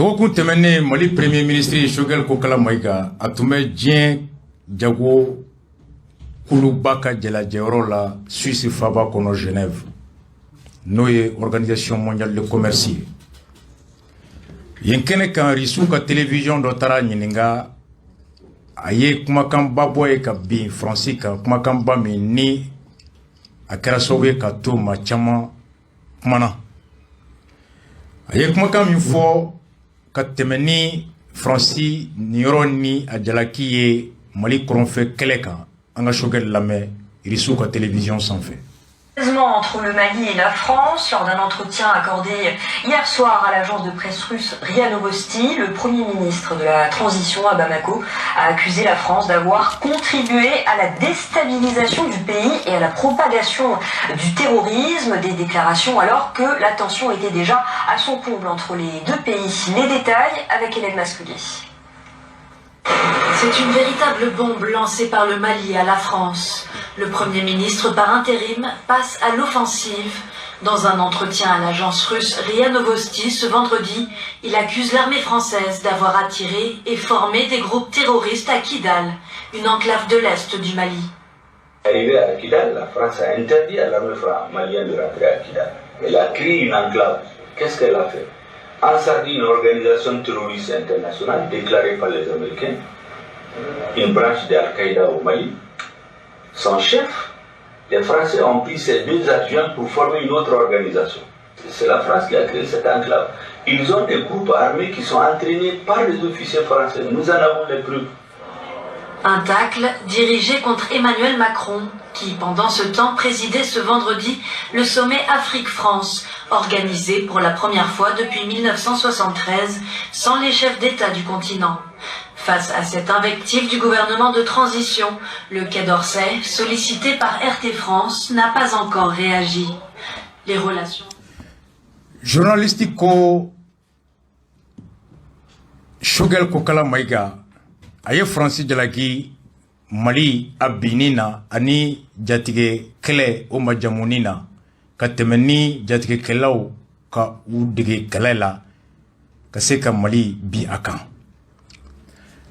dɔgɔkun tɛmɛnen Mali premier ministre Choguel Kokala Maïga a tun bɛ diɲɛ jago kuluba ka jalajɛyɔrɔ la Suisse faaba kɔnɔ Genève n'o ye Organisation mondiale de commerce ye. Yen kɛnɛ kan Risiw ka télévision dɔ taara ɲininka a ye kumakanba bɔ ye ka bin Faransi kan, kumakanba min ni a kɛra sababu ye ka to maa caman kumana. A ye kumakan min fɔ ka tɛmɛ ni Faransi niyɔrɔ ni a jalaki ye Mali kɔrɔnfɛ kɛlɛ kan, an ka Choguel lamɛn Risiw ka télévision sanfɛ. Entre le Mali et la France, lors d'un entretien accordé hier soir à l'agence de presse russe RIA Novosti, le Premier ministre de la Transition à Bamako a accusé la France d'avoir contribué à la déstabilisation du pays et à la propagation du terrorisme, des déclarations alors que la tension était déjà à son comble entre les deux pays. Les détails avec Hélène Masculier. C'est une véritable bombe lancée par le Mali à la France. Le Premier ministre par intérim passe à l'offensive. Dans un entretien à l'agence russe RIA Novosti ce vendredi, il accuse l'armée française d'avoir attiré et formé des groupes terroristes à Kidal, une enclave de l'est du Mali. Arrivé à Kidal, la France a interdit à l'armée malienne de rentrer à Kidal. Elle a créé une enclave. Qu'est-ce qu'elle a fait? Ansardi, une organisation terroriste internationale déclarée par les Américains, une branche d'Al-Qaïda au Mali. Son chef, les Français ont pris ses deux adjoints pour former une autre organisation. C'est la France qui a créé cette enclave. Ils ont des groupes armés qui sont entraînés par les officiers français. Nous en avons les preuves. Un tacle dirigé contre Emmanuel Macron, qui pendant ce temps présidait ce vendredi le sommet Afrique-France, organisé pour la première fois depuis 1973, sans les chefs d'État du continent. Face à cette invective du gouvernement de transition, le Quai d'Orsay, sollicité par RT France, n'a pas encore réagi. Les relations... Journalistico Choguel Kokala Maïga aye Fransi jalaki Mali abinina ani jatige kele o majamunina ka tɛmɛ jatige kelaw ka u dege kɛlɛ la ka se ka Mali bi akan.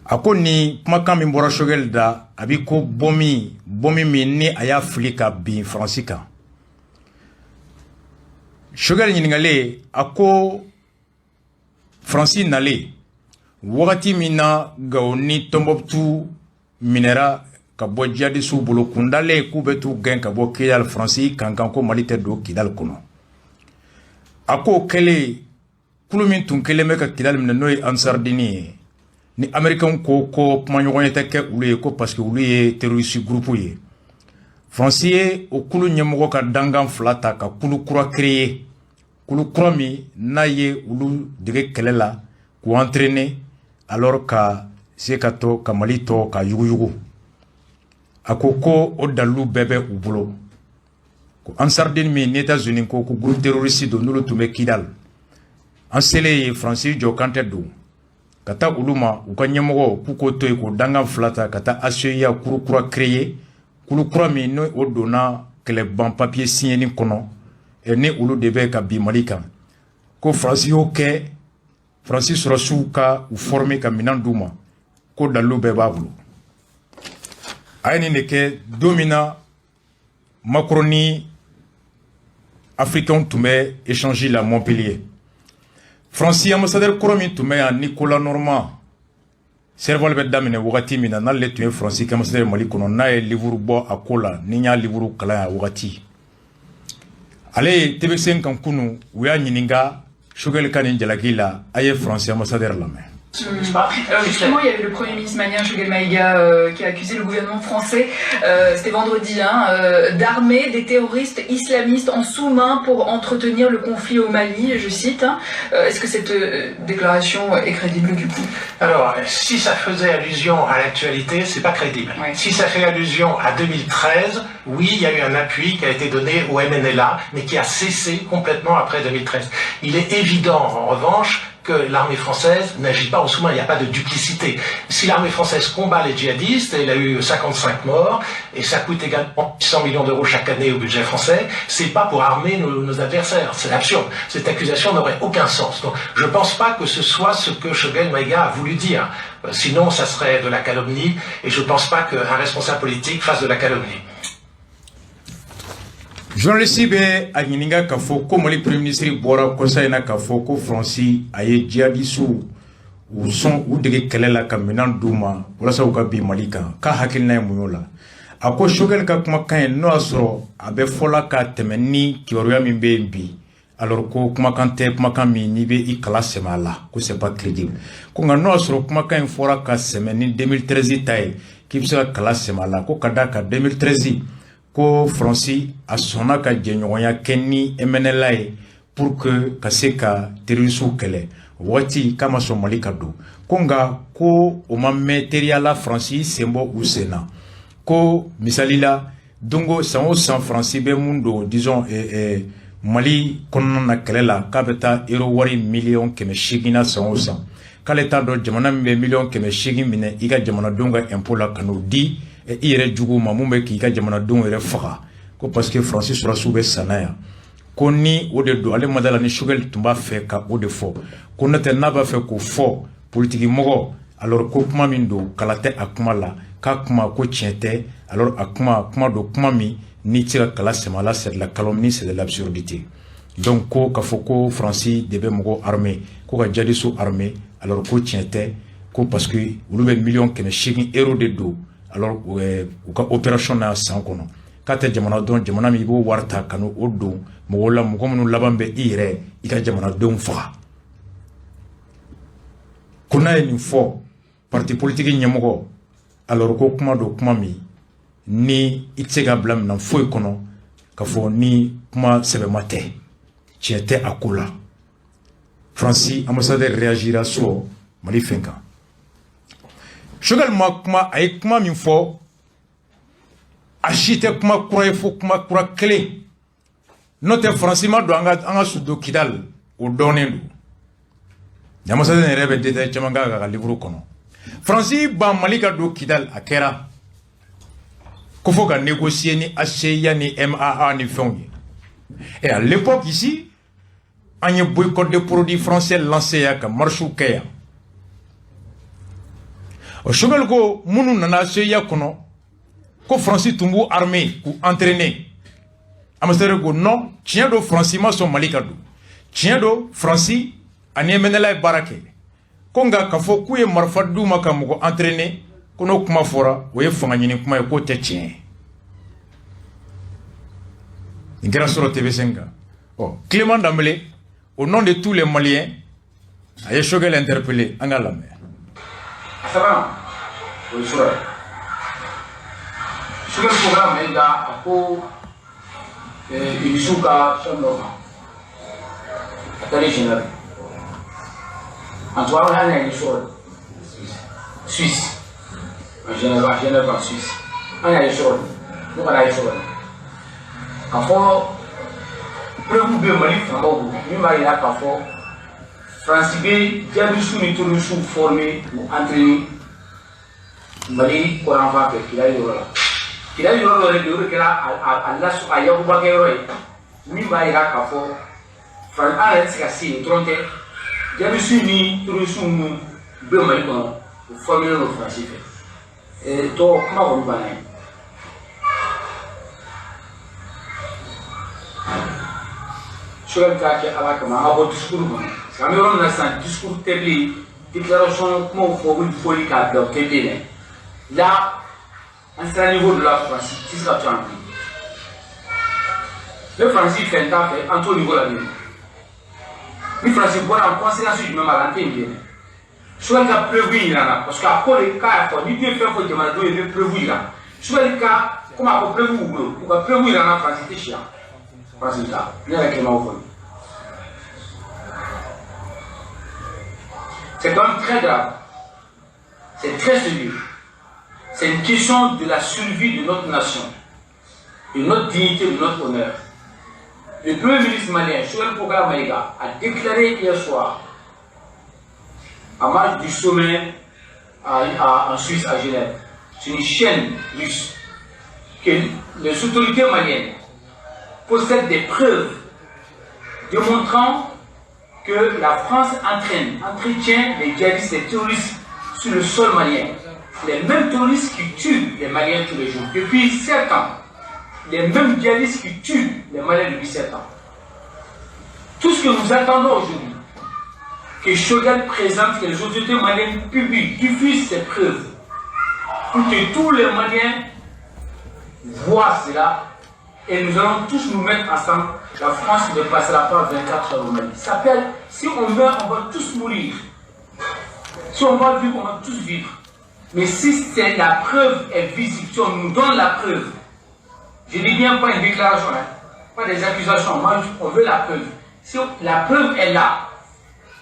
Ako ni kumakan min bɔra Choguel da a bi ko bomi min ni a y'a fili ka bin Faransi kan. Choguel ɲininkale a ko Faransi nale wagati min na Gao ni Tombouctou minɛra ka bɔ jihadisiw bolo kundale k'u bɛ t'u gɛn ka bɔ Kidal, Faransi kankan ko Mali tɛ don Kidal kɔnɔ. A ko kɛlen kulu min tun kelen bɛ ka Kidal minɛ n'o ye Ansardini ye, ni Américains ko kumaɲɔgɔnya tɛ kɛ olu ye ko parce que olu ye terroriste groupe ye. Faransi ye o kulu ɲɛmɔgɔ ka dangan fila ta ka kulu kura créer, kulu kura min n'a ye olu dege kɛlɛ la k'u entraîner alors ka se ka to ka Mali to ka yuguyugu. A ko o dalu bɛɛ bɛ u bolo. Ko Ansardine min ni États-Unis ko groupe terroriste don n'olu tun bɛ Kidal. An selen ye Faransi jɔ kan tɛ don ka taa olu ma u ka ɲɛmɔgɔ k'u ko to yen k'o dangan fila ta ka taa ACEA kulu kura créer, kulu kura min n'o o donna kɛlɛban papier signé kɔnɔ ni olu de bɛ ka bi Mali kan. Ko Faransi y'o kɛ, Faransi sɔrɔsiw ka u former ka minan d'u ma ko dalu bɛɛ b'a bolo. A ye nin de kɛ don min na Macron ni Africains tun bɛ échange la Montpellier. Faransi ambassadeur kɔrɔ min tun bɛ yan Nicolas Normand servali bɛ daminɛ wagati min na n'ale tun ye Faransi ambassadeur Mali kɔnɔ n'a ye livre bɔ a ko la ni n y'a livre kalan a wagati. Ale ye TVC kan kunu u y'a ɲininka Choguel ka nin jalaki la a ye Faransi ambassadeur lamɛn. Alors justement, il y avait le Premier ministre malien Choguel Maïga qui a accusé le gouvernement français, c'était vendredi, d'armer des terroristes islamistes en sous-main pour entretenir le conflit au Mali, je cite. Est-ce que cette déclaration est crédible du coup? Alors, si ça faisait allusion à l'actualité, c'est pas crédible. Oui. Si ça fait allusion à 2013, oui, il y a eu un appui qui a été donné au MNLA, mais qui a cessé complètement après 2013. Il est évident, en revanche, que l'armée française n'agit pas en sous-main, il n'y a pas de duplicité. Si l'armée française combat les djihadistes, il a eu 55 morts, et ça coûte également 100 millions d'euros chaque année au budget français, c'est pas pour armer nos adversaires, c'est absurde. Cette accusation n'aurait aucun sens. Donc je ne pense pas que ce soit ce que Choguel Maïga a voulu dire. Sinon, ça serait de la calomnie, et je ne pense pas qu'un responsable politique fasse de la calomnie. Journaliste be a ɲininka k'a fɔ ko Mali premier ministre bɔra kɔsa in na k'a fɔ ko Faransi a ye djihadistes u sɔn u dege kɛlɛ la ka minɛn d'u ma walasa u ka bin Mali kan k'a hakilina ye mun y'o la a ko Choguel ka kumakan ye n'o y'a sɔrɔ a bɛ fɔla ka tɛmɛ ni kibaruya min bɛ yen bi alors ko kumakan tɛ kumakan min n'i bɛ i kala sɛmɛ a la ko c'est pas crédible ko nka n'o y'a sɔrɔ kumakan in fɔra ka sɛmɛ ni 2013 ta ye k'i bɛ se ka kala sɛmɛ a la ko ka d'a kan 2013 ko Faransi a sɔnna ka jɛɲɔgɔnya kɛ ni MNLA ye pour que ka se ka terroristes kɛlɛ waati k'a ma sɔn Mali ka don ko nka ko o ma mɛn teriya la Faransi sen bɔ u sen na ko misali la dongo san o san Faransi bɛ mun don disons Mali kɔnɔna na kɛlɛ la k'a bɛ taa euro wari miliyɔn 800 na san o san k'ale t'a dɔn jamana min bɛ miliyɔn 800 minɛ i ka jamanadenw ka impôt la ka n'o di i yɛrɛ jugu ma mun bɛ k'i ka jamanadenw yɛrɛ faga ko parce que Faransi sɔrɔsiw bɛ sanna yan ko ni o de don ale ma da la ni Choguel tun b'a fɛ ka o de fɔ ko n'o tɛ n'a b'a fɛ k'o fɔ politiki mɔgɔ alors ko kuma min don kala tɛ a kuma la k'a kuma ko tiɲɛ tɛ alors a kuma don kuma min n'i tɛ se ka kala sɛmɛ a la c'est de la calomnie c'est de l'absurdité donc ko k'a fɔ ko Faransi de bɛ mɔgɔ armé ko ka djihadistes armé alors ko tiɲɛ tɛ ko parce que olu bɛ miliyɔn 800 euros de don alors u ka opération na san kɔnɔ k'a tɛ jamana dɔn jamana min i b'o wari ta ka n'o don mɔgɔw la mɔgɔ minnu laban bɛ i yɛrɛ i ka jamanadenw faga ko n'a ye nin fɔ parti politique ɲɛmɔgɔ alors ko kuma don kuma min ni i tɛ se ka bila minɛn foyi kɔnɔ k'a fɔ ni kuma sɛbɛma tɛ tiɲɛ tɛ a ko la Faransi ambassadeur réagira sur Mali fɛn kan Choguel ma kuma a ye kuma min fɔ a si tɛ kuma kura ye fo kuma kura kelen n'o tɛ Faransi ma don an ka su don Kidal o dɔnnen don ambassadeur yɛrɛ bɛ détail caman k'a ka livre kɔnɔ Faransi ban Mali ka don Kidal a kɛra ko fo ka négocier ni HCA ni MAA ni fɛnw ye et à l'époque ici an ye boycott des produits français lancé yan ka marche kɛ yan o Choguel ko minnu nana HCA kɔnɔ ko Faransi tun b'u armé k'u entraîner ambassadeur ko non tiɲɛ don Faransi ma sɔn Mali ka don tiɲɛ don Faransi ani MNLA ye baara kɛ ko nka k'a fɔ k'u ye marifa d'u ma ka mɔgɔ entraîner ko n'o kuma fɔra o ye fanga ɲini kuma ye k'o tɛ tiɲɛ ye nin kɛra sɔrɔ TV5 kan Clément Dembélé au nom de tous les Maliens a ye Choguel interpellé an ka lamɛn sabanan o ye sɔrɔ ye Choguel ko ka Mayiga a ko Ibisuw ka fɛn dɔ kan a taara Genève en tout cas an y'a ye sɔrɔ Suisse en Genève en Suisse an y'a ye sɔrɔ n'o kana ye sɔrɔ k'a fɔ preuve bɛ Mali faamaw bolo min b'a yira k'a fɔ Faransi bɛ djihadistes ni terroristes formés ou entraînés Mali kɔrɔn fan fɛ Kidali yɔrɔ la Kidali yɔrɔ dɔ yɛrɛ de o de kɛra a yakubakɛ yɔrɔ ye min b'a yira k'a fɔ an yɛrɛ tɛ se ka se yen dɔrɔn tɛ djihadistes ni terroristes minnu bɛ Mali kɔnɔ o formé don Faransi fɛ tɔgɔ kuma kɔni banna ye. Choguel ka kɛ ala kama an ka bɔ discours kɔnɔ parce que an bɛ yɔrɔ min na sisan discours tɛbili déclaration kumaw fɔli k'a bila o tɛ bilen dɛ là an sera niveau de la France ti se ka to yan ni Faransi fɛn t'a fɛ an t'o niveau la bilen ni Faransi bɔra conséquence jumɛn b'a la an tɛ nin bilen dɛ Choguel ka preuve yira na parce que a ko de k'a y'a fɔ ni den fɛn fɔ jamanadenw ye i bɛ preuve yira Choguel ka komi a ko preuve b'u bolo u ka preuve yira na Faransi tɛ si yan. C'est quand même très grave. C'est très sérieux. C'est une question de la survie de notre nation, de notre dignité, de notre honneur. Le premier ministre malien, Choguel Maïga, a déclaré hier soir en marge du sommet en Suisse, à Genève. C'est une chaîne russe que les autorités maliennes possèdent des preuves démontrant que la France entretient les djihadistes et terroristes sur le sol malien. Les mêmes terroristes qui tuent les Maliens tous les jours. Depuis 7 ans, les mêmes djihadistes qui tuent les Maliens depuis 7 ans. Tout ce que nous attendons aujourd'hui, que Choguel présente, que les autorités maliennes publient, diffusent ces preuves, pour que tous les Maliens voient cela, et nous allons tous nous mettre ensemble. La France ne passera pas 24 heures au Mali. Ça s'appelle, si on meurt, on va tous mourir. Si on va vivre, on va tous vivre. Mais si la preuve est visible, si on nous donne la preuve, je dis bien pas une déclaration, hein, pas des accusations, moi on veut la preuve. Si la preuve est là,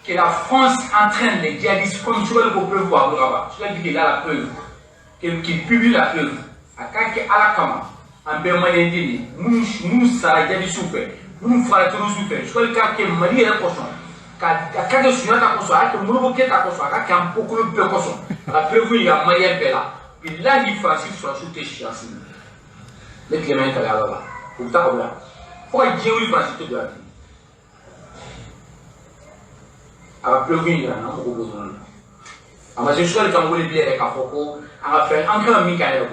que la France entraîne les djihadistes comme tu veux le voir au Rabat, je l'ai dit qu'il a la preuve, qu'il publie la preuve, à Kaki Alakama, en Bermalendini, nous ça djihadistes souffrent, nous frères tous souffrent, je veux le cas que Mali est poisson. Quand je suis là, je suis là, je suis là, je suis là, je suis la preuve, il y a moyen de là. Puis là, il faut soit shooté chez Assis. Les cléments sont là-bas. Vous savez, faut que Dieu lui fasse tout de la vie. À la preuve, il y a un peu de besoin. À ma gestion, quand vous voulez bien avec un foco, à la fin, encore un micaï.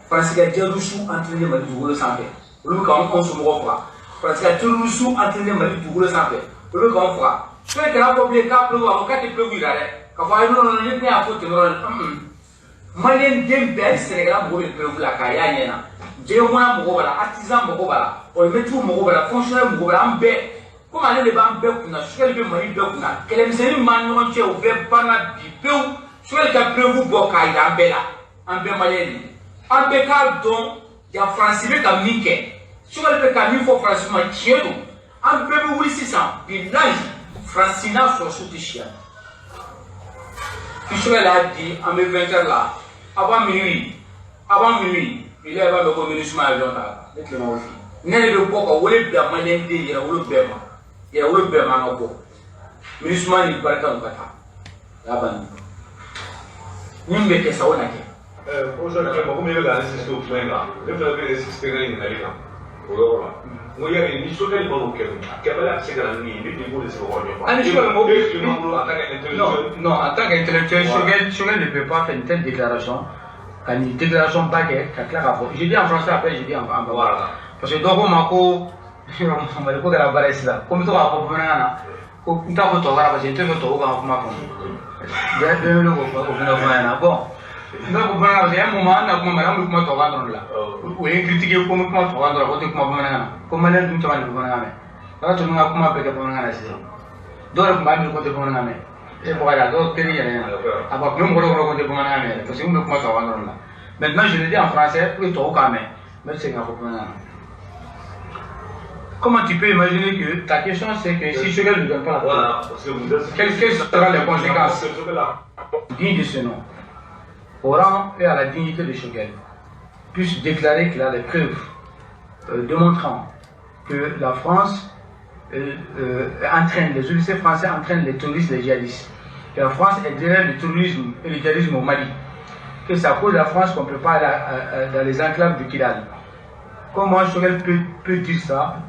Parce que Dieu nous sous entraîné Mali du Goulo sans paix. Nous, quand on se moque, parce que Dieu nous sous entraîné Mali du Goulo sans paix. Nous, quand on fera. Je vais te rappeler qu'à pleuvoir, quand tu peux vous là, quand on a eu un faute, Malien Dembé, Sénégal, vous pouvez vous la caille, j'ai au moins un artisan Mogobala, on met tout Mogobala, fonctionnaire Mogobala, en baie. Comment aller les bancs Bekuna, je vais le Mali Bekuna, qu'elle aime ses mains, tu es ouvert par la Bipeu, je vais le cas vous Bokaï, en Bella, en Bémalien. En Bécal, donc, il y a Francine comme Niké. Je vais le cas, il faut franchement tirer. En Bébé, oui, c'est ça, il nage. Francina sur ce chien. Puis je l'a dit, en me 20h là, avant minuit, il est avant le communisme à l'État. N'est le bois, où est le malien, il y a où le béma. Il y a où le béma en bois. Ministre, il parle comme ça. Là-bas. Nous ne mettons ça au naquet. Aujourd'hui, comme il y a la nécessité au point là, le fait de résister à une année là. Moi, il y a une mission qui est bonne au Québec. Québec, c'est que la nuit, il est bon de se voir. Non, en tant qu'intellectuel, Choguel ne peut pas faire une telle déclaration. Quand une déclaration baguette, je dis en français après, je dis en bambara. Parce que donc, on m'a dit que la balance là, comme tu vas comprendre, on t'a fait toi, parce que tu veux toi, on m'a fait. Bon. Donc, il y a un moment, on a commencé à voir là. Où il critiqué comment on va voir là, comment elle est tout le monde. Là, tout le monde a commencé à voir là. Donc, on va dire que on va et voilà, donc, il y a rien. Alors, nous, on va dire qu'on va dire parce que nous, on commence à voir là. Maintenant, je le dis en français, oui, toi, quand même. Mais c'est un peu plus. Comment tu peux imaginer que ta question, c'est que si Choguel ne donne pas la preuve, quelles seront les conséquences dignes de ce nom? Au rang et à la dignité de Choguel, puisse déclarer qu'il a les preuves démontrant que la France entraîne, les officiers français entraînent les terroristes, les djihadistes, que la France est derrière le terrorisme et le djihadisme au Mali, que c'est à cause de la France qu'on ne peut pas aller dans les enclaves de Kidal. Comment Choguel peut dire ça,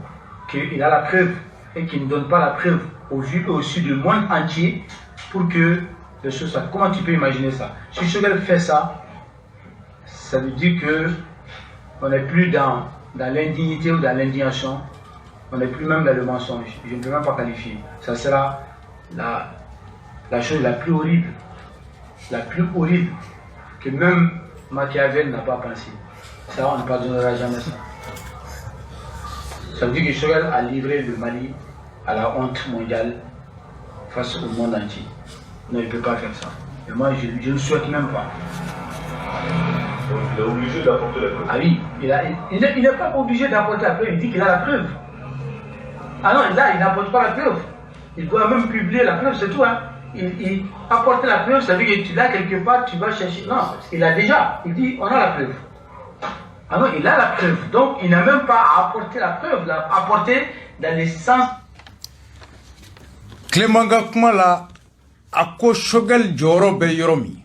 qu'il a la preuve et qu'il ne donne pas la preuve au vu et au su du monde entier pour que les choses soient. Comment tu peux imaginer ça? Si Choguel fait ça, ça veut dire qu'on n'est plus dans l'indignité ou dans l'indignation, on n'est plus même dans le mensonge. Je ne peux même pas qualifier. Ça sera la chose la plus horrible que même Machiavel n'a pas pensé. Ça, on ne pardonnera jamais ça. Ça veut dire que Choguel a livré le Mali à la honte mondiale face au monde entier. Non, il ne peut pas faire ça. Et moi, je ne souhaite même pas. Donc, il est obligé d'apporter la preuve. Ah oui, il n'est pas obligé d'apporter la preuve, il dit qu'il a la preuve. Ah non, là, il n'apporte pas la preuve. Il doit même publier la preuve, c'est tout. Hein. Il apporte la preuve, ça veut dire que tu l'as quelque part, tu vas chercher. Non, il a déjà. Il dit, on a la preuve. Ah non, il a la preuve. Donc, il n'a même pas à apporter la preuve, apporter dans le sens Clémanga Kumala ako Choguel joro be yoromi.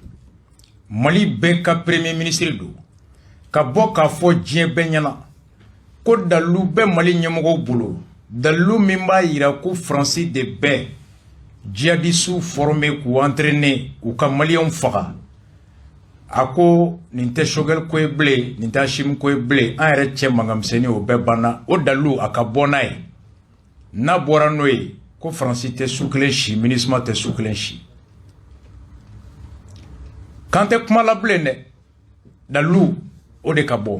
Mali be ka premier ministre do. Ka bo ka fo dien be nyana. Ko dalu be Mali nyemogo bulo. Dalu mimba ira ko Francis de be. Djihadistes formé ou entraîné ou ka Malien faga. Ako ninte Choguel ko blé, ninte Hashim ko blé, an yɛrɛ cɛ mangamseni o bɛɛ banna o dalu a ka bɔ n'a ye. N'a bɔra n'o ye ko Fransi tɛ su kelen si, MINUSMA tɛ su kelen si. Kan tɛ kuma la bilen dɛ, dalu o de ka bɔ.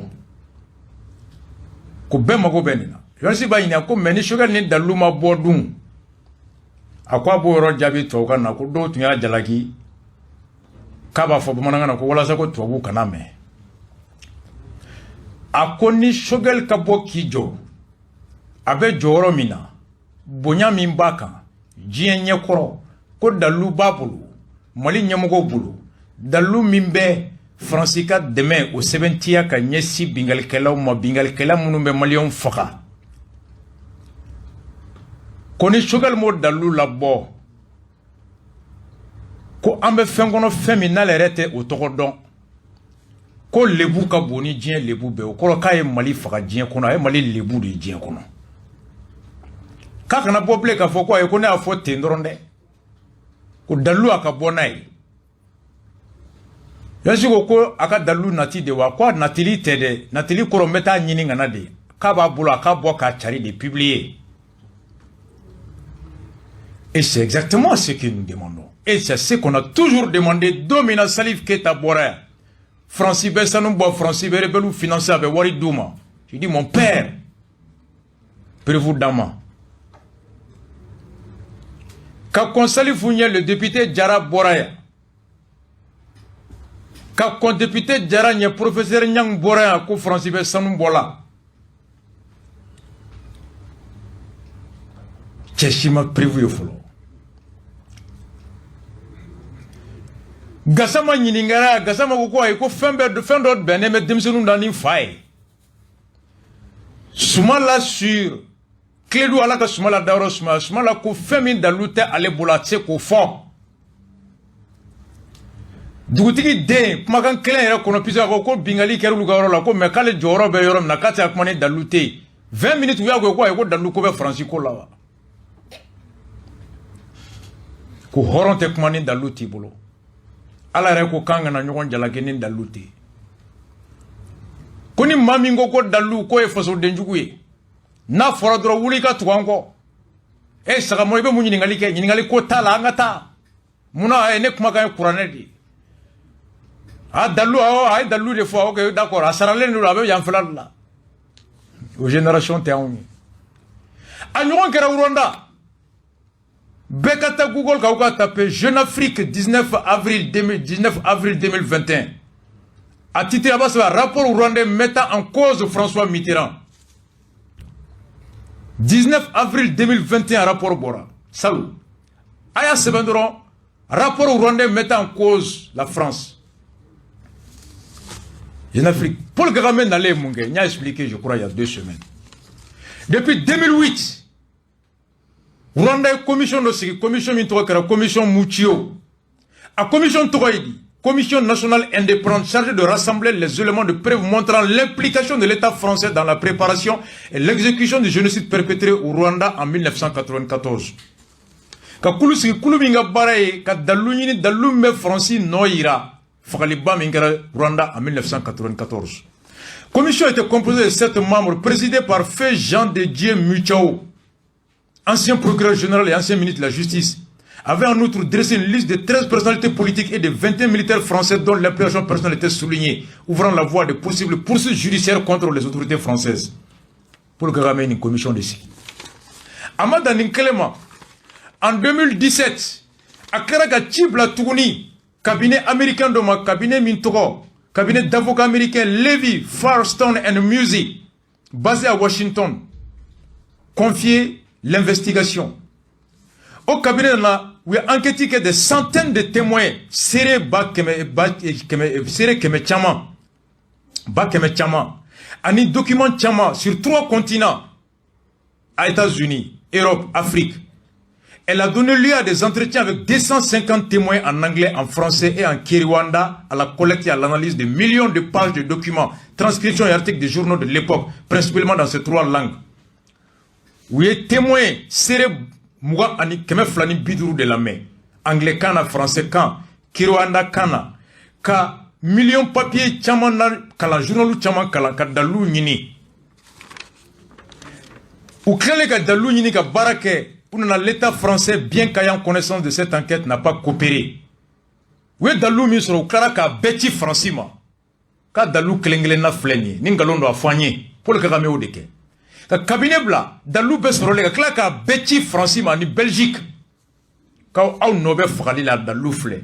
Ko bɛɛ mago bɛ nin na. Jonas b'a ɲininka ko mais ni Choguel ni dalu ma bɔ dun, a ko a b'o yɔrɔ jaabi tubabukan na ko dɔw tun y'a jalaki. Kaba fo bamanangana ko wala sa ko tubabu kana mɛn. A ko ni Choguel ka bɔ k'i jɔ a bɛ jɔyɔrɔ min na bonya min b'a kan diɲɛ ɲɛkɔrɔ ko dalu b'a bolo Mali ɲɛmɔgɔw bolo dalu min bɛ Faransi ka dɛmɛ o sɛbɛntiya ka ɲɛsin bingalikɛlaw ma bingalikɛla minnu bɛ Maliyɛnw faga ko ni Choguel m'o dalu labɔ ko an bɛ fɛn kɔnɔ fɛn min n'ale yɛrɛ tɛ o tɔgɔ dɔn ko lebu ka bon ni diɲɛ lebu bɛɛ o kɔrɔ k'a ye Mali faga diɲɛ kɔnɔ a ye Mali lebu de ye diɲɛ kɔnɔ k'a kana bɔ bilen k'a fɔ ko ayi ko ne y'a fɔ ten dɔrɔn dɛ ko dalu a ka bɔ n'a ye Yasi ko a ka dalu nati de wa ko a natili tɛ dɛ natili kɔrɔ n bɛ taa ɲini kana de k'a b'a bolo a k'a bɔ k'a cari de publier et c'est exactement ce que nous demandons. Et c'est ce qu'on a toujours demandé. Domina Salif Keita Bora. Francis Bessanoubo, Francis Berebelou financé avec Wari Douma. Je dis mon père. Prévôt Dama. Quand Konsali Founier, le député Djara Boraya. Quand le député Djara, le professeur Nyang Boraya, ko Francis Bessanoubo là. Tcheshima prévu au folo. Gassama nyiningara gassama ko ay ko fembe de fin d'autre ben me demsenu dans faille. Sumala sur clédou ala ka sumala dawro sumala ko femi dalute ale bolatse ko fond. Dugutigi de kuma kan kelen yɛrɛ kono pisa ko bingali kɛrulu ka yɔrɔ la ko mais k'ale jɔyɔrɔ bɛ yɔrɔ min na k'a tɛ kuma ni dalute 20 minutes u y'a ko ayi ko dalu ko bɛ Faransi ko la wa. Ko hɔrɔn tɛ kuma ni dalu t'i bolo. Ala yɛrɛ ko k'an kana ɲɔgɔn jalaki ni dalu tɛ. Ko ni maa min ko dalu ko ye fasodenjugu ye n'a fɔra dɔrɔn wuli ka tugu an kɔ. Sagamɔ i bɛ mun ɲininkali kɛ ɲininkali ko t'a la an ka taa. Munna ne kumakan ye kuranɛ de. Dalu a ye dalu de fɔ ok d'accord a saralen don a bɛ yanfɛla de la. O génération tɛ anw ye. A ɲɔgɔn kɛra Rwanda. Bekata Google Kauka tapé Jeune Afrique 19 avril 2021. A titre là-bas c'est un rapport rwandais mettant en cause François Mitterrand. 19 avril 2021 rapport Bora. Salut. Aya Sebendron, rapport rwandais mettant en cause la France. Jeune Afrique. Paul Kagame n'allait Mungé, il a expliqué je crois il y a 2 semaines. Depuis 2008. Rwanda commission de commission mintoka commission Muchio. A commission Togoidi, commission nationale indépendante chargée de rassembler les éléments de preuve montrant l'implication de l'État français dans la préparation et l'exécution du génocide perpétré au Rwanda en 1994. Ka kulusi kuluminga baraye ka dalunini dalume Francis Noira Fakaliba Mingara Rwanda en 1994. Commission était composée de 7 membres présidée par Feu Jean de Dieu Muchao, ancien procureur général et ancien ministre de la Justice, avait en outre dressé une liste de 13 personnalités politiques et de 21 militaires français dont l'implication personnelle était soulignée, ouvrant la voie de possibles poursuites judiciaires contre les autorités françaises. Pour le Kagame, une commission de ci. Amada Ninkelema, en 2017, à Karaka Tibla Tourni, cabinet américain de ma cabinet Mintoro, cabinet d'avocats américains Levy, Firestone and Music, basé à Washington, confié l'investigation. Au cabinet là, où il a enquêté que des centaines de témoins serrés ani documents tchama sur 3 continents, à États-Unis, Europe, Afrique. Elle a donné lieu à des entretiens avec 250 témoins en anglais, en français et en kinyarwanda à la collecte et à l'analyse de millions de pages de documents, transcriptions et articles des journaux de l'époque, principalement dans ces 3 langues. Où les témoins seraient Mouga ani keme flani biduru de la main. Anglais kana, français kana, kinyarwanda kana, ka million papier chaman na kala journalu chaman kala ka dalu nyini. Ou klele ka dalu nyini ka barake. L'État français, bien qu'ayant connaissance de cette enquête, n'a pas coopéré. Oui, Dalou Misro, Clara ka beti Francima. Ka Dalou Klengle na flenye, Ningalondo a foigné, pour le Kagame Odeke. Ka cabinet bla, Dalou Besrole, Clara ka beti Francima, ni Belgique. Ka au nobe frali la Dalou fle.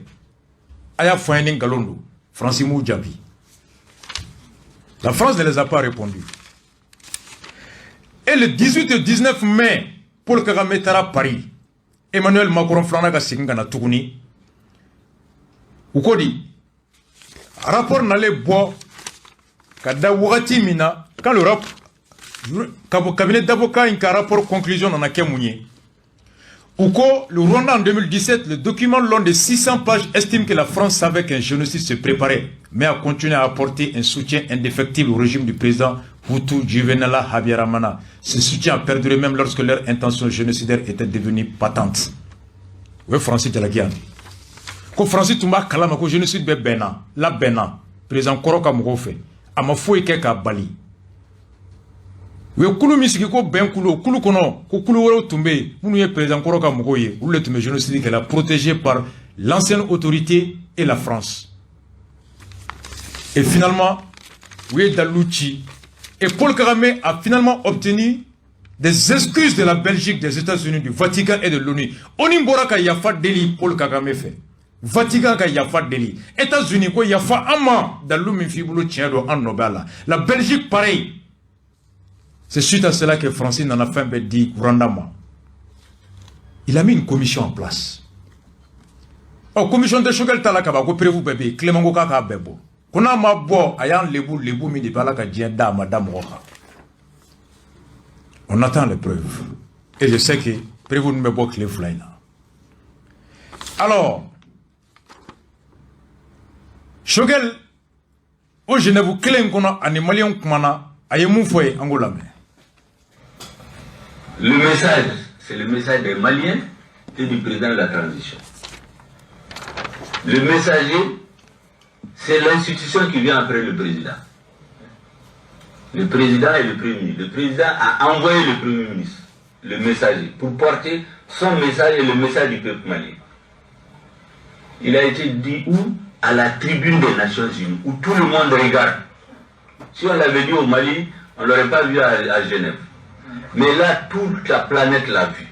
Aya foigné Ningalondo, Francimou Djabi. La France ne les a pas répondu. Et le 18 et 19 mai, Paul Kagame est à Paris. Emmanuel Macron Flanaga Singana Tougouni. Ou quoi dit? Rapport n'allait boire. Kada Wurati Mina. Quand le cabinet d'avocats a un rapport conclusion dans la Kemounié. Ou quoi, le Rwanda en 2017, le document long de 600 pages estime que la France savait qu'un génocide se préparait, mais a continué à apporter un soutien indéfectible au régime du président Hutu Juvenala Habyarimana. Ce soutien a perduré même lorsque leur intention génocidaire était devenue patente. Oui, Francis de la Guiane. Quand Francis Toumba Kalama, que génocide be Bena, la Bena, président Koroka Mourofe, a ma fouille keka Bali. Oui, Koulou Misiki ko Ben Koulou, Koulou Kono, Koulou Wero Toumbe, Mounou président Koroka Mouroye, ou le Toumbe génocide qu'elle a protégé par l'ancienne autorité et la France. Et finalement, oui, Dalouchi. Et Paul Kagame a finalement obtenu des excuses de la Belgique, des États-Unis, du Vatican et de l'ONU. Onimbora ka yafa deli Paul Kagame fait. Vatican ka yafa deli. États-Unis ko yafa ama dalou minfibulo tiendo en Nobel. La Belgique pareil. C'est suite à cela que Francine en a fait un dit Rwandama. Il a mis une commission en place. Oh, commission de Choguel Talakaba, ko prévu bébé, Clément Kaka bebo. On a ma bo ayant lebu mi de balaka dienda madame Rocha. On attend les preuves. Et je sais que prévu ne me bo que les flaina. Alors, Choguel, au Genève, Clem qu'on a animalien kumana, ayemou foye angolame. Le message, c'est le message des Maliens et du président de la transition. Le messager, c'est l'institution qui vient après le président. Le président et le premier ministre. Le président a envoyé le premier ministre, le messager, pour porter son message et le message du peuple malien. Il a été dit où? À la tribune des Nations Unies, où tout le monde regarde. Si on l'avait dit au Mali, on ne l'aurait pas vu à Genève. Mais là, toute la planète l'a vu.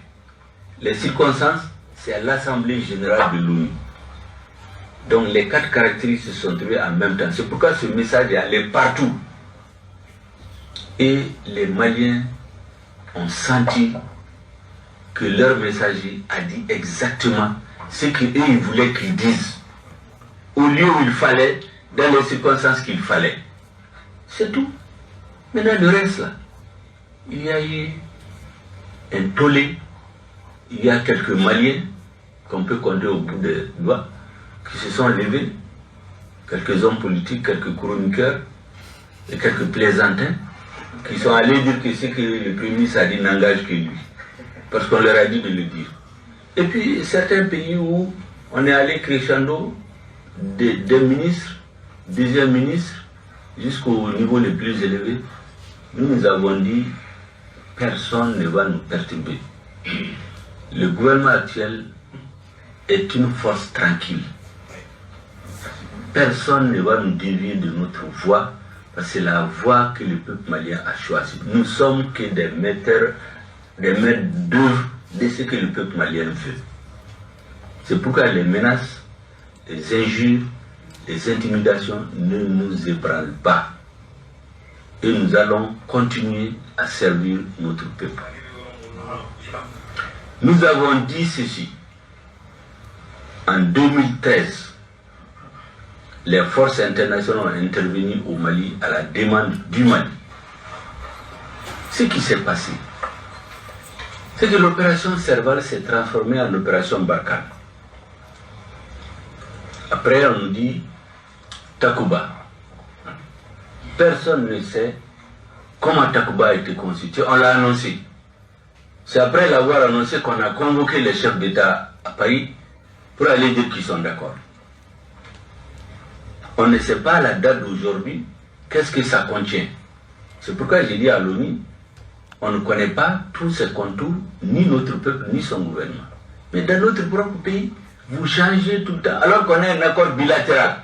Les circonstances, c'est à l'Assemblée générale de l'ONU. Donc les 4 caractéristiques se sont trouvées en même temps. C'est pourquoi ce message est allé partout. Et les Maliens ont senti que leur messager a dit exactement ce qu'eux ils voulaient qu'ils disent. Au lieu où il fallait, dans les circonstances qu'il fallait. C'est tout. Maintenant le reste là, il y a eu un tollé, il y a quelques Maliens qu'on peut compter au bout des doigts, qui se sont levés, quelques hommes politiques, quelques chroniqueurs et quelques plaisantins qui sont allés dire que ce que le Premier ministre a dit n'engage que lui, parce qu'on leur a dit de le dire. Et puis certains pays où on est allé crescendo des ministres, deuxième ministre, jusqu'au niveau le plus élevé, nous avons dit personne ne va nous perturber. Le gouvernement actuel est une force tranquille. Personne ne va nous dévier de notre voie, parce que c'est la voie que le peuple malien a choisie. Nous sommes que des maîtres d'œuvre de ce que le peuple malien veut. C'est pourquoi les menaces, les injures, les intimidations ne nous ébranlent pas. Et nous allons continuer à servir notre peuple. Nous avons dit ceci. En 2013, les forces internationales ont intervenu au Mali à la demande du Mali. Ce qui s'est passé, c'est que l'opération Serval s'est transformée en opération Barkhane. Après, on nous dit Takuba. Personne ne sait comment Takuba a été constitué. On l'a annoncé. C'est après l'avoir annoncé qu'on a convoqué les chefs d'État à Paris pour aller dire qu'ils sont d'accord. On ne sait pas la date d'aujourd'hui, qu'est-ce que ça contient. C'est pourquoi j'ai dit à l'ONU, on ne connaît pas tous ces contours, ni notre peuple, ni son gouvernement. Mais dans notre propre pays, vous changez tout le temps, alors qu'on a un accord bilatéral.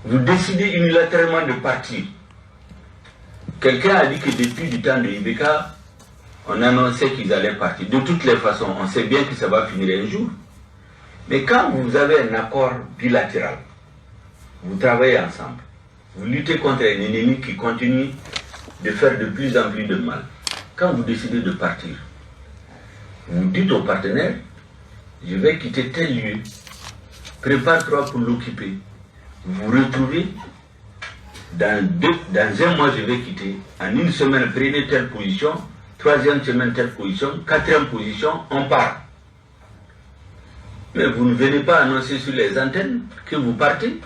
Vous décidez unilatéralement de partir. Quelqu'un a dit que depuis le temps de Ibeka, on annonçait qu'ils allaient partir. De toutes les façons, on sait bien que ça va finir un jour. Mais quand vous avez un accord bilatéral, vous travaillez ensemble, vous luttez contre un ennemi qui continue de faire de plus en plus de mal. Quand vous décidez de partir, vous dites aux partenaires, je vais quitter tel lieu, prépare-toi pour l'occuper. Vous vous retrouvez, dans un mois je vais quitter, en une semaine prenez telle position, troisième semaine telle position, quatrième position, on part. Mais vous ne venez pas annoncer sur les antennes que vous partez.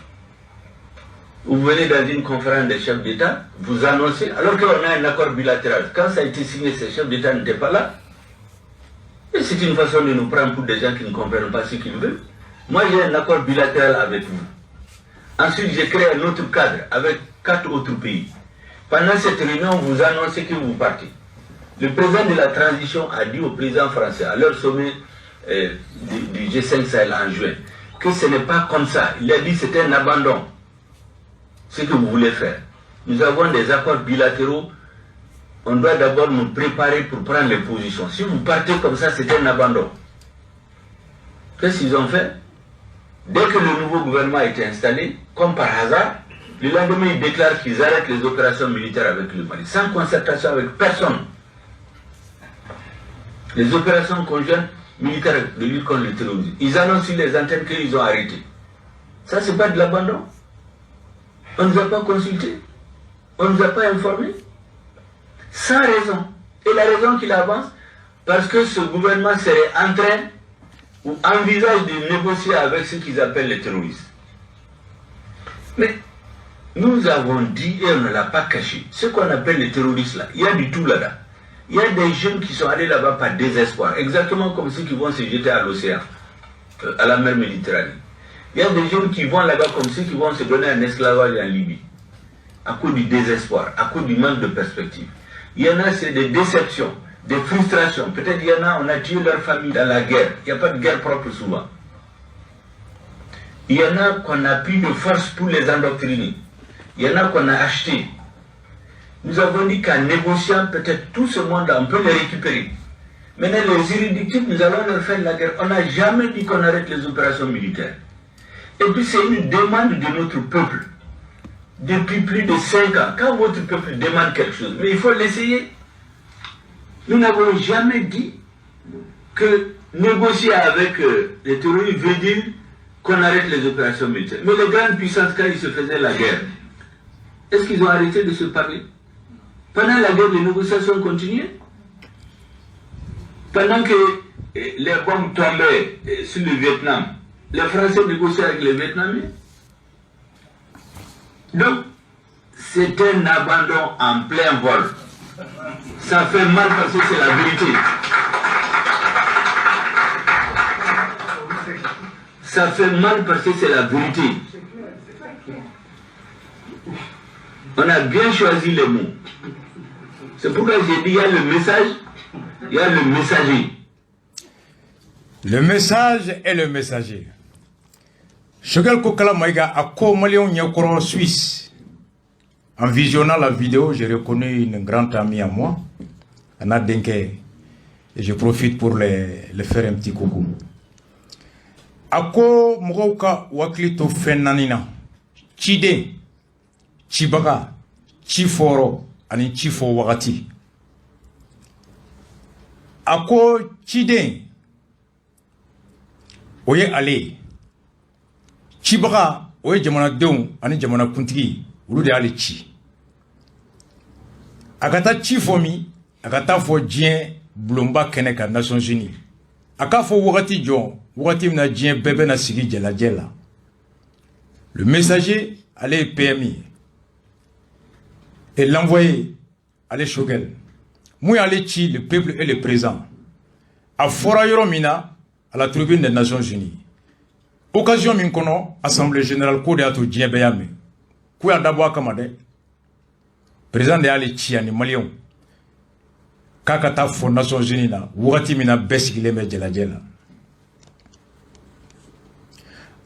Vous venez dans une conférence des chefs d'État, vous annoncez, alors qu'on a un accord bilatéral. Quand ça a été signé, ces chefs d'État n'étaient pas là. Et c'est une façon de nous prendre pour des gens qui ne comprennent pas ce qu'ils veulent. Moi, j'ai un accord bilatéral avec vous. Ensuite, j'ai créé un autre cadre avec 4 autres pays. Pendant cette réunion, vous annoncez que vous partez. Le président de la transition a dit au président français, à leur sommet du G5 Sahel en juin, que ce n'est pas comme ça. Il a dit que c'était un abandon. Ce que vous voulez faire. Nous avons des accords bilatéraux. On doit d'abord nous préparer pour prendre les positions. Si vous partez comme ça, c'est un abandon. Qu'est-ce qu'ils ont fait? Dès que le nouveau gouvernement a été installé, comme par hasard, le lendemain, ils déclarent qu'ils arrêtent les opérations militaires avec le Mali, sans concertation avec personne. Les opérations conjointes militaires de lutte contre le terrorisme. Ils annoncent sur les antennes qu'ils ont arrêté. Ça, c'est pas de l'abandon. On ne nous a pas consultés. On ne nous a pas informés. Sans raison. Et la raison qu'il avance, parce que ce gouvernement serait en train ou envisage de négocier avec ceux qu'ils appellent les terroristes. Mais nous avons dit, et on ne l'a pas caché, ce qu'on appelle les terroristes là, il y a du tout là-bas. Il y a des jeunes qui sont allés là-bas par désespoir, exactement comme ceux qui vont se jeter à l'océan, à la mer Méditerranée. Il y a des jeunes qui vont là-bas comme ceux qui vont se donner un esclavage en Libye, à cause du désespoir, à cause du manque de perspective. Il y en a, c'est des déceptions, des frustrations. Peut-être il y en a, on a tué leur famille dans la guerre. Il n'y a pas de guerre propre souvent. Il y en a qu'on a pris de force pour les endoctriner. Il y en a qu'on a acheté. Nous avons dit qu'en négociant, peut-être tout ce monde, on peut les récupérer. Maintenant, les irréductibles, nous allons leur faire la guerre. On n'a jamais dit qu'on arrête les opérations militaires. Et puis c'est une demande de notre peuple. Depuis plus de 5 ans, quand votre peuple demande quelque chose, mais il faut l'essayer. Nous n'avons jamais dit que négocier avec les terroristes veut dire qu'on arrête les opérations militaires. Mais les grandes puissances, quand ils se faisaient la guerre, est-ce qu'ils ont arrêté de se parler? Pendant la guerre, les négociations continuaient. Pendant que les bombes tombaient sur le Vietnam, les Français négociaient avec les Vietnamiens. Donc, c'est un abandon en plein vol. Ça fait mal parce que c'est la vérité. Ça fait mal parce que c'est la vérité. On a bien choisi les mots. C'est pourquoi j'ai dit il y a le message, il y a le messager. Le message et le messager. Choguel Kokala Maïga a co-malion Nyakoro Suisse. En visionnant la vidéo, j'ai reconnu une grande amie à moi, Anna Denke, et je profite pour le faire un petit coucou. Ako Mourouka Waklito Fenanina, Chide, Chibaga, Chiforo, Ani Chifo Wagati. Ako Chide, Oye Ale, Chibaga, Oye Jamana Deon, Ani Jamana Kuntigi, Ulude Ale Chi. Agata Chifomi, Agata Fo Dien, bulonba kɛnɛ ka Nations Unies a k'a fɔ wagati jɔ wagati min na diɲɛ bɛɛ bɛna sigi jɛlajɛ la. Le messager allait PMI et l'envoyé allait Choguel. Moi allait ci le peuple et le président. A fora yɔrɔ min na à la tribune des Nations Unies. Occasion min kɔnɔ assemblée générale ko de y'a to diɲɛ bɛɛ y'a mɛn. Ko y'a dabɔ a kama dɛ. Président de y'ale ci ani maliyɛnw k'a ka taa fɔ Nations Unies na wagati min na bɛɛ sigilen bɛ jɛlajɛ la.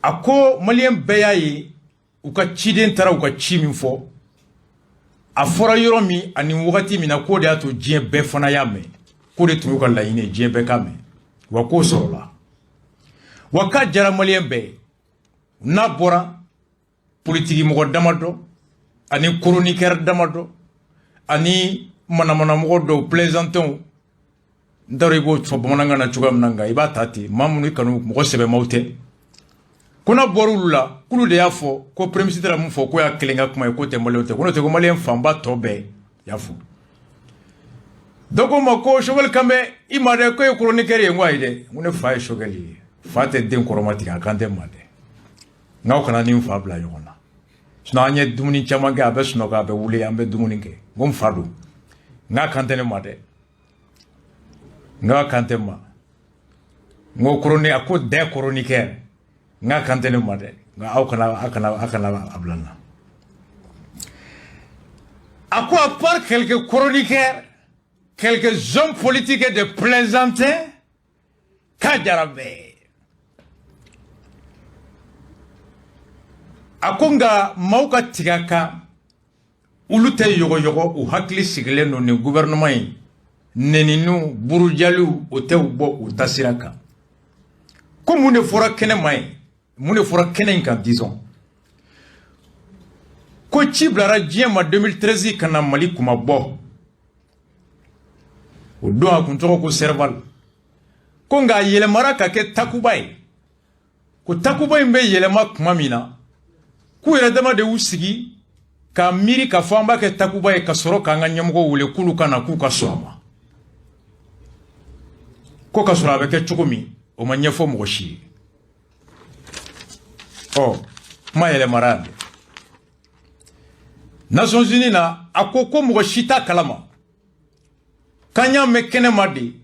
A ko maliyɛn bɛɛ y'a ye u ka ciden taara u ka ci min fɔ a fɔra yɔrɔ min ani wagati min na ko de y'a to diɲɛ bɛɛ fana y'a mɛn ko de tun y'u ka laɲini ye diɲɛ bɛɛ k'a mɛn wa k'o sɔrɔla wa k'a jara maliyɛn bɛɛ n'a bɔra politiki mɔgɔ damadɔ ani chroniqueur damadɔ ani manamanamɔgɔ dɔw plaisantin n t'a dɔn i b'o fɔ bamanankan na cogoya min na nka i b'a ta ten maa minnu i kanu mɔgɔ sɛbɛmaw tɛ ko n'a bɔra olu la k'olu de y'a fɔ ko premier ministre y'a mun fɔ ko y'a kelen ka kuma ye ko tɛ maliyɛnw tɛ ko n'o tɛ ko maliyɛn fanba tɔ bɛɛ y'a fɔ dɔ ko ma ko Choguel Kambɛ i ma dɛ ko ye chroniqueur ye n ko ayi dɛ n ko ne fa ye Choguel ye fa tɛ den kɔrɔma tigɛ a kan tɛ ma dɛ n'aw kana ni n fa bila ɲɔgɔn na sinon an ye dumuni caman kɛ a bɛ sunɔgɔ a bɛ wuli an bɛ dumuni kɛ n ko n fa don n k'a kan tɛ ne ma dɛ n k'a kan tɛ ma n ko chroniqueur a ko des chroniqueurs n k'a kan tɛ ne ma dɛ nka aw kana a bila n na a ko à part quelques chroniqueurs quelques hommes politiques et des plaisantins k'a jara bɛɛ a ko nka maaw ka tigɛ kan olu tɛ yɔgɔyɔgɔ u hakili sigilen don nin gouvernement in neniniw burujaliw o tɛ u bɔ u ta sira kan ko mun de fɔra kɛnɛ ma ye mun de fɔra kɛnɛ in kan disons ko ci bilara diɲɛ ma 2013 ka na Mali kuma bɔ o don a kun tɔgɔ ko Serval ko nka a yɛlɛmara ka kɛ Takuba ye ko Takuba in bɛ yɛlɛma kuma min na k'u yɛrɛ dama de y'u sigi k'a miiri k'a fɔ an b'a kɛ Takuba ye ka sɔrɔ k'an ka ɲɛmɔgɔ wele k'olu ka na k'u ka sɔn a ma ko ka sɔrɔ a bɛ kɛ cogo min o ma ɲɛfɔ mɔgɔ si ye ɔ kuma yɛlɛmara yan Nations Unies na a ko mɔgɔ si t'a kalama k'an y'a mɛn kɛnɛma de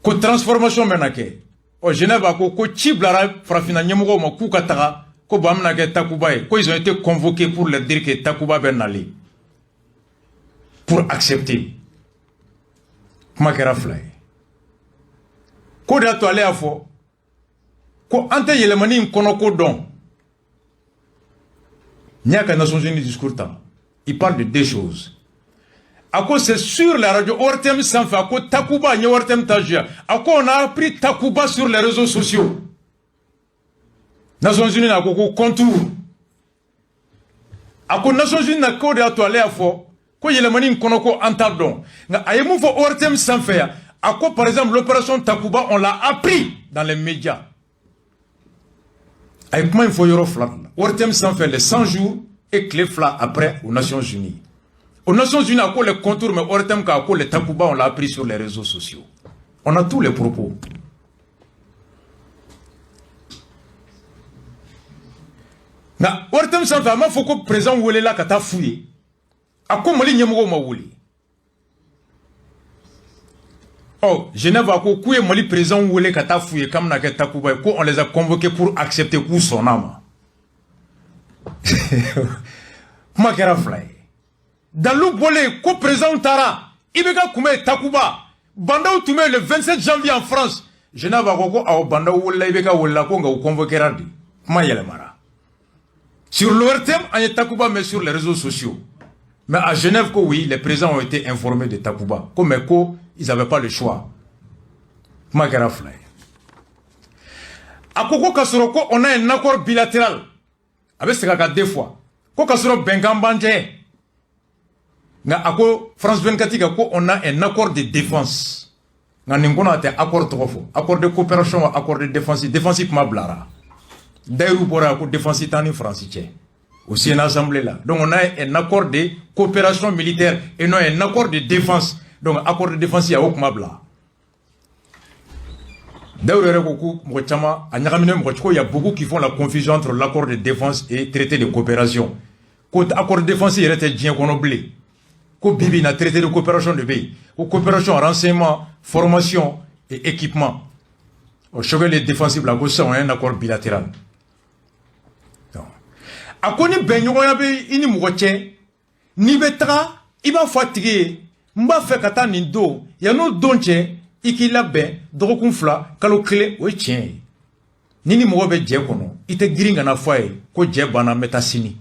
ko transformation bɛ na kɛ ɔ Genève a ko ci bilara farafinna ɲɛmɔgɔw ma k'u ka taga ko bon an bɛna kɛ Takuba ye ko ils ont été convoqués pour leur dire que Takuba bɛ nalen pour accepter kuma kɛra fila ye ko de y'a to ale y'a fɔ ko an tɛ yɛlɛmani in kɔnɔ ko dɔn n'i y'a ka Nations Unies discours ta il parle de deux choses a ko c'est sur la radio ORTM sanfɛ a ko Takuba n ye ORTM ta juya a ko on a appris Takuba sur les réseaux sociaux Nations Unies na ko contour a ko Nations Unies na ko de y'a to ale y'a fɔ ko yɛlɛmani in kɔnɔ ko an t'a dɔn nka a ye mun fɔ ORTM sanfɛ yan a ko par exemple l'opération Takuba on l'a appris dans les médias a ye kuma in fɔ yɔrɔ fila de la ORTM sanfɛ les 100 jours et tile fila après aux Nations Unies aux Nations Unies a ko les contours mais ORTM k'a ko les Takuba on l'a appris sur les réseaux sociaux on a tous les propos nka ORTM sanfɛ a m'a fɔ ko président welela ka taa f'u ye a ko Mali ɲɛmɔgɔw ma wele ɔ Genève a ko k'u ye Mali président wele ka taa f'u ye k'an bɛna kɛ Takuba ye ko on les a convoqués pour accepter k'u sɔnn'a ma kuma kɛra fila ye dalu bɔlen ko président taara i bɛ ka kunbɛn Takuba bandaw tun bɛ yen le 27 janvier en France Genève a ko awɔ bandaw welela i bɛ ka welela ko nka u convoquera de kuma yɛlɛmara sur l'ORTM on est Takuba mais sur les réseaux sociaux mais à Genève que oui les présidents ont été informés de Takuba comme ils n'avaient pas le choix kuma kɛra fila ye a ko ka sɔrɔ ko on a un accord bilatéral a bɛ segin a kan deux fois ko ka sɔrɔ bɛnkan b'an cɛ nka a ko France 24 ka ko on a un accord de défense nka nin kɔnɔ a tɛ accord tɔgɔ fɔ accord de coopération accord de défense kuma bilara d'ailleurs bɔra ko défense t'an ni France cɛ aussi une assemblée là donc on a un accord de coopération militaire et non un accord de défense Donc, accord de défense, il y a aucun mabla. D'ailleurs, il y a beaucoup qui font la confusion entre l'accord de défense et traité de coopération. Quand l'accord de défense, il y a bien qu'on oublie. Quand Bibi a traité de coopération de pays, coopération en renseignement, formation et équipement. Au chevet les défensifs, la gauche, on a un accord bilatéral. A koni benyogo ya be ini mugoche ni betra iba fatigué mba fe kata nindo ya no donche ikila be dokun fla kalo clé o tien nini mugo be je kono ite giringa na foye ko je bana metasini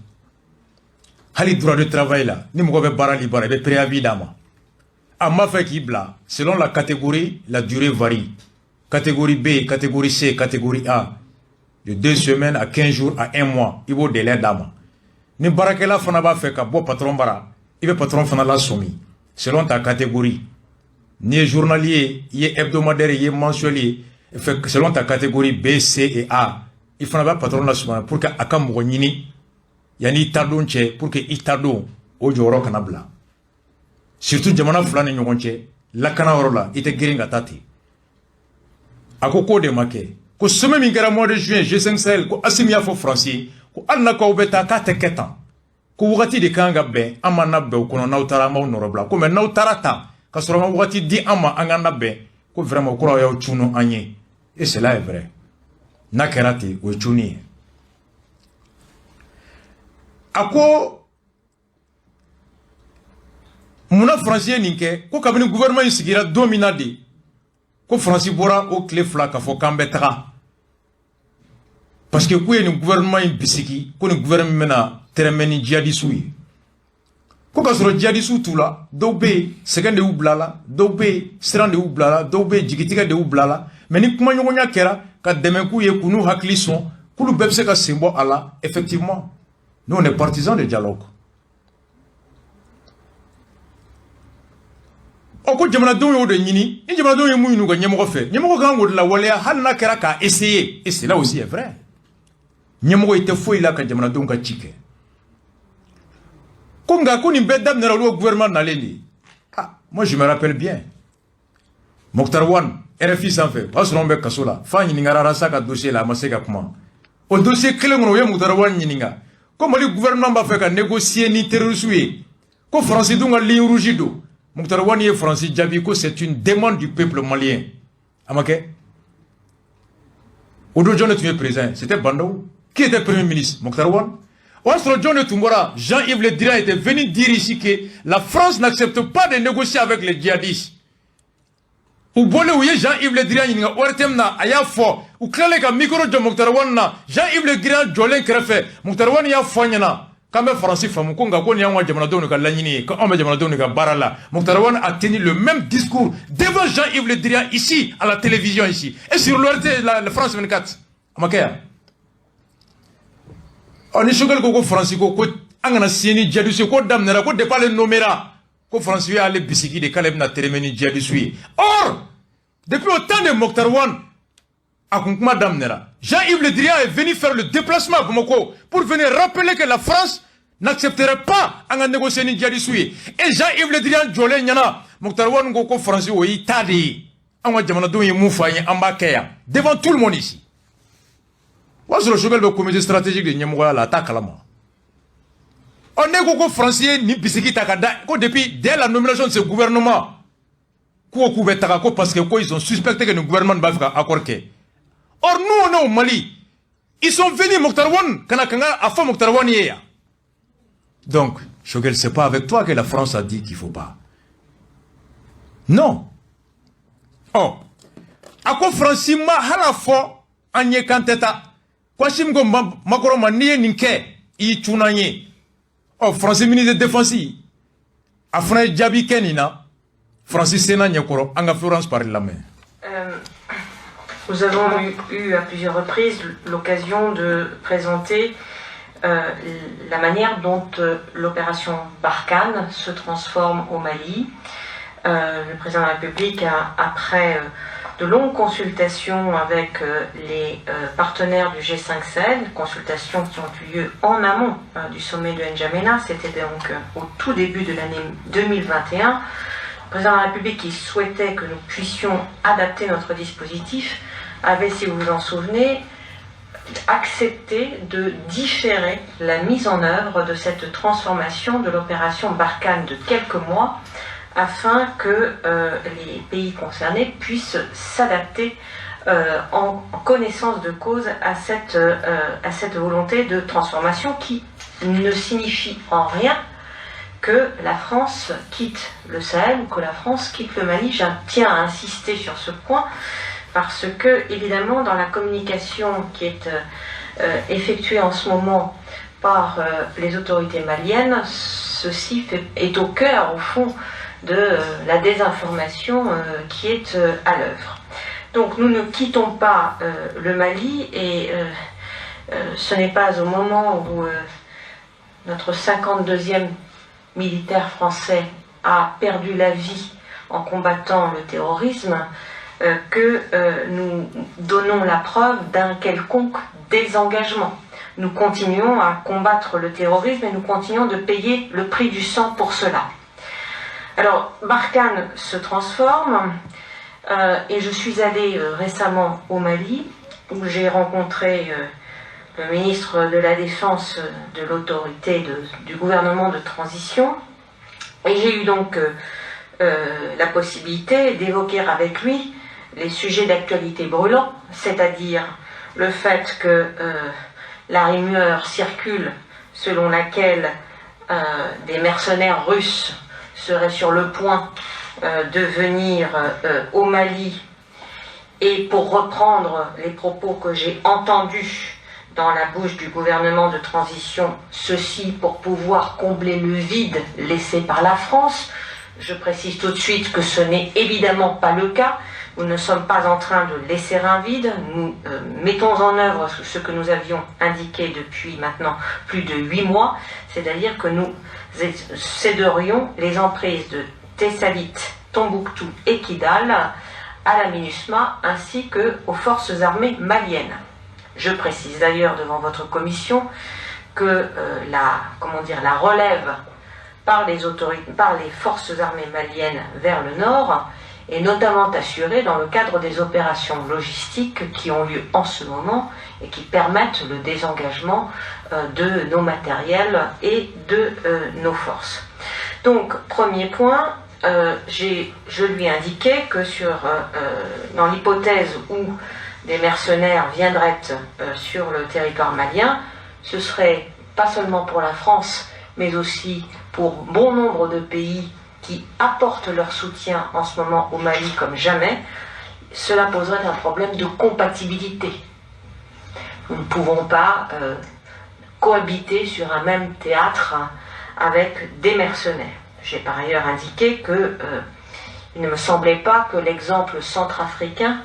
hali droit de travail là ni mugo be bara libara be préavis dama amma fe ki bla selon la catégorie la durée varie catégorie B catégorie C catégorie A de 2 semaines à 15 jours à 1 mois, il vaut délai d'ama. Ni barakela fana ba fait ka bo patron bara, il veut patron fana la soumis. Selon ta catégorie. Ni journalier, il est hebdomadaire, il est mensuel, selon ta catégorie B, C et A. Il fana ba patron la soumis pour que akam nini, yani tardon che pour que itado o joro kanabla. Surtout jamana fulani nyogonche, la kana orola, ite giringa tati. Akoko de make. Ko somme min kɛra mois de juin G5 Sahel ko Assimi y'a fɔ français ko hali na k'aw bɛ taa k'a tɛ kɛ tan ko wagati de kan ka bɛn an ma na bɛn o kɔnɔ n'aw taara an b'aw nɔrɔbila ko mɛ n'aw taara tan ka sɔrɔ an ma wagati di an ma an ka na bɛn ko vraiment o kɔrɔ y'aw cunu an ye et cela est vrai n'a kɛra ten o ye cunu ye a ko munna français ye nin kɛ ko kabini gouvernement in sigira don min na de ko français bɔra o tile fila k'a fɔ k'an bɛ taga. Parce que ku ye ni gouvernement in bisiki ko ni gouvernement mena teremɛ ni djihadistes ye ko ka sɔrɔ djihadistes t'u la dɔw bɛ yen sɛgɛn de y'u bila la dɔw bɛ yen siran de y'u bila la dɔw bɛ yen jigitigɛ de y'u bila la mais ni kumaɲɔgɔnya kɛra ka dɛmɛ k'u ye k'u n'u hakili sɔn k'olu bɛɛ bɛ se ka sen bɔ a la effectivement nous on est partisans de dialogue. O ko jamanadenw y'o de ɲini ni jamanadenw ye mun ɲini u ka ɲɛmɔgɔ fɛ ɲɛmɔgɔ kan k'o de lawaleya hali n'a kɛra k'a essayer et cela aussi est vrai. Ɲɛmɔgɔ i tɛ foyi la ka jamanadenw ka ci kɛ ko nka ko nin bɛɛ daminɛra olu gouvernement nalen de ah moi je me rappelle bien Mokhtar Wane RFI sanfɛ o y'a sɔrɔ an bɛ kaso la f'a ɲininkara Arasa ka dossier la a ma se ka kuma o dossier kelen kɔnɔ o ye Mokhtar Wane ɲininka ko Mali gouvernement b'a fɛ ka négocier ni terroristes ye ko Faransi dun ka ligne rouge don Mokhtar Wane ye Faransi jaabi ko c'est une demande du peuple malien a ma kɛ o don jɔn de tun ye président c'était Bandaw. Qui était Premier ministre? Mokhtar Wane. John Tumbora, Jean-Yves Le Drian était venu dire ici que la France n'accepte pas de négocier avec les djihadistes. Ou bolé ou Jean-Yves Le Drian, il y a Ortemna, Ayafo, ou Klaleka, Mikoro de Mokhtar Wane, Jean-Yves Le Drian, Jolin Krefe, Mokhtar Wane, Yafonyana, quand même Français, Famukonga, Konyawa, Jamanadon, Lanini, quand on met Jamanadon, Barala, Mokhtar Wane a tenu le même discours devant Jean-Yves Le Drian ici, à la télévision ici, et sur l'ORT, la France 24. Amakea. On est choqué que Français ko angana sieni djihadistes ko damnera ko départ le nomera ko Français a les bisiki de Kaleb na teremeni djihadistes. Or depuis autant de Mokhtar Wane a kunkuma damnera Jean-Yves Le Drian est venu faire le déplacement à Bamako pour venir rappeler que la France n'accepterait pas à négocier ni djihadistes. Et Jean-Yves Le Drian jolé nyana Mokhtar Wane ko Français o itadi anga jamana do yi mufaye ambakeya devant tout le monde ici. Sur le comité stratégique de Niamouya, l'attaque à la mort. On est beaucoup français, ni bisiki takada, depuis dès la nomination de ce gouvernement, parce qu'ils ont suspecté que le gouvernement va faire accord. Or, nous, on est au Mali. Ils sont venus, Mokhtar Wane, à fond Mokhtar Wane hier. Donc, Choguel, c'est pas avec toi que la France a dit qu'il faut pas. Non. Oh. À quoi France m'a à la fois, en y kanteta. Kwashim go makoro maniye ninke i tunanye o français ministre de défense afra jabi kenina français sena nyakoro anga Florence par la main. Nous avons eu à plusieurs reprises l'occasion de présenter la manière dont l'opération Barkhane se transforme au Mali. Le président de la République après de longues consultations avec les partenaires du G5 Sahel, consultations qui ont eu lieu en amont du sommet de N'Djamena, c'était donc au tout début de l'année 2021, président de la République, qui souhaitait que nous puissions adapter notre dispositif, avait, si vous vous en souvenez, accepté de différer la mise en œuvre de cette transformation de l'opération Barkhane de quelques mois, afin que les pays concernés puissent s'adapter en connaissance de cause à cette volonté de transformation qui ne signifie en rien que la France quitte le Sahel ou que la France quitte le Mali. Je tiens à insister sur ce point parce que, évidemment, dans la communication qui est effectuée en ce moment par les autorités maliennes, ceci est au cœur, au fond, de la désinformation qui est à l'œuvre. Donc nous ne quittons pas le Mali et ce n'est pas au moment où notre 52e militaire français a perdu la vie en combattant le terrorisme que nous donnons la preuve d'un quelconque désengagement. Nous continuons à combattre le terrorisme et nous continuons de payer le prix du sang pour cela. Alors, Barkhane se transforme et je suis allée récemment au Mali où j'ai rencontré le ministre de la Défense de l'autorité du gouvernement de transition et j'ai eu donc la possibilité d'évoquer avec lui les sujets d'actualité brûlants, c'est-à-dire le fait que la rumeur circule selon laquelle des mercenaires russes seraient sur le point de venir au Mali et pour reprendre les propos que j'ai entendus dans la bouche du gouvernement de transition, ceci pour pouvoir combler le vide laissé par la France. Je précise tout de suite que ce n'est évidemment pas le cas. Nous ne sommes pas en train de laisser un vide. Nous mettons en œuvre ce que nous avions indiqué depuis maintenant plus de 8 mois, c'est-à-dire que nous céderions les emprises de Tessalit, Tombouctou et Kidal à la MINUSMA ainsi qu'aux forces armées maliennes. Je précise d'ailleurs devant votre commission que la relève par les forces armées maliennes vers le nord est notamment assurée dans le cadre des opérations logistiques qui ont lieu en ce moment et qui permettent le désengagement de nos matériels et de nos forces. Donc, premier point, je lui ai indiqué que dans l'hypothèse où des mercenaires viendraient sur le territoire malien, ce serait pas seulement pour la France, mais aussi pour bon nombre de pays qui apportent leur soutien en ce moment au Mali comme jamais. Cela poserait un problème de compatibilité. Nous ne pouvons pas cohabiter sur un même théâtre avec des mercenaires. J'ai par ailleurs indiqué qu'il ne me semblait pas que l'exemple centrafricain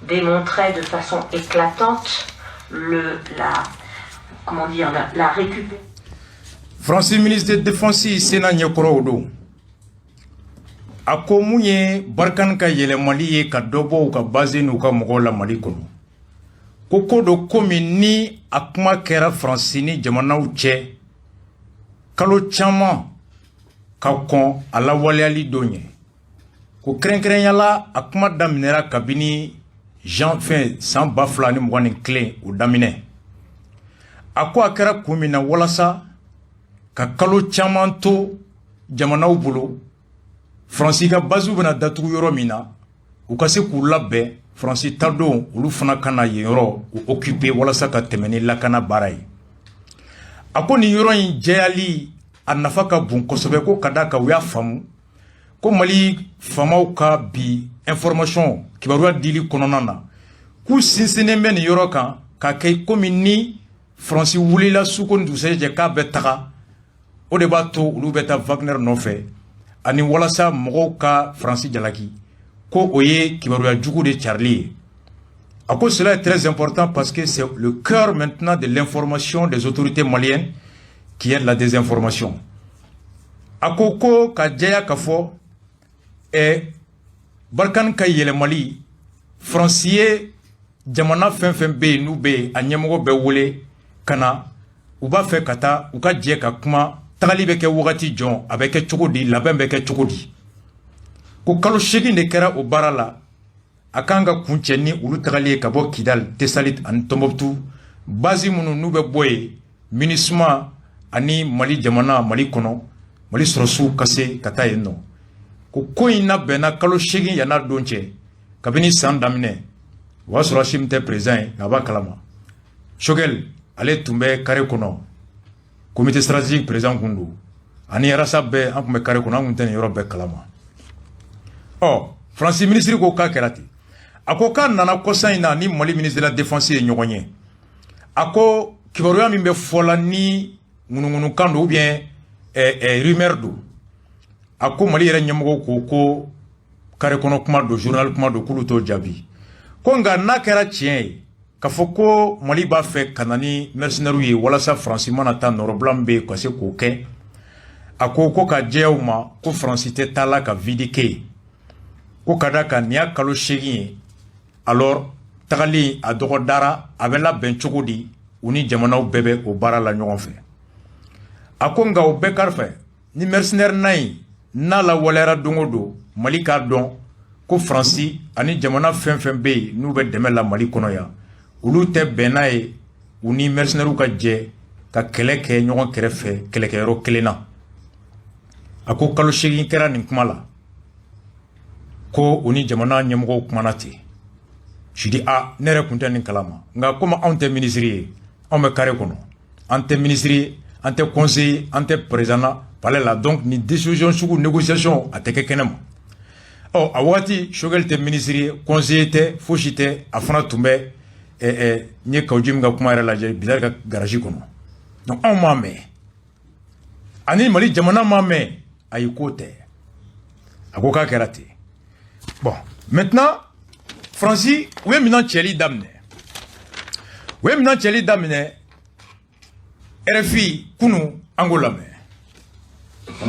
démontrait de façon éclatante la récupération. Francis ministre de Défense Sena Nyokoro a ko mun ye Barkhane ka yɛlɛmali ye ka dɔ bɔ u ka base n'u ka mɔgɔw la Mali kɔnɔ ko ko dɔ komi ni a kuma kɛra Faransi ni jamanaw cɛ kalo caman ka kɔn a lawaleyali dɔ ɲɛ ko kɛrɛnkɛrɛnyala a kuma daminɛra kabini janvier san 2021 o daminɛ a ko a kɛra kun min na walasa ka kalo caman to jamanaw bolo Faransi ka basu bena datugu yɔrɔ min na u ka se k'u labɛn Faransi ta don olu fana kana yen yɔrɔ u occuper walasa ka tɛmɛ ni lakana baara ye a ko nin yɔrɔ in jɛyali a nafa ka bon kosɛbɛ ko ka da kan u y'a faamu ko Mali faamaw ka bi information kibaruya dili kɔnɔna na k'u sinsinnen bɛ nin yɔrɔ kan ka kɛ komi ni Faransi wulila su ko dugusɛjɛ k'a bɛ taga o de b'a to olu bɛ taa Wagner nɔfɛ ani walasa mɔgɔw ka Faransi jalaki ko o ye kibaruya jugu de carili ye a ko cela est très important parce que c'est le cœur maintenant de l'information des autorités maliennes qui est la désinformation a ko ko ka jɛya ka fɔ Barkhane ka yɛlɛmali Faransi ye jamana fɛn fɛn bɛ yen n'u bɛ yen a ɲɛmɔgɔ bɛ wele ka na u b'a fɛ ka taa u ka jɛ ka kuma tagali bɛ kɛ wagati jɔn a bɛ kɛ cogo di labɛn bɛ kɛ cogo di ko kalo shegi de kera o barala akanga kuncheni ulu tagali ka bo Kidal Tessalit an Tombouctou bazi munu nube boye MINUSMA ani Mali jamana Mali kono Mali sorosu kase kata yenno ko ina bena kalo shegi yana donche kabini san damine wa sorashim te président ngaba kalama Choguel ale tumbe kare kono comité stratégique président kundu ani rasa be an kumbe kare kono an tane yoro be kalama France ministre ko ka kerati ako kan nana kosaina ni Mali ministre de la défense e nyogonye ako kibaruya min be fola ni ngunungunu kando ou bien rumeur do ako Mali yere nyamogo ko kare kono kuma do journal kuma do kulu to jabi ko nga na kera tien ka foko Mali ba fe kanani mercenaire yi wala sa France mana ta noroblambe ko se ko ke ako ko ka jeuma ko France te tala ka vidike ko kadaka niya kalo shegi alors tagali a dogo dara abela ben chogodi uni jamanaw bebe o bara la ɲɔgɔn fɛ ako nga o bɛɛ karfɛ ni mercenaire nayi na la walera dongo do Mali ka dɔn ko Fransi ani jamana fɛn be n'u bɛ dɛmɛ la Mali kɔnɔ ya olu tɛ bɛnna ye u ni mercenaire ka jɛ ka kɛlɛ kɛ ɲɔgɔn kɛrɛfɛ kɛlɛkɛyɔrɔ kelen na ako kalo segin kɛra nin kuma la ko uni jamana ɲɛmɔgɔw kumana ten je dis ne yɛrɛ kun tɛ nin kalama nka comme anw tɛ ministre ye anw bɛ carré kɔnɔ an tɛ ministre ye an tɛ conseiller an tɛ président palais la donc ni décision sugu négociation a tɛ kɛ kɛnɛ ma a wagati Choguel tɛ ministre ye conseiller tɛ fosi tɛ a fana tun bɛ n ye Kawuji min ka kuma yɛrɛ lajɛ Bidari ka garage kɔnɔ donc anw m'a mɛn ani Mali jamana m'a mɛn ayi ko tɛ a ko k'a kɛra ten bon maintenant Fransi u ye minan cɛli daminɛ RFI kunu an k'o lamɛn.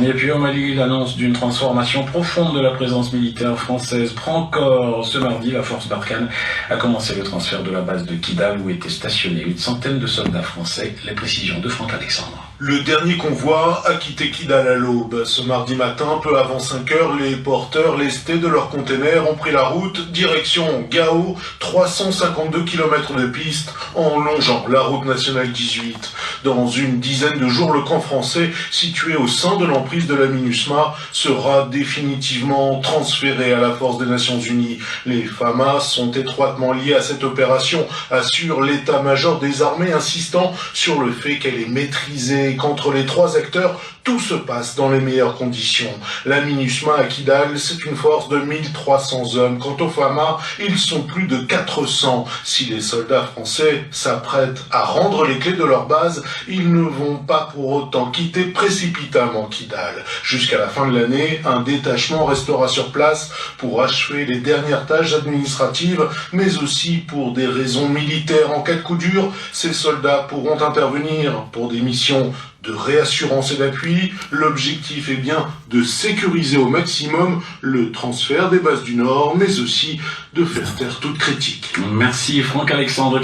Et puis au Mali, l'annonce d'une transformation profonde de la présence militaire française prend corps. Ce mardi, la force Barkhane a commencé le transfert de la base de Kidal où étaient stationnés une centaine de soldats français. Les précisions de Franck Alexandre. Le dernier convoi a quitté Kidal à l'aube. Ce mardi matin, peu avant 5 heures, les porteurs lestés de leurs containers ont pris la route direction Gao, 352 km de piste en longeant la route nationale 18. Dans une dizaine de jours, le camp français, situé au sein de l'emprise de la MINUSMA, sera définitivement transféré à la force des Nations Unies. Les FAMAS sont étroitement liés à cette opération, assure l'état-major des armées, insistant sur le fait qu'elle est maîtrisée et qu'entre les trois acteurs, tout se passe dans les meilleures conditions. La MINUSMA à Kidal, c'est une force de 1300 hommes. Quant aux FAMA, ils sont plus de 400. Si les soldats français s'apprêtent à rendre les clés de leur base, ils ne vont pas pour autant quitter précipitamment Kidal. Jusqu'à la fin de l'année, un détachement restera sur place pour achever les dernières tâches administratives, mais aussi pour des raisons militaires. En cas de coup dur, ces soldats pourront intervenir pour des missions de réassurance et d'appui. L'objectif est bien de sécuriser au maximum le transfert des bases du Nord, mais aussi de faire taire toute critique. Merci Franck Alexandre.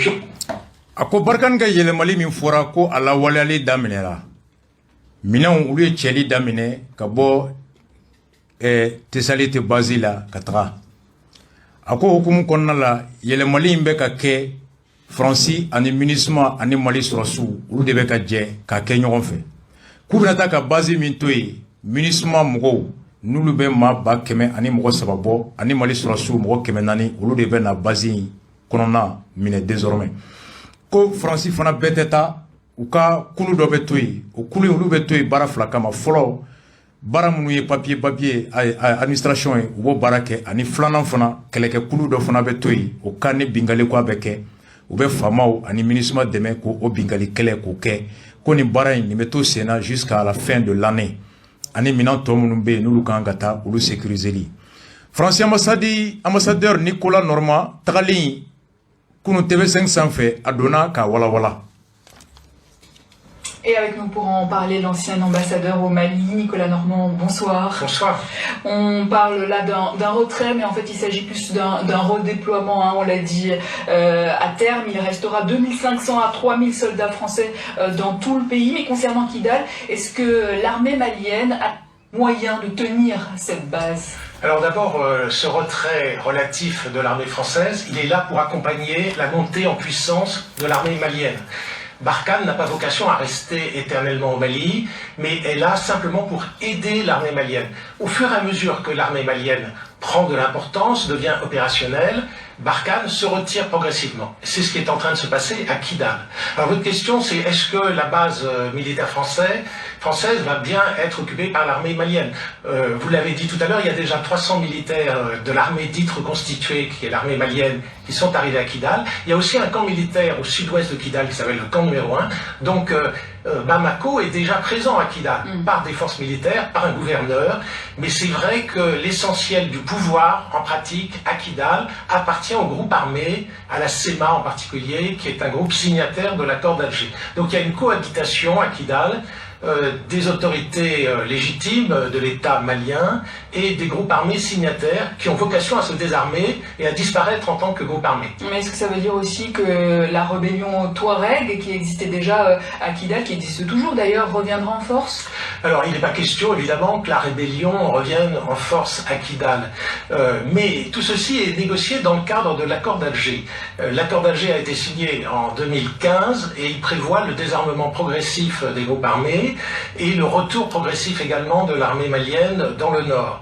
Ako Barkhane ka yɛlɛmali min fɔra ko a lawaleyali daminɛra minɛnw olu ye cɛli daminɛ ka bɔ Tessalit base la ka taga a ko hukumu kɔnɔna la yɛlɛmali in bɛ ka kɛ Fransi ani MINUSMA ani Mali sɔrɔsiw olu de bɛ ka jɛ k'a kɛ ɲɔgɔn fɛ k'u bɛna taa ka base min to yen MINUSMA mɔgɔw n'olu bɛ maa 100 ani mɔgɔ 3 bɔ ani Mali sɔrɔsiw mɔgɔ 400 olu de bɛ na base in kɔnɔna minɛ désormais ko Fransi fana bɛɛ tɛ taa u ka kulu dɔ bɛ to yen o kulu olu bɛ to yen baara fila kama fɔlɔ baara minnu ye papier administration ye u b'o baara kɛ ani filanan fana kɛlɛkɛ kulu dɔ fana bɛ to yen o ka ni bingali ko a bɛ kɛ u bɛ famaw ani MINUSMA dɛmɛ ko o bingali kɛlɛ k'o kɛ ko nin baara in nin bɛ to senna jusqu'à la fin de l'année ani minɛn tɔ minnu bɛ yen n'olu kan ka taa olu sécuriseli France ambassadeur Nicolas Normand tagalen kunu TV5 sanfɛ a donna k'a walawala. Et avec nous pour en parler, l'ancien ambassadeur au Mali, Nicolas Normand, bonsoir. Bonsoir. On parle là d'un retrait, mais en fait il s'agit plus d'un redéploiement, hein, on l'a dit à terme. Il restera 2500 à 3000 soldats français dans tout le pays. Mais concernant Kidal, est-ce que l'armée malienne a moyen de tenir cette base? Alors d'abord, ce retrait relatif de l'armée française, il est là pour accompagner la montée en puissance de l'armée malienne. Barkhane n'a pas vocation à rester éternellement au Mali, mais est là simplement pour aider l'armée malienne. Au fur et à mesure que l'armée malienne prend de l'importance, devient opérationnelle, Barkhane se retire progressivement. C'est ce qui est en train de se passer à Kidal. Alors votre question, c'est est-ce que la base militaire française va bien être occupée par l'armée malienne? Vous l'avez dit tout à l'heure, il y a déjà 300 militaires de l'armée dite reconstituée, qui est l'armée malienne, qui sont arrivés à Kidal. Il y a aussi un camp militaire au sud-ouest de Kidal qui s'appelle le camp numéro 1. Donc Bamako est déjà présent à Kidal par des forces militaires, par un gouverneur, mais c'est vrai que l'essentiel du pouvoir, en pratique, à Kidal, appartient au groupe armé, à la SEMA en particulier, qui est un groupe signataire de l'accord d'Alger. Donc il y a une cohabitation à Kidal des autorités légitimes de l'État malien et des groupes armés signataires qui ont vocation à se désarmer et à disparaître en tant que groupe armé. Mais est-ce que ça veut dire aussi que la rébellion Touareg, qui existait déjà à Kidal, qui existe toujours d'ailleurs, reviendra en force? Alors il n'est pas question évidemment que la rébellion revienne en force à Kidal, mais tout ceci est négocié dans le cadre de l'accord d'Alger. L'accord d'Alger a été signé en 2015 et il prévoit le désarmement progressif des groupes armés et le retour progressif également de l'armée malienne dans le nord.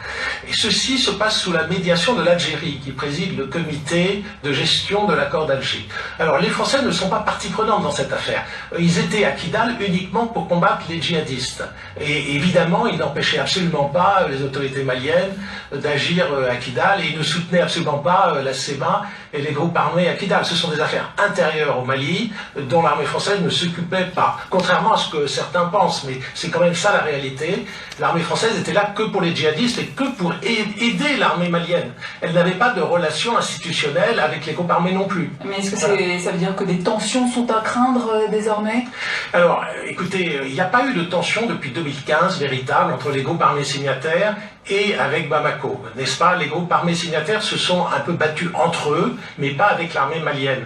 Et ceci se passe sous la médiation de l'Algérie, qui préside le comité de gestion de l'accord d'Alger. Alors les Français ne sont pas partie prenante dans cette affaire. Ils étaient à Kidal uniquement pour combattre les djihadistes. Et évidemment, ils n'empêchaient absolument pas les autorités maliennes d'agir à Kidal, et ils ne soutenaient absolument pas la SEMA et les groupes armés à Kidal. Ce sont des affaires intérieures au Mali, dont l'armée française ne s'occupait pas. Contrairement à ce que certains pensent, mais c'est quand même ça la réalité. L'armée française était là que pour les djihadistes et que pour aider l'armée malienne. Elle n'avait pas de relation institutionnelle avec les groupes armés non plus. Mais est-ce que ça veut dire que des tensions sont à craindre désormais? Alors, écoutez, il n'y a pas eu de tension depuis 2015 véritable entre les groupes armés signataires et avec Bamako, n'est-ce pas? Les groupes armés signataires se sont un peu battus entre eux, mais pas avec l'armée malienne.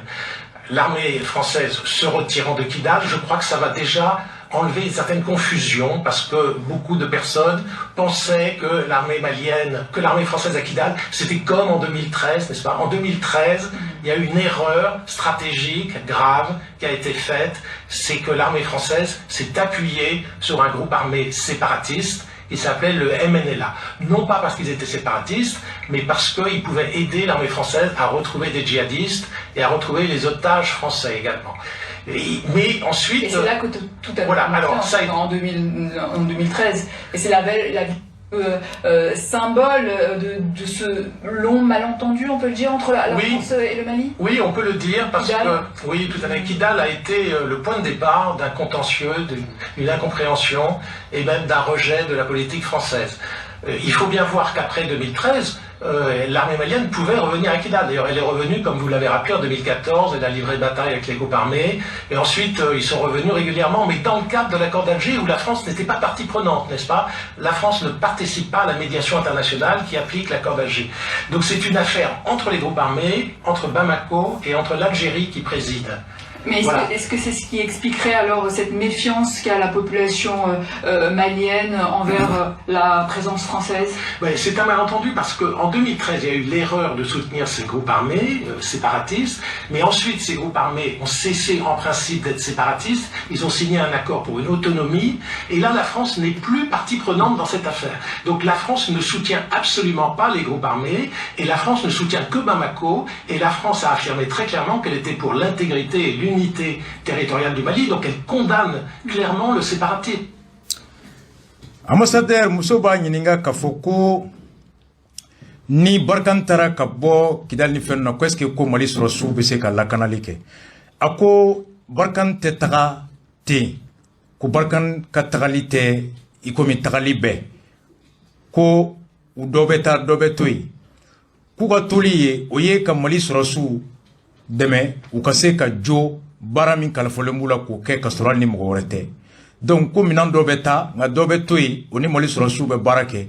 L'armée française se retirant de Kidal, je crois que ça va déjà enlever une certaine confusion, parce que beaucoup de personnes pensaient que l'armée malienne, que l'armée française à Kidal, c'était comme en 2013, n'est-ce pas? En 2013, il y a eu une erreur stratégique grave qui a été faite, c'est que l'armée française s'est appuyée sur un groupe armé séparatiste qui s'appelait le MNLA. Non pas parce qu'ils étaient séparatistes, mais parce qu'ils pouvaient aider l'armée française à retrouver des djihadistes et à retrouver les otages français également. Mais ensuite... Et c'est là que tout a voilà, alors, ça en 2013. Et c'est la symbole de ce long malentendu, on peut le dire, entre la France et le Mali? Oui, on peut le dire, parce Kidal. que oui, tout à fait. Kidal a été le point de départ d'un contentieux, d'une incompréhension et même d'un rejet de la politique française. Il faut bien voir qu'après 2013, l'armée malienne pouvait revenir à Kidal. D'ailleurs, elle est revenue, comme vous l'avez rappelé, en 2014, elle a livré bataille avec les groupes armés, et ensuite ils sont revenus régulièrement, mais dans le cadre de l'accord d'Alger, où la France n'était pas partie prenante, n'est-ce pas? La France ne participe pas à la médiation internationale qui applique l'accord d'Alger. Donc c'est une affaire entre les groupes armés, entre Bamako et entre l'Algérie qui préside. Mais est-ce que c'est ce qui expliquerait alors cette méfiance qu'a la population malienne envers la présence française? C'est un malentendu parce qu'en 2013, il y a eu l'erreur de soutenir ces groupes armés séparatistes, mais ensuite ces groupes armés ont cessé en principe d'être séparatistes, ils ont signé un accord pour une autonomie, et là la France n'est plus partie prenante dans cette affaire. Donc la France ne soutient absolument pas les groupes armés, et la France ne soutient que Bamako, et la France a affirmé très clairement qu'elle était pour l'intégrité et l'unité territoriale du Mali, donc elle condamne clairement le séparatisme. Ambassadeur Musoba Nyininga Kafoko ni Barkantara Kabo Kidal ni fenna ko eske ko Mali soro su be se ka lakanali ke ako Barkan te taga te ko Barkan ka tagali te ikomi tagali be ko u dobeta dobetoi ku ga toli oye ka Mali soro su deme u ka se ka jo barami kalfolembula ko ke kasral ni mo worete. Donc ko minan do beta nga do betoyi oni Mali soro su be barake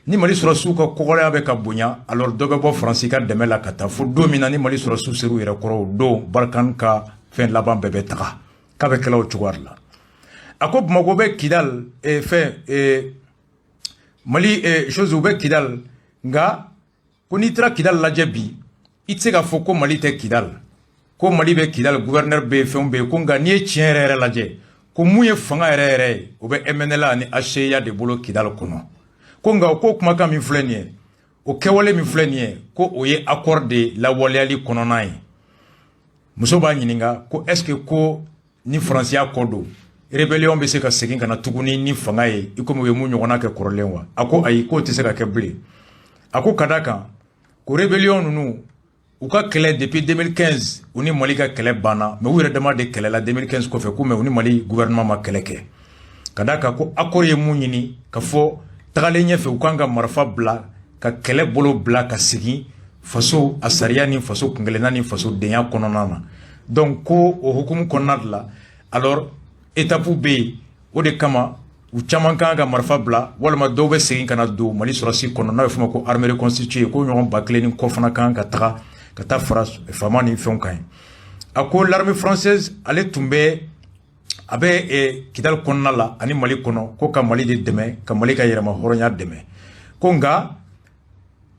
ni Mali soro su ko kogole be ka bunya alors do be bo France ka deme la kata fo do minan ni Mali soro su seru ira koro do Barkan ka fen laban be betaka ka be kala o chuwarla ako mago be Kidal e fe e Mali e chose be Kidal nga ko n'i taara Kidal lajɛ bi i tɛ se k'a fɔ ko Mali tɛ Kidal ko Mali bɛ Kidal gouverneur bɛ yen fɛnw bɛ yen ko nka n'i ye tiɲɛ yɛrɛ yɛrɛ lajɛ ko mun ye fanga yɛrɛ yɛrɛ ye o bɛ MNLA ani HCA de bolo Kidal kɔnɔ ko nka o ko kumakan min filɛ nin ye o kɛwale min filɛ nin ye ko o ye accord de lawaleyali kɔnɔna ye muso b'a ɲininka ko est-ce que ko ni faransiya kɔ don rébellion bɛ se ka segin ka na tuguni ni fanga ye i komi u ye mun ɲɔgɔnna kɛ kɔrɔlen wa a ko ayi k'o tɛ se ka kɛ bilen a ko ka da kan ko rébellion ninnu u ka kɛlɛ depuis 2015 u ni Mali ka kɛlɛ banna mais u yɛrɛ dama de kɛlɛla 2015 kɔfɛ ko mais u ni Mali gouvernement ma kɛlɛ kɛ ka da kan ko accord ye mun ɲini ka fɔ tagalen ɲɛfɛ u kan ka marifa bila ka kɛlɛ bolo bila ka segin faso a sariya ni faso kunkelenna ni faso denya kɔnɔna na donc ko o hukumu kɔnɔna de la alors étape bɛ yen o de kama u caman kan ka marifa bila walima dɔw bɛ segin ka na don Mali sɔrɔsi kɔnɔ n'a bɛ f'o ma ko armée reconstituée ko ɲɔgɔn 1000 ni kɔ fana kan ka taga ka taa fara faama ni fɛnw kan ye a ko l'armée française ale tun bɛ a bɛ Kidal kɔnɔna la ani Mali kɔnɔ ko ka Mali de dɛmɛ ka Mali ka yɛrɛma hɔrɔnya dɛmɛ ko nka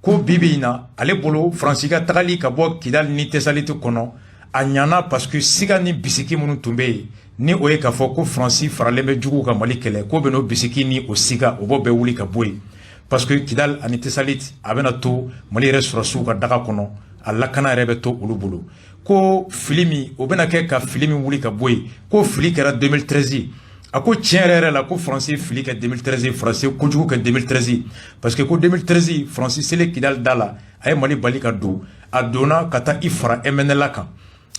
ko bibi in na ale bolo Faransi ka tagali ka bɔ Kidal ni Tesalite kɔnɔ a ɲana parce que siga ni bisiki minnu tun bɛ yen ni o ye k'a fɔ ko Faransi faralen bɛ juguw ka Mali kɛlɛ k'o bɛ n'o bisiki ni o siga o b'o bɛɛ wuli ka bɔ yen parce que Kidal ani Tesalite a bɛna to Mali yɛrɛ sɔrɔsiw ka daga kɔnɔ a lakana yɛrɛ bɛ to olu bolo ko fili min o bɛna kɛ ka fili min wuli ka bɔ yen ko fili kɛra 2013 a ko tiɲɛ yɛrɛ yɛrɛ la ko Faransi ye fili kɛ 2013 Faransi kojugu kɛ 2013 parce que ko 2013 Faransi selen Kidal da la a ye Mali bali ka don a donna ka taa i fara MNLA kan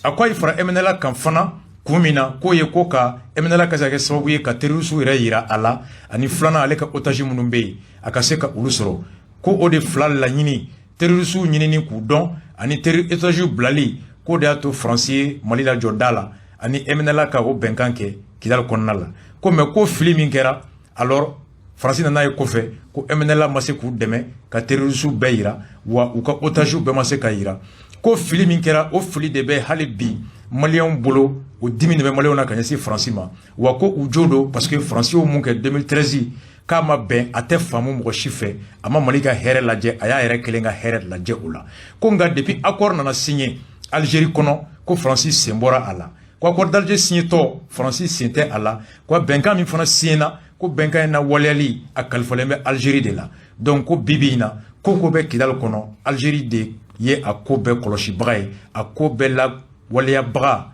a ko a yi fara MNLA kan fana kun min na k'o ye ko ka MNLA ka se ka kɛ sababu ye ka terrorisiw yɛrɛ yira a la ani filanan ale ka otage minnu bɛ yen a ka se ka olu sɔrɔ ko o de fila laɲini terrorisiw ɲinini k'u dɔn ani otagew bilali k'o de y'a to Faransi ye Mali lajɔ da la ani MNLA ka o bɛnkan kɛ Kidal kɔnɔna la ko mais ko fili min kɛra alors Faransi nana ye kɔfɛ ko MNLA ma se k'u dɛmɛ ka terrorisiw bɛɛ yira wa u ka otagew bɛɛ ma se ka yira ko fili min kɛra o fili de bɛ hali bi Maliyɛnw bolo o dimi de bɛ Maliyɛnw na ka ɲɛsin Faransi ma wa ko u jo don parce que Faransi y'o mun kɛ 2013 k'a ma bɛn a tɛ faamu mɔgɔ si fɛ a ma Mali ka hɛrɛ lajɛ a y'a yɛrɛ kelen ka hɛrɛ lajɛ o la ko nka depuis accord nana signé Algérie kɔnɔ ko Faransi sen bɔra a la ko accord d'Alger signé tɔ Faransi sen tɛ a la ko bɛnkan min fana signé na ko bɛnkan in na waleyali a kalifalen bɛ Algérie de la donc ko bibi in na ko bɛ Kidal kɔnɔ Algérie de ye a ko bɛɛ kɔlɔsibaga ye a ko bɛɛ la waleyabaga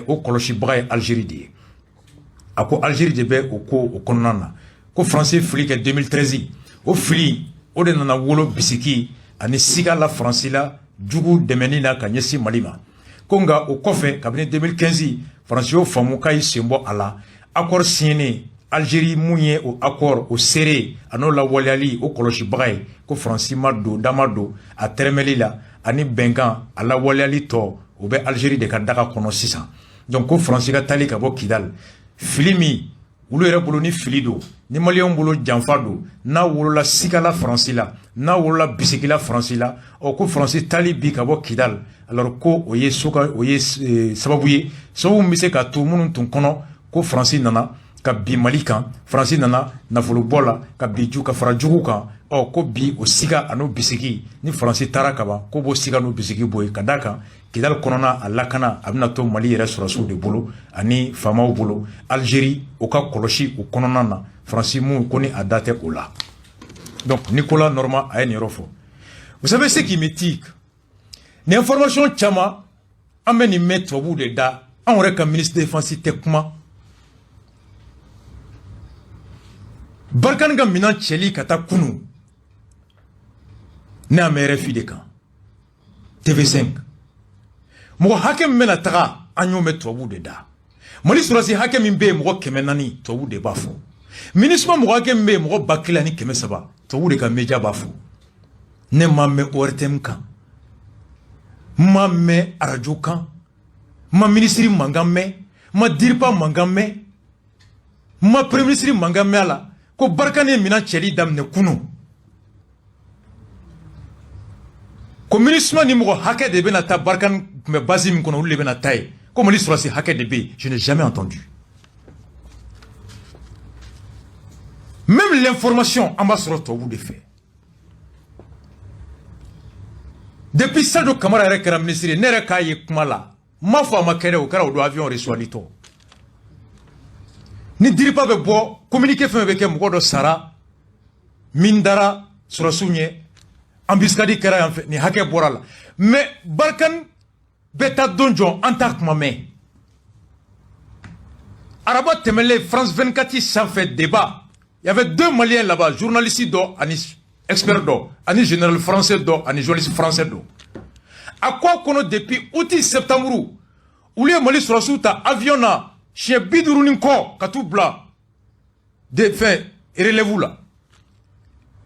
o kɔlɔsibaga ye Algérie de ye a ko Algérie de bɛ o ko o kɔnɔna na ko Faransi fili kɛ 2013 o fili o de nana wolo bisiki ani siga la Faransi la jugu dɛmɛni na ka ɲɛsin Mali ma ko nka o kɔfɛ kabini 2015 Faransi y'o faamu k'a y'i sen bɔ a la accord signé Algérie mun ye o accord o seere a n'o lawaleyali o kɔlɔsibaga ye ko Faransi ma don da ma don a tɛrɛmɛli la ani bɛnkan a lawaleyali tɔ o bɛ Algérie de ka daga kɔnɔ sisan donc ko Faransi ka taali ka bɔ Kidal fili min olu yɛrɛ bolo ni fili don ni Maliyɛnw bolo janfa don n'a wolola sigala Faransi la n'a wolola bisikila Faransi la ko Faransi taali bi ka bɔ Kidal alors ko o ye sababu ye sababu min bɛ se ka to minnu tun kɔnɔ ko Faransi nana ka bi Mali kan Faransi nana nafolobɔ la ka bi ka fara jugu kan ko bi o siga an'o bisiki ni Faransi taara kaban ko b'o siga n'o bisiki bɔ yen ka d'a kan Kidal kɔnɔna a lakana a bɛna to Mali yɛrɛ sɔrɔsiw de bolo ani faamaw bolo Algérie o ka kɔlɔsi o kɔnɔna na Faransi mun ko ni a da tɛ o la donc Nicolas Norma a ye nin yɔrɔ fɔ vous savez ce qui me tique ni information caman an bɛ nin mɛn tubabuw de da anw yɛrɛ ka ministre de défense tɛ kuma Barkhane ka minan cɛli ka taa kunu ne y'a mɛn RFI de kan TV5 mɔgɔ hakɛ min bɛna taga an y'o mɛn tubabuw de da Mali sɔrɔsi hakɛ min bɛ yen mɔgɔ 400 tubabuw de b'a fɔ MINUSMA mɔgɔ hakɛ min bɛ yen mɔgɔ 1300 tubabuw de ka média b'a fɔ ne ma mɛn ORTM kan ma mɛn radio kan ma ministre mankan mɛn ma DIRPA mankan mɛn ma premier ministre mankan mɛn a la ko Barkhane ye minan cɛli daminɛ kunu ko MINUSMA ni mɔgɔ hakɛ de bɛna taa Barkhane tun bɛ base min kɔnɔ olu de bɛna taa yen ko Mali sɔrɔsi hakɛ de bɛ yen je n'ai jamais entendu même l'information an b'a sɔrɔ tubabuw de fɛ Depuis Saldo Camara yɛrɛ kɛra ministre ne yɛrɛ k'a ye kuma la m'a fɔ a ma kɛnɛ o kɛra o don avion reçoili tɔ ni diriba bɛ bɔ communiqué fɛn bɛ kɛ mɔgɔ dɔ sara min dara sɔrɔsiw ɲɛ embuscade kɛra yan fɛ nin hakɛ bɔra la mais Barkhane bɛ taa don jɔ an t'a kuma mɛn araba tɛmɛlen France 24 sanfɛ débat il y avait 2 Maliens là-bas journalistes dɔ ani expert dɔ ani général français dɔ ani journaliste français dɔ a ko a kɔnɔ depuis août septembre olu ye Mali sɔrɔsiw ta avion na siɲɛ 50 ni kɔ ka t'u bila de fɛn relève la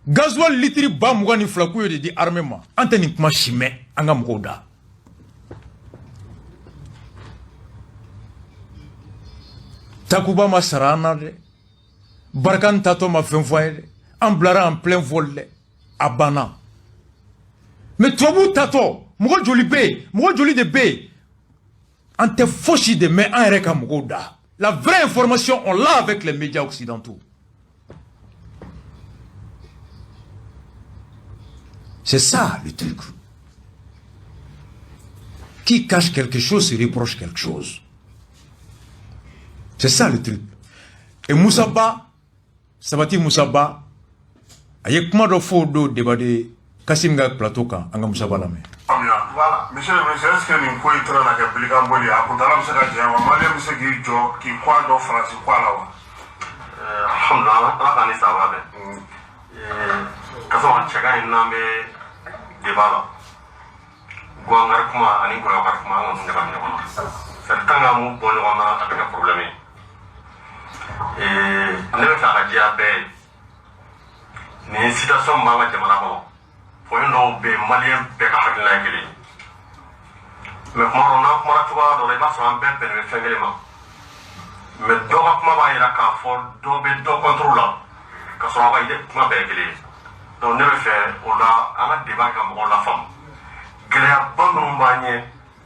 gasoil litre 22 k'u ye de di armée ma an tɛ nin kuma si mɛn an ka mɔgɔw da Takuba ma sara an na dɛ Barkhane tatɔ ma fɛn fɔ an ye dɛ an bilara en plein vol dɛ a banna mais tubabuw tatɔ mɔgɔ joli bɛ yen mɔgɔ joli de bɛ yen an tɛ fosi de mɛn an yɛrɛ ka mɔgɔw da la vraie information on l'a avec les médias occidentaux c'est ça le truc qui cache quelque chose se reproche quelque chose. C'est ça le truc. Et Moussa Ba, Sabati Moussa Ba, il y a comment de faux débat de Kassim Gag plateau quand Anga Moussa Ba la main. Voilà, monsieur le ministre, est-ce que nous pouvons être dans la République en Bolivie? À Koutala, monsieur Gadja, Mali, monsieur Guijo, qui croit dans France, quoi là? Alhamdulillah, on a ça va bien. Quand on chacun une name débat là, Guangar kuma, ani Guangar kuma, on ne va pas. Certains ont bon on a avec un problème. Ne bɛ fɛ a ka diya bɛɛ ye nin situation b'an ka jamana kɔnɔ point dɔw bɛ yen maliyɛn bɛɛ ka hakilina ye kelen mais kuma dɔ n'an kumana cogoya dɔ la i b'a sɔrɔ an bɛɛ bɛnnen bɛ fɛn kelen ma mais dɔ ka kuma b'a jira k'a fɔ dɔ bɛ dɔ contre la ka sɔrɔ a ka kuma bɛɛ ye kelen ye donc ne bɛ fɛ o la an ka débat ka mɔgɔw lafaamu gɛlɛyaba minnu b'an ɲɛ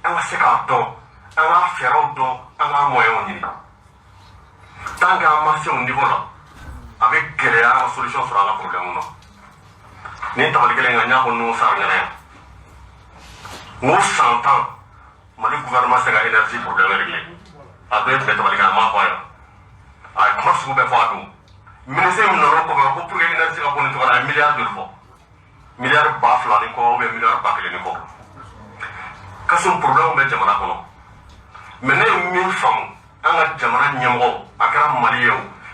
an ka se k'a dɔn an ka fɛɛrɛw dɔn an ka moyens ɲini. Tant qu'à marcher au niveau là, avec quelle solution sera le problème non? Ni tabali kelen nga nyako no sar ngene. Nous s'entend, le gouvernement c'est la énergie problème réglé. Après peut tabali nga ma foya. Ay comment se peut faire tout? Ministère nous n'aurons pas pour l'énergie ka poni to la milliard de fois. Milliard baf la ni ko ou milliard ba kelen ni ko. Kaso problème be jamana kono. Mais ne mi fam an ka jamana ɲɛmɔgɔ a kɛra Mali ye o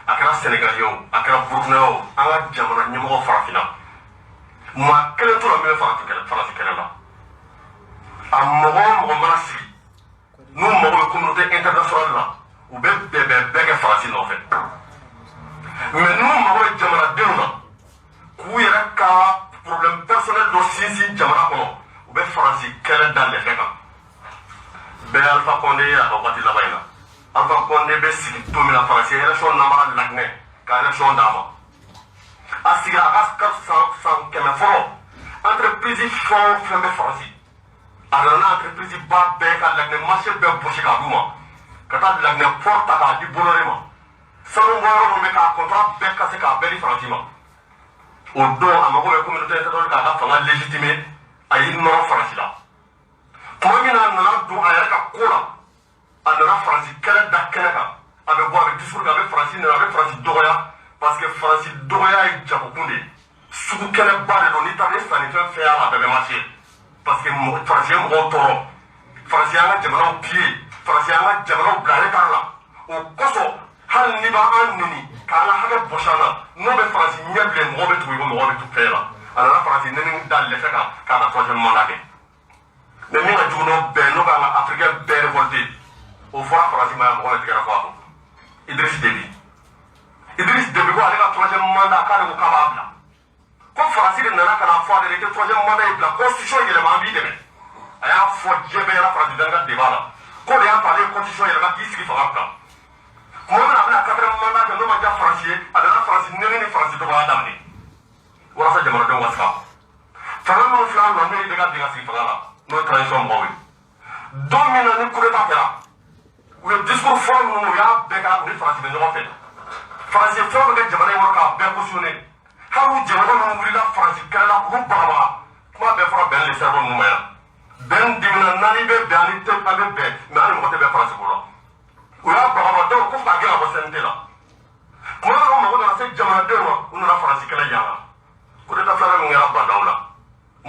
a kɛra Sénégal ye o a kɛra Burkina ye o an ka jamana ɲɛmɔgɔ farafinna maa kelen tora min bɛ farasi kɛlɛ la a mɔgɔ o mɔgɔ mana sigi n'u mago bɛ communauté internationale la u bɛ bɛɛ kɛ farasi nɔfɛ mais n'u mago bɛ jamanadenw na k'u yɛrɛ ka problème personnel dɔ sinsin jamana kɔnɔ u bɛ farasi kɛlɛ da lɛfɛ kan bɛɛ Alpha Condé ye a ka waati laban in na Alpha Condé bɛ sigi don min na farasi élection namara laginɛ ka élection d'a ma a sigira a ka san 100 fɔlɔ entreprise fɛn o fɛn bɛ farasi a nana entreprise ba bɛɛ ka laginɛ marché bɛɛ bosi k'a d'u ma ka taa laginɛ port ta k'a di Bolloré ma sanu bɔyɔrɔ minnu bɛ k'a contrat bɛɛ kase k'a bɛɛ di farasi ma o don a mago bɛ communauté internationale k'a ka fanga légitimer a y'i nɔrɔ farasi la tuma min na a nana don a yɛrɛ ka ko la a nana farasi kɛlɛ da kɛnɛ kan a bɛ bɔ a bɛ discours kɛ a bɛ farasi nana a bɛ farasi dɔgɔya parce que farasi dɔgɔya ye jagokun de ye sugu kɛnɛba de don n'i taara ni sannifɛn fɛn y'a la a bɛɛ bɛ marché parce que farasi ye mɔgɔw tɔɔrɔ farasi y'an ka jamanaw piller farasi y'an ka jamanaw bila retard la o kosɔn hali n'i b'an nɛni k'an ka hakɛ bɔsi an na n'o bɛ farasi ɲɛ bilen mɔgɔw bɛ tugu i ko mɔgɔw bɛ tugu fɛn la a nana farasi nɛni da lɛfɛ kan k'a ka troisième mandat kɛ mais min ka jugu n'o bɛɛ n'o k'an ka africain bɛɛ révolté o fɔra farasi ma mɔgɔ de tigɛra fɔ a kun Idriss Déby ko ale ka troisième mandat k'ale ko k'a b'a bila ko farasi de nana ka na fɔ ale de ko troisième mandat ye bila constitution yɛlɛma an b'i dɛmɛ a y'a fɔ diɲɛ bɛɛ ɲɛna farasi dani ka débat la ko de y'a to ale ye constitution yɛlɛma k'i sigi fanga kan kuma min na a bɛna quatrième mandat kɛ n'o ma diya farasi ye a nana farasi nɛni ni farasi dɔgɔya daminɛ walasa jamanadenw ka sika fanga minnu filɛ an nɔ n'o ye bɛɛ ka bin ka sigi fanga la n'o ye transition mɔgɔw ye don min na ni coup d'état kɛra u ye discours fɔlɔ minnu u y'a bɛɛ ka u ni farasi bɛ ɲɔgɔn fɛ farasi fɛn o fɛn kɛ jamana in kɔnɔ k'a bɛɛ cautionné hali u jɛɲɔgɔn minnu wulila farasi kɛlɛ la k'u bagabaga kuma bɛɛ fɔra bɛn le cerveau ninnu ma yan bɛn dimina naani bɛ bɛn ani tɛ an bɛ bɛn mɛ ani mɔgɔ tɛ bɛn faransi ko la o y'a bagabaga dɔw ko k'a gɛn ka bɔ CNT la kuma dɔw mago nana se jamanadenw ma u nana faransi kɛlɛ yan kan coup d'état filanan min kɛra bandaw la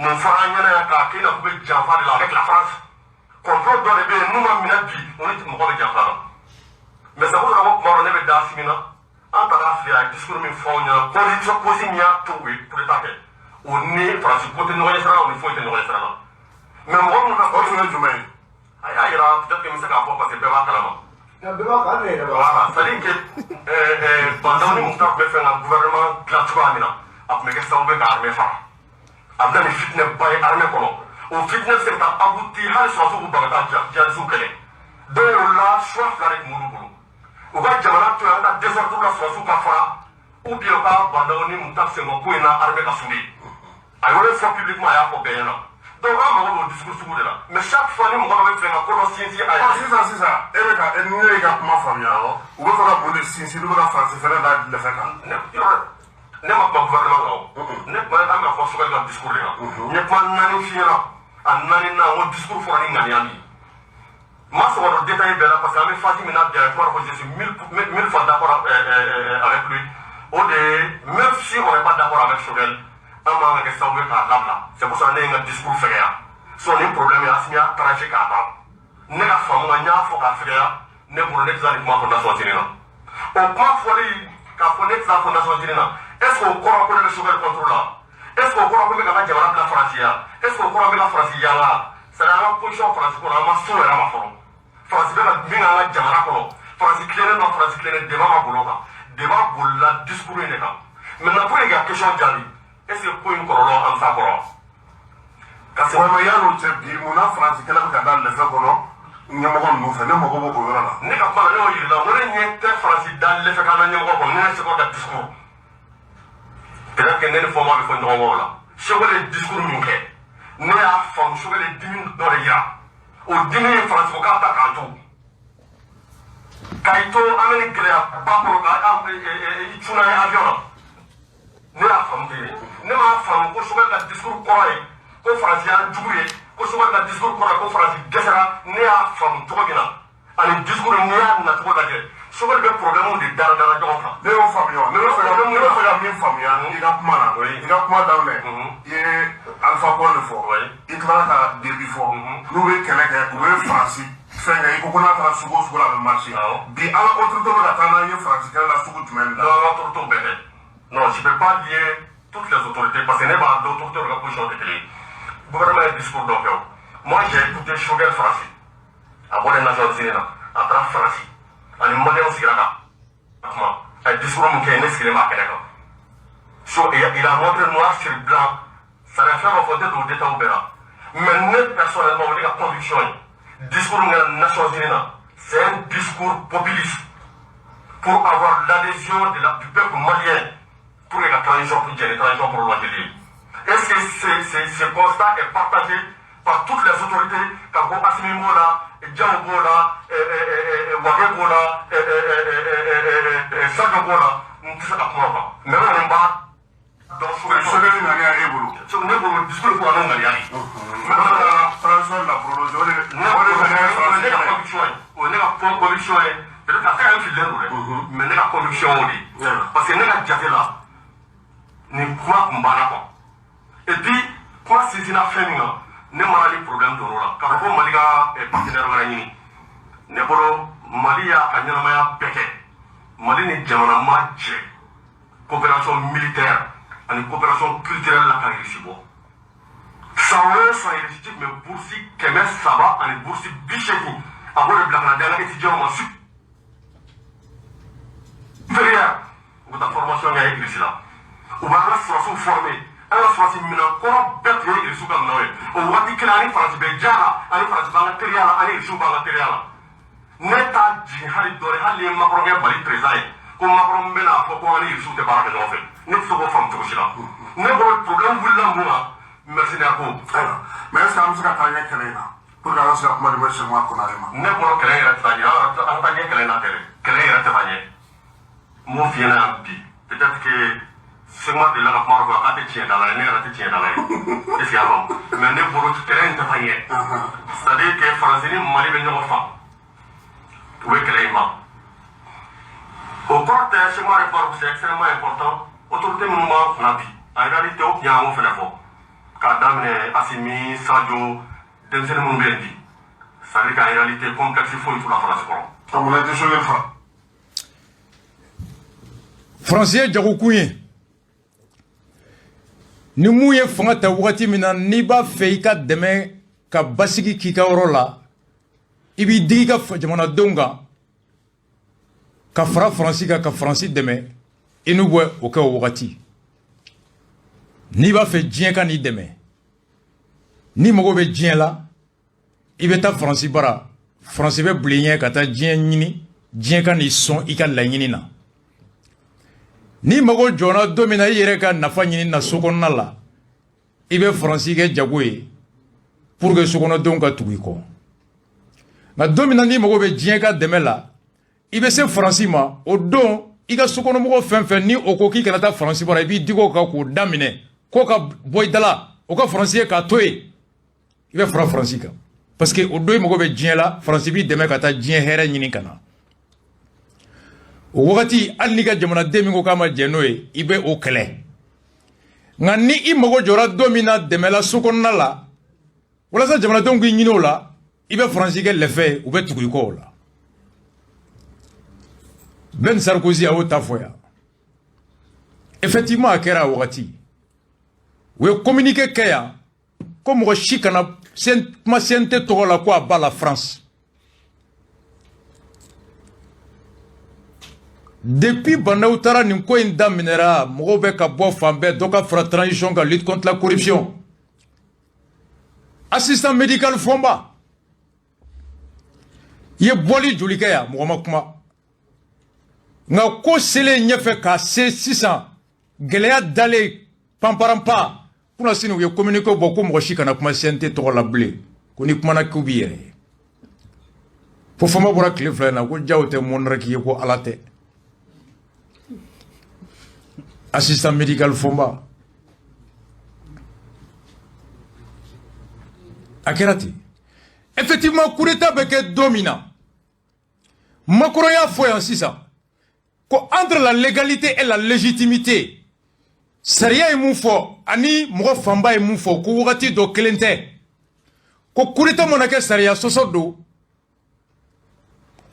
mun fɔra an ɲɛna yan k'a kɛ i n'a fɔ bɛ janfa de la avec la France complot dɔ de bɛ yen n'u ma minɛ bi o ni mɔgɔ bɛ janfa la mais sabu dɔ la ko kuma dɔ ne bɛ da simi na an taara fɛ a discours min fɔ anw ɲɛna posi min y'a to u ye coup d'état kɛ o ni faransi ko tɛ ɲɔgɔn ɲɛ sira la o ni foyi tɛ ɲɔgɔn ɲɛ sira la mais mɔgɔ minnu ka kɔrɔ ye jumɛn ye a y'a yira peut-être que n bɛ se k'a fɔ parce que bɛɛ b'a kalama voilà c'est à dire que bandaw ni mutar bɛ fɛ ka gouvernement dilan cogoya min na a tun bɛ kɛ sababu ye ka armée fara a bɛ na ni fitinɛba ye armée kɔnɔ o fitinɛ bɛ se ka taa aboutir hali sɔrɔsiw k'u ban ka taa jihadistes kɛlɛ dɔw y'o la choix fila de tun b'olu bolo u ka jamana to yen an ka désordre la sɔrɔsiw ka fara ou bien u ka bandaw ni mutar senkɔ ko in na armée ka sunde a y'o fɔ publiquement a y'a fɔ bɛɛ ɲɛna donc an mago b'o discours sugu de la mais chaque fois ni mɔgɔ dɔ bɛ fɛ ka ko dɔ sinsin a ye sisan e bɛ ka ni ne y'i ka kuma faamuya u bɛ fɛ ka mun de sinsin n'u bɛ ka faransi fɛnɛ da lɛfɛ kan ne ma kuma gouvernement kan o ne kuma an bɛ fɔ Sogɛli ka discours de kan n ye kuma naani f'i ɲɛna a naani na n ko discours fɔra ni ŋaniya min ye n ma sɔgɔ dɔn détail bɛɛ la parce que an bɛ phase min na bi a ye kuma dɔ fɔ je suis mille fois d'accord avec lui o de ye même si on n'est pas d'accord avec Sogɛli an man ka kɛ sababu ye k'a labila c'est pour ça ne ye n ka discours fɛgɛya sinon ni problème ye Asimi y'a tranché k'a ban ne ka faamu na n y'a fɔ k'a fɛgɛya ne bolo ne tɛ se ka nin kuma fɔ Nations Unies na o kuma fɔli k'a fɔ ne tɛ se k'a fɔ Nations Unies na est ce que o kɔrɔ ko ne bɛ Sogɛli contre la est ce que o kɔrɔ ko ne bɛ ka n ka jamana bila Faransi ya est ce que o kɔrɔ bɛ ka Faransi yanga c'est à dire an ka position Faransi kɔnɔ an ma so yɛrɛ ma fɔlɔ Faransi bɛ ka min k'an ka jamana kɔnɔ Faransi tilennen don Faransi tilennen débat ma bolo o kan débat bolila discours in de kan maintenant pour que ka question jaabi est ce que ko in kɔlɔlɔ an t'a kɔrɔ parce que yan'o cɛ bi munna faransi kɛlɛ bɛ ka da lɛfɛ kɔnɔ ɲɛmɔgɔ ninnu fɛ ne mago b'o yɔrɔ la ne ka kuma na ne y'o yir'i la n ko ne ɲɛ tɛ faransi da lɛfɛ k'an ka ɲɛmɔgɔ kɔnɔ ne ye Sekɔrɔ ka discours peut-être que ne ni Fɔnba bɛ fɔ ɲɔgɔn kɔ o la Sekɔrɔ ye discours min kɛ ne y'a faamu Sekɔrɔ ye dimi dɔ de yira o dimi ye faransi ko k'a ta k'an to k'a to an bɛ nin gɛlɛya ba kɔrɔ i cunna ye avion na ne y'a faamu ten ne m'a faamu ko Sekɔrɔ ka discours kɔrɔ ye ko faransi y'an jugu ye ko Sekɔrɔ ka discours kɔrɔ ye ko faransi dɛsɛra ne y'a faamu cogo min na ani discours n'i y'a nacogo lajɛ Sekɔrɔ bɛ problème de dara ɲɔgɔn kan ne y'o faamuya ne bɛ fɛ ka min faamuya i ka kuma na i ka kuma daminɛ i ye Alpha Condé fɔ i tilala ka Déby fɔ n'u bɛ kɛlɛ kɛ u bɛ faransi fɛn kɛ i ko n'a taara sugu o sugu la a bɛ marché bi an ka autorité bɛ ka taa n'an ye faransi kɛlɛ la sugu jumɛn de la an ka autorité bɛɛ tɛ non je peux pas lier toutes les autorités parce que ne b'a dɔn autorité de ka position tɛ kelen ye gouvernement ye discours dɔ kɛ o moi j'ai écouté Sogɛli Faransi a bɔra Nations Unies na a taara Faransi ani maliyɛnw sigira ka kuma a ye discours min kɛ ne sigilen b'a kɛnɛ kan so il a montré noir sur blanc ça n'a fɛn dɔ fɔ n tɛ don détails bɛɛ la mais ne personnellement ne ka conviction ye discours min kɛra Nations Unies na c'est un discours populiste pour avoir l'adhésion du peuple malien pour la transition prolongée. Est-ce que ce constat est partagé par toutes les autorités, comme Assimi Mola, Djao Bola, Wagé Bola, Saga Bola, nous ne sommes pas. Mais on n'est pas dans ce que nous avons dit. Nous avons discuté pour nous gagner. Mais la transition la prolongée, on est la conviction. Peut-être que c'est un filet, mais on est la conviction. Parce que nous avons déjà là. Ni kuma kun banna quoi et puis kuma sinsinna fɛn min kan ne mana ni problème donn'o la k'a fɔ ko Mali ka partenaire wɛrɛ ɲini ne bolo Mali y'a ka ɲɛnamaya bɛɛ kɛ Mali ni jamana ma jɛ coopération militaire ani coopération culturelle la ka Irisi bɔ san o san Irisi ti tun bɛ bourse 300 ani bourse 80 a b'o de bila ka na di an ka étudiants ma supérieur u bɛ taa formation kɛ Irisi la u b'an ka sɔrɔsiw former an ka sɔrɔsi minɛn kɔrɔ bɛɛ tun ye Irisiw ka minɛnw ye o waati kelen ani faransi bɛ diya la ani faransi b'an ka teriya la ani Irisiw b'an ka teriya la ne t'a jigin hali dɔɔnin hali ni ye Macron kɛ Mali président ye ko Macron bɛna fɔ ko ani Irisiw tɛ baara kɛ ɲɔgɔn fɛ ne tɛ se k'o faamu cogo si la ne bolo problème wulila mun kan mercenaire ko mais est ce que an bɛ se ka taa ɲɛ kɛlɛ in na pour que an ka se ka kuma di M. Cheikh Konare ma ne bolo kɛlɛ yɛrɛ tɛ taa ɲɛ an ka taa ɲɛ kɛlɛ in na tɛ dɛ kɛlɛ yɛrɛ tɛ taa ɲɛ n m'o f'i ɲɛna yan bi peut-être que Segment de la Marva a été dans la nerf, a été dans la est-ce qu'il y a bon? Mais ne pour le terrain de Fagné. C'est-à-dire que Français, Mali, ben non, enfin. Oui, clairement. Au cours de ce mois de forme, c'est extrêmement important. Autorité mouvement, on a dit. En réalité, il y a un fait l'effort. Quand Dame Assimi, Sadio, Demsel Moubendi. C'est-à-dire qu'en réalité, complexe, il faut la France. Comme on a dit sur le front. Français, Djaroukouye. Ni mu ye fanga ta wagati min na n'i b'a fɛ I ka dɛmɛ ka basigi k'i ka yɔrɔ la I b'i digi ka jamanadenw kan ka fara Faransi kan ka Faransi dɛmɛ I n'u bɛ o kɛ o wagati n'i b'a fɛ diɲɛ ka n'i dɛmɛ n'i mago bɛ diɲɛ la I bɛ taa Faransi bara Faransi bɛ bila I ɲɛ ka taa diɲɛ ɲini diɲɛ ka n'i sɔn I ka laɲini na ni mago jɔna don min na I yɛrɛ ka nafa ɲini na sokɔnɔna la I bɛ Faransi kɛ jago ye pour que sokɔnɔdenw ka tugu I kɔ nka don min na ni mago bɛ diɲɛ ka dɛmɛ la I bɛ se Faransi ma o don I ka sokɔnɔmɔgɔ fɛn fɛn ni o ko k'i kana taa Faransi bara I b'i digi o kan k'o daminɛ k'o ka bɔ I da la o ka Faransi ye k'a to yen I bɛ fara Faransi kan parce que o don I mago bɛ diɲɛ la Faransi b'i dɛmɛ ka taa diɲɛ hɛrɛ ɲini ka na o wagati hali n'i ka jamanaden min ko k'a ma jɛ n'o ye I bɛ o kɛlɛ nka ni I mago jɔra don min na dɛmɛla sokɔnɔna la walasa jamanadenw k'i ɲini o la I bɛ Faransi kɛ lɛfɛ ye u bɛ tugu I kɔ o la Ben Sarkozy a y'o ta fɔ yan effectivement a kɛra a wagati u ye communiqué kɛ yan ko mɔgɔ si kana kuma CNT tɔgɔ la ko a ba la France depuis Bandaw taara nin ko in daminɛra mɔgɔw bɛ ka bɔ fan bɛɛ dɔ ka fara transition kan lutte contre la corruption assistant médical Fomba I ye bɔli joli kɛ yan mɔgɔ ma kuma nka ko selen ɲɛfɛ k'a se sisan gɛlɛya dalen panparanpa kuna sini u ye communiqué bɔ ko mɔgɔ si kana kuma CNT tɔgɔ la bilen ko ni kumana k'u b'i yɛrɛ ye fo Fomba bɔra tile fila in na ko jaw tɛ monarque ye ko Ala tɛ assistant médical Fomba a kɛra ten effectivement coup d'état bɛ kɛ don min na Macron y'a fɔ yan sisan ko entre la légalité et la légitimité sariya ye mun fɔ ani mɔgɔ fanba ye mun fɔ ko wagati dɔ kelen tɛ ko coup d'état mana kɛ sariya sɔsɔ don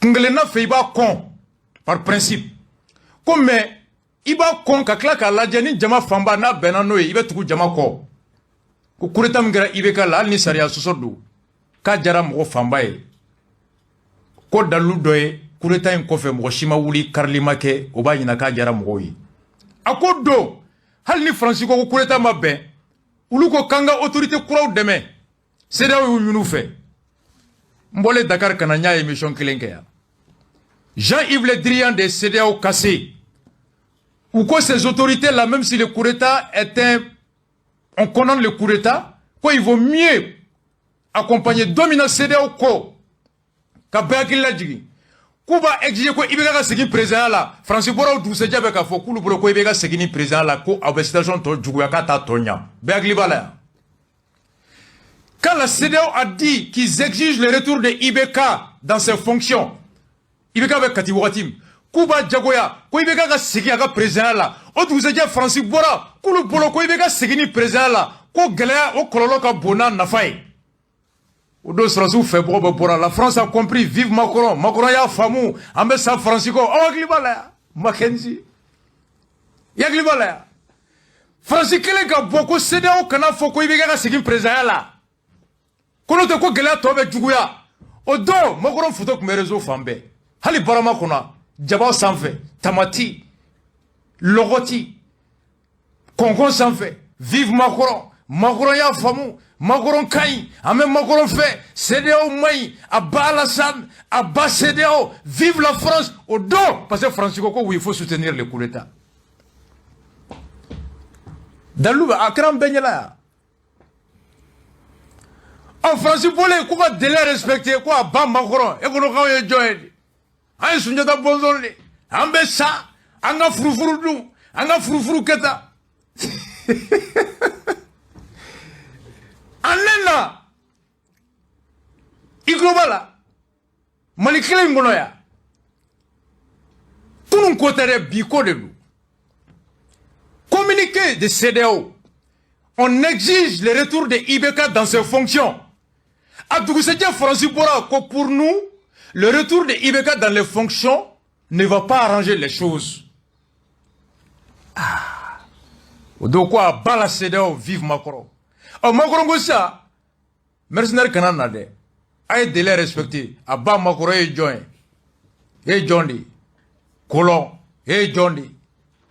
kunkelenna fɛ I b'a kɔn par principe ko mais I b'a kɔn ka tila k'a lajɛ ni jama fanba n'a bɛnna n'o ye I bɛ tugu jama kɔ ko coup d'état min kɛra IBK la hali ni sariya sɔsɔ don k'a diyara mɔgɔ fanba ye ko dalilu dɔ ye coup d'état in kɔfɛ mɔgɔ si ma wuli karili ma kɛ o b'a ɲina k'a diyara mɔgɔw ye a ko don hali ni Faransi ko coup d'état ma bɛn olu ko k'an ka autorité kuraw dɛmɛ CEDEAO y'u ɲini u fɛ n bɔlen Dakar ka na n y'a émission kelen kɛ yan Jean-Yves Le Drian de CEDEAO cassé ou que ces autorités-là, même si le coup d'État on condamne le coup d'État, qu'il vaut mieux accompagner dominant CEDEAO ko ka bɛakili lajigi k'u b'a exiger ko IBK ka segin président la Faransi bɔraw dugusɛjɛ bɛ k'a fɔ k'ulu bolo ko IBK ka segin ni président la ko aw bɛ situation tɔ juguya k'a t'a tɔ ɲa bɛakili b'a la yan quand la CEDEAO a dit qu'ils exigent le retour de IBK dans ses fonctions IBK bɛ kati wagati min k'u b'a jagoya ko IBK ka segin a ka président la o dugusɛjɛ Faransi bɔra k'ulu bolo ko IBK ka segin ni président la ko gɛlɛya o kɔlɔlɔ ka bon n'a nafa ye o don sɔrɔsiw fɛ bɔgɔ bɛ bɔra la France a compris vive Macron Macron y'a faamu an bɛ sa Faransi kɔ aw hakili b'a la yan Mackenzie i hakili b'a la yan Faransi kelen ka bɔ ko CEDEAO kana fɔ ko IBK ka segin président la ko n'o tɛ ko gɛlɛya tɔ bɛ juguya o don Macron photo tun bɛ réseau fan bɛɛ hali barama kɔnɔ jabaw sanfɛ tamati lɔgɔti kɔnkɔn sanfɛ vive Macron Macron y'a faamu Macron ka ɲi an bɛ Macron fɛ CEDEAO ma ɲi a ba Alassane a ba CEDEAO vive la France o don parce que Faransi ko oui il faut soutenir le coup d'état dalilu bɛ a kɛra an bɛɛ ɲɛla yan ɔ Faransi bɔlen ko ka délai respecté ko a ba Macron e ko k'anw ye jɔn ye de an ye Sunjata bɔnsɔn de an bɛ sa an ka furufuru dun an ka furufuru kɛ tan Anena iglobala Mali kelen ngono ya kunun kotere bi ko de lu communiqué de CEDEAO on exige le retour de IBK dans ses fonctions. Abdougousedja Francis Bora, pour nous, le retour de IBK dans les fonctions ne va pas arranger les choses. Ah. Donc quoi, bala CEDEAO, vive Macron. Oh, Macron, ça, mercenaire Kananade, a été délai respecté. Abba Macron et John. Et Johnny. Colon. Et Johnny.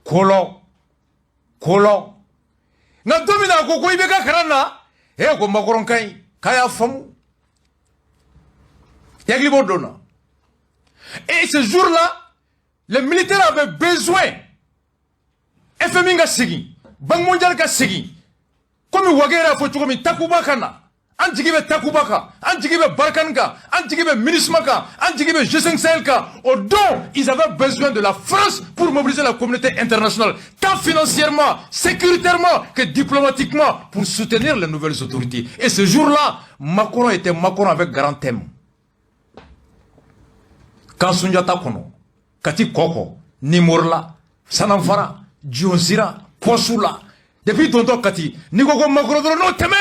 Colon. Colon. Na domina ko IBK Kanana, et ko Macron Kay, Kaya Famu. Et ce jour-là, les militaires avaient besoin. FMI ga sigi, Banque mondiale ga sigi. Comme Wagera faut comme Takuba kana, Antigibe Takubaka, Antigibe Barkanka, Antigibe Minismaka, Antigibe G5 Sahelka. Au don, ils avaient besoin de la France pour mobiliser la communauté internationale, tant financièrement, sécuritairement que diplomatiquement, pour soutenir les nouvelles autorités. Et ce jour-là, Macron était Macron avec grand thème. Quand Sunjata Kono, Kati Koko, Nimorla, Sanamfara, Dionzira, Posula, depuis tonton Kati, Nikoko Makrodro no teme!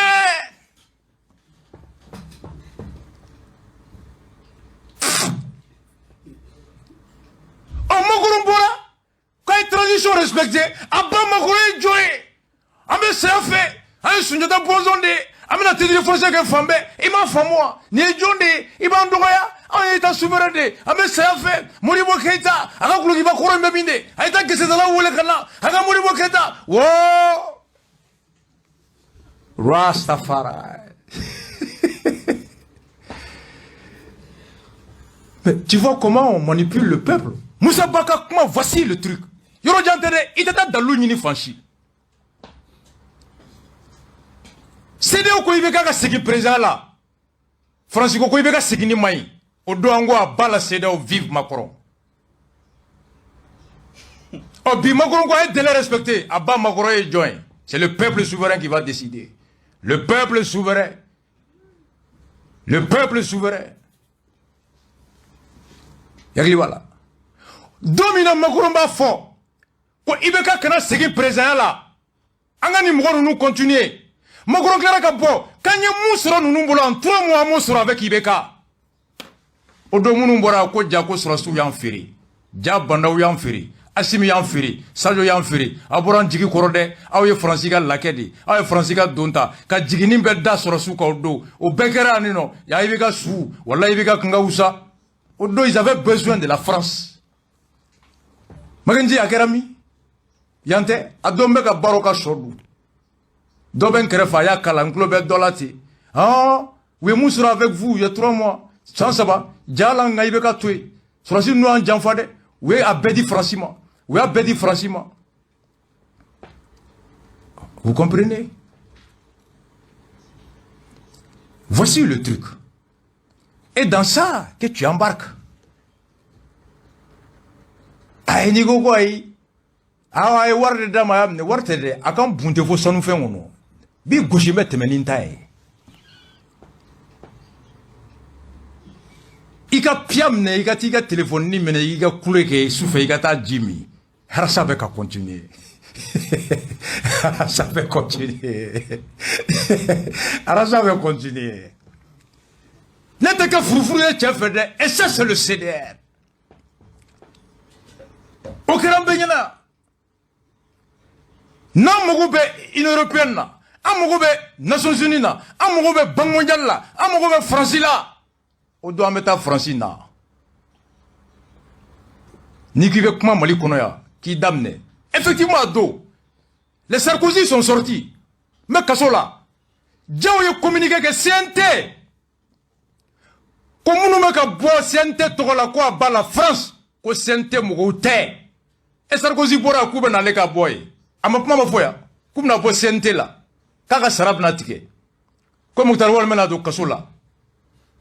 Oh Makorombora, quand il transition respectée, Abba Makoro est joué. Amé Serafé, Amé Sunjata Bozonde, Amé la télé française que Fambe, Ima Famoa, Ni Jonde, Ima Ndoya. On est souverain de Amé Serafé, Moribo Keita, Agakulo Iba Koro Mbinde, Aïta Kesezala Wolekana, Aga Moribo Keita, wow! Rastafari. Mais tu vois comment on manipule le peuple? Moussa Baka, comment voici le truc? Yoro Jantere, il était dans l'Union Fanchi. C'est de quoi il veut qu'à ce qui est présent là. Francisco Koibeka Segini Maï. Odoangwa bala CEDEAO vive Macron. Oh, bi Macron quoi est délai respecté. Abba Macron est joint. C'est le peuple souverain qui va décider. Le peuple souverain. Le peuple souverain. Yagli voilà. Domina Macron ba fort. Ko ibeka kana segi présent là. Angani Macron nous continuer. Macron clara ka bo. Kanye musro nous bolo en 3 mois musro avec Ibeka. Odo munu bora ko jako surasu yan firi. Ja bandaw yan firi. Asimi yan firi. Sajo yan firi. Aboran jigi korode. Aw ye Franciska lakedi. Aw ye Franciska donta. Ka jigini be da surasu ka odo. O bekera anino. Ya Ibeka su. Wallahi Ibeka kanga usa. Odo ils avaient besoin de la France. Magenji akerami. Yante adombe ka baroka shodu. Doben krefa ya kalanklo be dolati. Ah, we musura avec vous il y a 3 mois. Sans ça va, Djala Ngaïbeka tué. Francis nous en Djanfade, oui, à Bedi Francima. Oui, à Bedi Francima. Vous comprenez? Voici le truc. Et dans ça, que tu embarques. Aïe, Nigo Gouaï. Ah, aïe, Warde Damayam, Wartede, à quand Bunte faut s'en faire ou non? Bi Gouchimet Menintaï. Ika piamne, ika tiga téléphone ni mene, ika kuleke souffle, ika ta Jimmy. Ça va continuer. Ça va continuer. Ça va continuer. N'était que froufrou et chef et ça c'est le CDR. Au Kerambéna. Non, Mogoube, une européenne, Amogoube, Nations Unies, Amogoube, Banque mondiale, Amogoube, Francila. On doit mettre Francina. Niki veut comment Mali Konoya, qui damne. Effectivement, do. Les Sarkozy sont sortis. Mais Kassola, Djao y communiqué que CNT. Comme nous mettons bois CNT, tu la quoi, bas la France, que CNT mouroute. Et Sarkozy bora coupe dans les caboy. Amapma ma foya, coupe na bois CNT là. Kaka sarab natike. Comme tu as le mena do Kassola.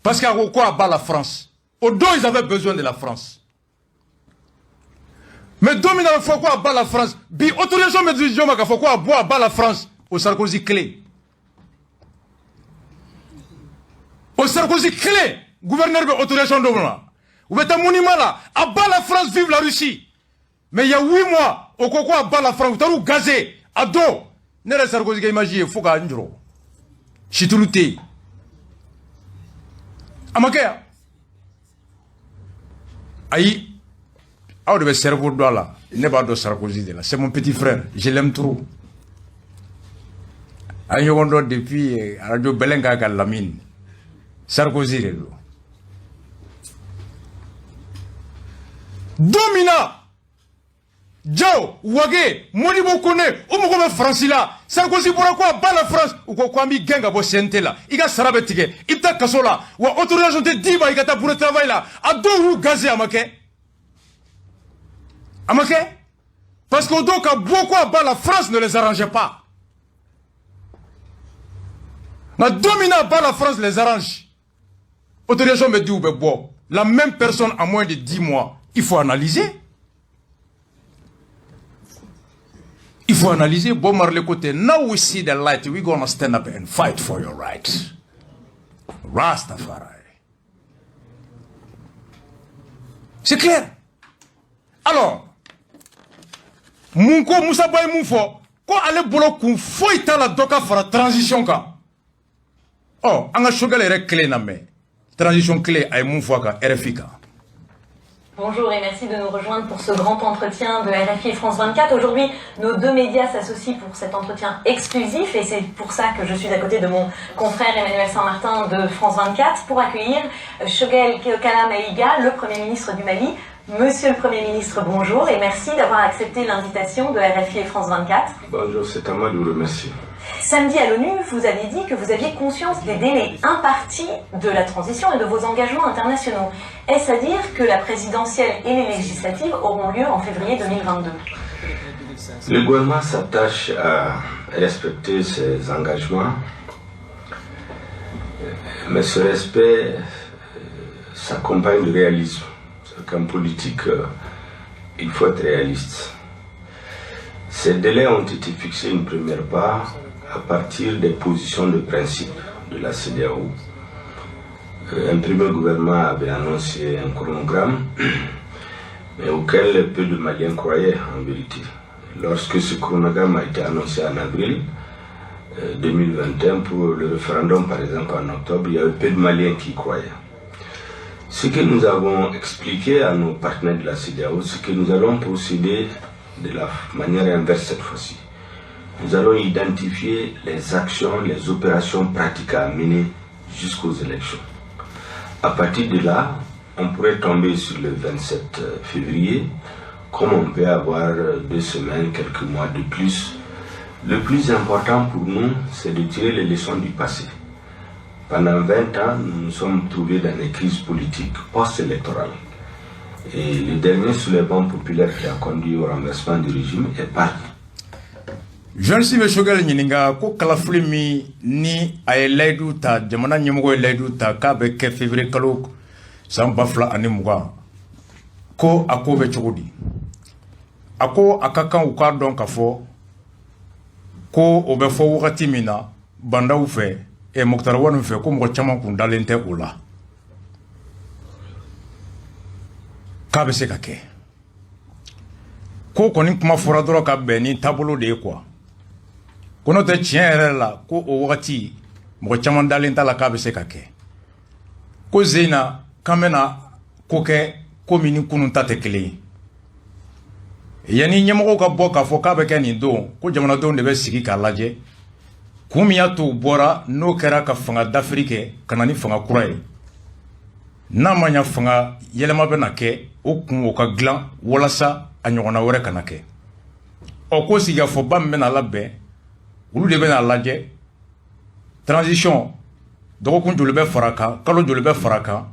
Parce qu'à quoi bat la France? Au dos, ils avaient besoin de la France. Mais domine il faut quoi à la France. Bi autorisation mais du joma faut quoi à bas la France au Sarkozy clé. Au Sarkozy clé, gouverneur de autorisation de là. Vous êtes un monument là, à bas la France vive la Russie. Mais il y a 8 mois, au Coco à bas la France, vous avez gazé, à dos. N'est-ce pas Sarkozy qui imagine, il faut qu'il y ait un jour. Chitoulouté. Amakea. Aïe. Ah, le cerveau de là, il n'est pas de Sarkozy de là. C'est mon petit frère, je l'aime trop. Aïe, on doit depuis Radio Belenga à la mine. Sarkozy de là. Domina. Djao, Wage, Monibo Kone, Oumoume Francila, Sarkozy pourquoi pas la France, ou quoi mi ganga bo sente là, Iga Sarabetike, Ipta Kasola, ou autorisation de Diba, Igata pour le travail là, à deux ou gazé Amake. Amake? Parce qu'au donc, beaucoup à bas la France ne les arrangeait pas. La domina bas la France les arrange. Autorisation me dit ou bon, la même personne en moins de 10 mois, il faut analyser. Il faut analyser. Bon, Marley côté. Now we see the light. We're gonna stand up and fight for your rights. Rastafari. C'est clair. Alors, Mounko Moussa Baye Moufo, quoi aller bolo kun faut la doka fara transition ka. Oh, anga shogal est clé na me. Transition clé ay Moufo ka RFI ka. Bonjour et merci de nous rejoindre pour ce grand entretien de RFI et France 24. Aujourd'hui, nos deux médias s'associent pour cet entretien exclusif et c'est pour ça que je suis à côté de mon confrère Emmanuel Saint-Martin de France 24 pour accueillir Choguel Kalla Maïga, le Premier ministre du Mali. Monsieur le Premier ministre, bonjour et merci d'avoir accepté l'invitation de RFI et France 24. Bonjour, c'est à moi de vous remercier. Samedi à l'ONU, vous avez dit que vous aviez conscience des délais impartis de la transition et de vos engagements internationaux. Est-ce à dire que la présidentielle et les législatives auront lieu en février 2022? Le gouvernement s'attache à respecter ses engagements, mais ce respect s'accompagne de réalisme. Qu'en politique, il faut être réaliste. Ces délais ont été fixés une première part à partir des positions de principe de la CEDEAO. Un premier gouvernement avait annoncé un chronogramme, mais auquel peu de Maliens croyaient en vérité. Lorsque ce chronogramme a été annoncé en avril 2021 pour le référendum par exemple en octobre, il y avait peu de Maliens qui y croyaient. Ce que nous avons expliqué à nos partenaires de la CEDEAO, c'est que nous allons procéder de la manière inverse cette fois-ci. Nous allons identifier les actions, les opérations pratiques à mener jusqu'aux élections. À partir de là, on pourrait tomber sur le 27 février, comme on peut avoir 2 semaines, quelques mois de plus. Le plus important pour nous, c'est de tirer les leçons du passé. Pendant 20 ans, nous nous sommes trouvés dans des crises politiques post-électorales. Et le dernier soulèvement populaire qui a conduit au renversement du régime est parti. Je ne sais pas si ko kalafulimi ni ay laydu ta jamana nyemogo laydu ta ka be ke février kalo sam bafla ani muga ko akobe chogodi ako akakan uka don ka fo ko obe fo wakati mina banda u fe e Mokhtar Wanu fe ko mo chama kun dalente ula ka be se ka ke ko koni kuma fora doro ka be ni tabolo de quoi kono te tiens la ko o wakati mo chama dalenta la ka be se ka ke ko zena kamena ko ke ko mini kunun tate kele yani nyemo ka bo ka fo ka be ke ni do ko jamana do ne be sigi ka laje kumiya to bora no kera ka fanga d'Afrique kanani fanga kuraye na manya fanga yelema be na ke o kun o ka glan wala sa anyona wore kana ke o ko siga fo bam be na labbe ulu de be na laje transition do ko njulu be faraka kalo njulu be faraka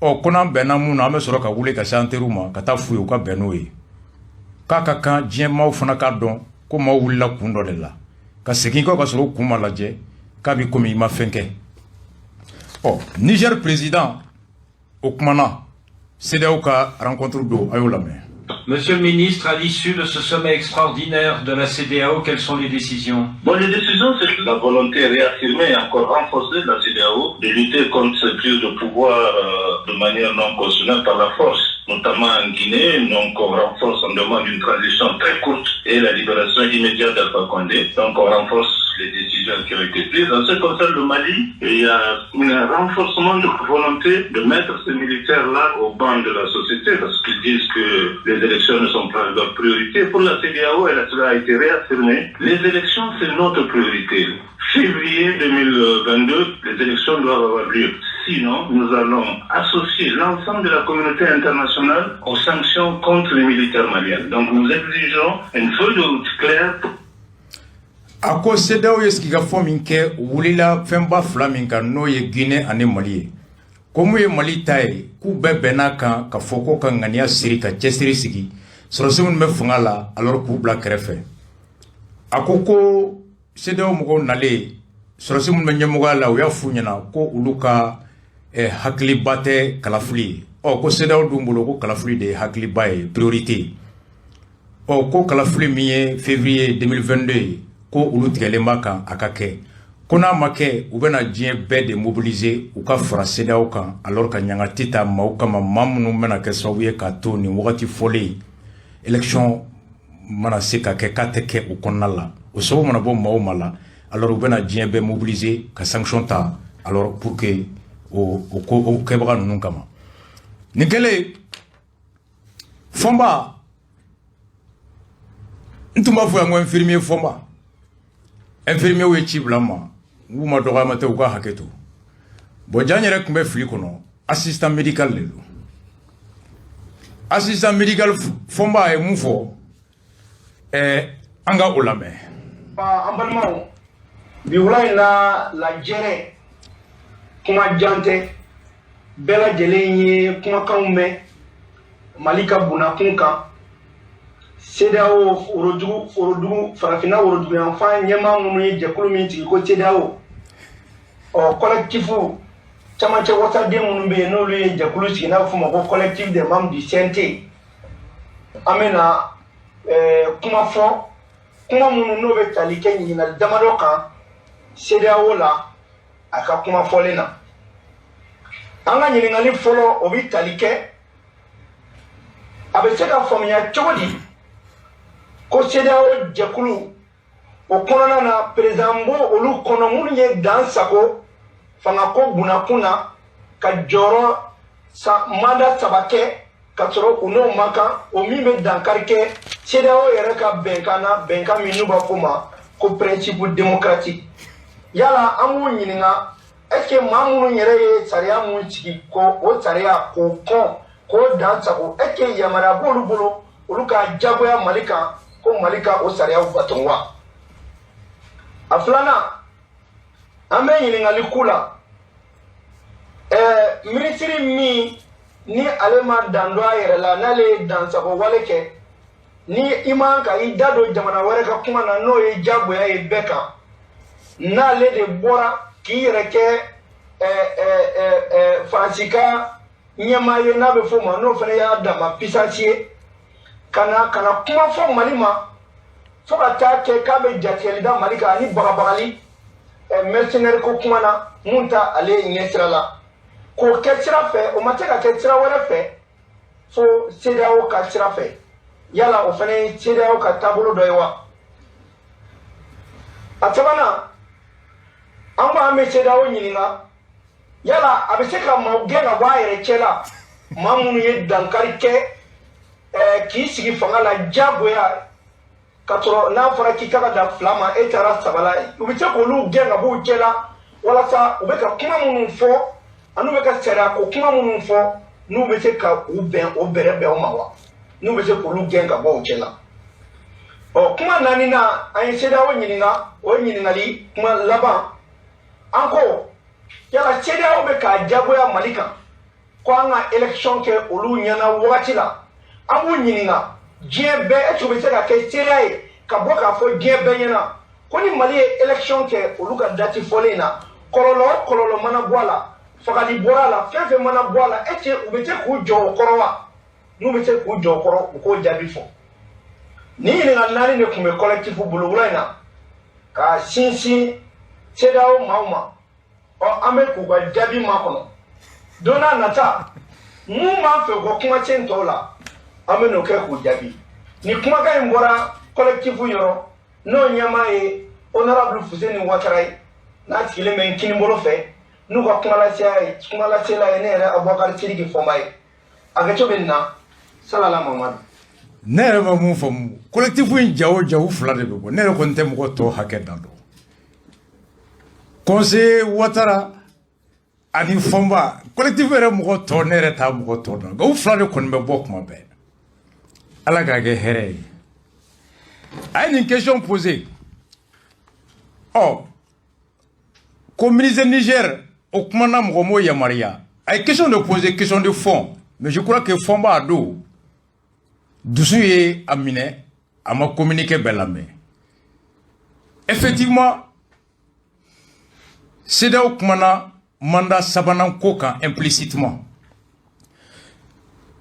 o kona be na mu na me soro ka wule ka santeruma ka ta fuyo ka benoyi kaka kan jien maw fana ka don ko ma wulla kundo de la ka sekin ko ka soro kuma laje ka bi komi ma fenke oh Niger président o kumana CEDEAO ka rencontre do ayo la me Monsieur le ministre, à l'issue de ce sommet extraordinaire de la CEDEAO, quelles sont les décisions? Bon, les décisions, c'est la volonté réaffirmée et encore renforcée de la CEDEAO de lutter contre ces prises de pouvoir de manière non constitutionnelle par la force, notamment en Guinée. Donc on renforce, on demande une transition très courte et la libération immédiate d'Alpha Condé. Donc on renforce les décisions qui ont été prises. En ce qui concerne le Mali, il y a un renforcement de volonté de mettre ces militaires-là au banc de la société parce qu'ils disent que les élections ne sont pas leur priorité. Pour la CEDEAO, cela a été réaffirmé. Les élections, c'est notre priorité. Février 2022, les élections doivent avoir lieu. Sinon, nous allons associer l'ensemble de la communauté internationale aux sanctions contre les militaires maliens. Donc nous exigeons une feuille de route claire. Ako CEDEAO yeski ga fo min ke wulila femba flaminka no ye Guinée ane Mali. Komu ye Mali tay ku bebena kan ka foko kan ngania siri ka chesiri sigi. Sorosemun me fungala alors ku bla krefe. Akoko CEDEAO mugo nale sorosemun me nyemuga la uya funyana ko uluka hakli bate kalafuli. O ko CEDEAO dumbulo ko kalafuli de hakli bae priorité. O ko kalafuli miye février 2022 ko ulu tigɛlenba kan a ka kɛ ko n'a ma kɛ u bɛna diɲɛ bɛɛ de mobiliser u ka fara CEDEAO kan alors ka ɲangati ta maaw kama maa minnu bɛna kɛ sababu ye k'a to nin wagati fɔlen élection mana se ka kɛ k'a tɛ kɛ o kɔnɔna la o sababu mana bɔ maaw ma la alors u bɛna diɲɛ bɛɛ mobiliser ka sanction ta alors pour que o kɛbaga ninnu kama nin kɛlen Fomba n tun b'a fɔ yan ko infirmier Fomba infirmier ou ci bila ma ou ma dɔgɔyama tɛ u ka hakɛ to bon jan yɛrɛ tun bɛ fili kɔnɔ assistant médical le don assistant médical Fomba ye mun fɔ an ka o lamɛn. An balimaw bi wula in na lajɛrɛ kuma jan tɛ bɛɛ lajɛlen ye kumakanw mɛn Mali ka bunakun kan CEDEAO forodugu farafinna worodugu yanfan ɲɛmaa minnu ye jɛkulu min sigi ko CEDEAO collectifu camancɛ wasaden minnu bɛ yen n'olu ye jɛkulu sigi n'a bɛ f'o ma ko collectif des membres du CNT an bɛna kuma fɔ kuma minnu n'o bɛ tali kɛ ɲininkali damadɔ kan CEDEAO la a ka kuma fɔlen na an ka ɲininkali fɔlɔ o bɛ tali kɛ a bɛ se ka faamuya cogo di ko CEDEAO jɛkulu o kɔnɔna na président bo olu kɔnɔ minnu ye dan sago fanga ko bunakun na ka jɔyɔrɔ mandat 3 kɛ ka sɔrɔ u n'o man kan o min bɛ dankari kɛ CEDEAO yɛrɛ ka bɛnkan na bɛnkan min n'u b'a fɔ ma ko principe démocratique yala an b'u ɲininka est-ce que maa minnu yɛrɛ ye sariya mun sigi ko o sariya k'o kɔn k'o dan sago est-ce que yamaruya b'olu bolo olu ka jagoya Mali kan ko Mali ka o sariyaw baton wa a filanan an bɛ ɲininkali k'u la minisiri min ni ale ma dan don a yɛrɛ la n'ale ye dansago wale kɛ ni i man ka i da don jamana wɛrɛ ka kuma na n'o ye jagoya ye bɛɛ kan n'ale de bɔra k'i yɛrɛ kɛ Faransi ka ɲɛmaa ye n'a bɛ f'o ma n'o fana y'a dama puissance ye kana kuma fɔ Mali ma fo ka taa kɛ k'a bɛ jatigɛli da Mali kan ani bagabagali mercenaire ko kuma na mun ta ale ɲɛsira la k'o kɛ sira fɛ o ma se ka kɛ sira wɛrɛ fɛ fo CEDEAO ka sira fɛ yala o fana ye CEDEAO ka taabolo dɔ ye wa a sabanan an ko an bɛ CEDEAO ɲininka yala a bɛ se ka maaw gɛn ka bɔ a yɛrɛ cɛ la maa minnu ye dankari kɛ k'i sigi fanga la jagoya ka sɔrɔ n'a fɔra k'i ka da 2 ma e taara 3 la u bɛ se k'olu gɛn ka bɔ u cɛ la walasa u bɛ ka kuma minnu fɔ an'u bɛ ka sariya ko kuma minnu fɔ n'u bɛ se ka u bɛn o bɛrɛ bɛn o ma wa n'u bɛ se k'olu gɛn ka bɔ u cɛ la kuma 4 na an ye CEDEAO ɲininka o ye ɲininkali kuma laban an ko yala CEDEAO bɛ k'a jagoya Mali kan ko an ka élection kɛ olu ɲɛna wagati la an b'u ɲininka diɲɛ bɛɛ est-ce que u bɛ se ka kɛ seereya ye ka bɔ k'a fɔ diɲɛ bɛɛ ɲɛna ko ni Mali ye élection kɛ olu ka date fɔlen na kɔlɔlɔ mana bɔ a la fagali bɔra a la fɛn fɛn mana bɔ a la est-ce que u bɛ se k'u jɔ o kɔrɔ wa n'u bɛ se k'u jɔ kɔrɔ u k'o jaabi fɔ ni ɲininkali naani de tun bɛ collectif bolo wula in na ka sinsin CEDEAO maaw ma an bɛ k'u ka jaabi makɔnɔ don n'a nata mun b'an fɛ ko kumasen tɔw la an bɛ n'o kɛ k'u jaabi ni kumakan in bɔra collectif yɔrɔ n'o ɲɛmaa ye honorable Fuseni Ouattara ye n'a sigilen bɛ Kinibolo fɛ n'u ka kumalasela ye ne yɛrɛ Abubakar Sidiki Fɔnba ye a kɛcogo bɛ nin na salala Mamadu ne yɛrɛ ma mun faamu collectif in jawo fila de bɛ bɔ ne yɛrɛ kɔni tɛ mɔgɔ tɔ hakɛ dan dɔn conseiller Ouattara ani Fɔnba collectif yɛrɛ mɔgɔ tɔ ne yɛrɛ t'a mɔgɔ tɔ dɔn nka u fila de kɔni bɛ bɔ kuma bɛɛ ala k'a kɛ hɛrɛ ye a ye nin question posée ko ministre Niger o kumana mɔgɔ m'o yamaruya a ye question de poser question de fond mais je crois que Fɔnba a don dusu ye a minɛ a ma communiqué bɛɛ lamɛn effectivement CEDEAO kumana mandat sabanan ko kan implicitement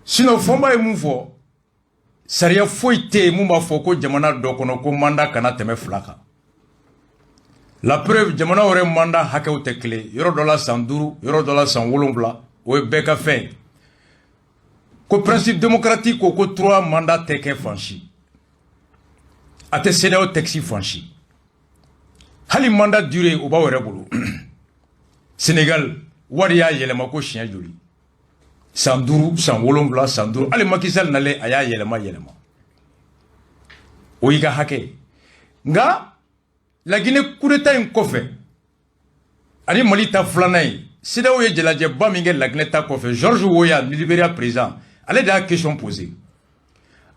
sinon Fɔnba ye mun fɔ sariya foyi tɛ yen mun b'a fɔ ko jamana dɔ kɔnɔ ko mandat kana tɛmɛ 2 kan la preuve jamana wɛrɛ mandat hakɛw tɛ kelen yɔrɔ dɔ la san 5 yɔrɔ dɔ la san 7 o ye bɛɛ ka fɛn ko principe démocratique ko 3 mandats tɛ kɛ fansi a tɛ CEDEAO texte fansi hali mandat durée o b'aw yɛrɛ bolo Sénégal wari y'a yɛlɛma ko siɲɛ joli san 5 san 7 san 5 hali Macky Sall nalen a y'a yɛlɛma o y'i ka hakɛ nka la Guinée coup d'état in kɔfɛ ani Mali ta filanan ye CEDEAO ye jalajɛba min kɛ la Guinée ta kɔfɛ George Weah Libéria président ale de y'a question posée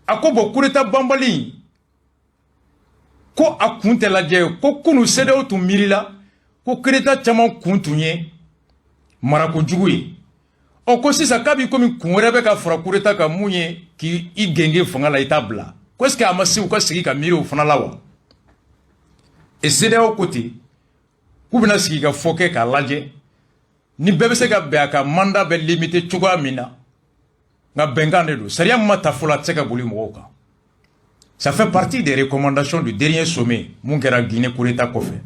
a ko bon coup d'état banbali ko a kun tɛ lajɛ ko kunu CEDEAO tun miirila ko coup d'état caman kun tun ye marakojugu ye ko sisan k'a b'i komi kun wɛrɛ bɛ ka fara coup d'état kan mun ye k'i genge fanga la i t'a bila ko est-ce que a ma se u ka sigi ka miiri o fana la wa et CEDEAO ko ten k'u bɛna sigi ka fɔ kɛ k'a lajɛ ni bɛɛ bɛ se ka bɛn a ka mandat bɛ limité cogoya min na nka bɛnkan de don sariya min ma ta fɔlɔ a tɛ se ka boli mɔgɔw kan ça fait partie des recommandations du dernier sommet mun kɛra Guinée coup d'état kɔfɛ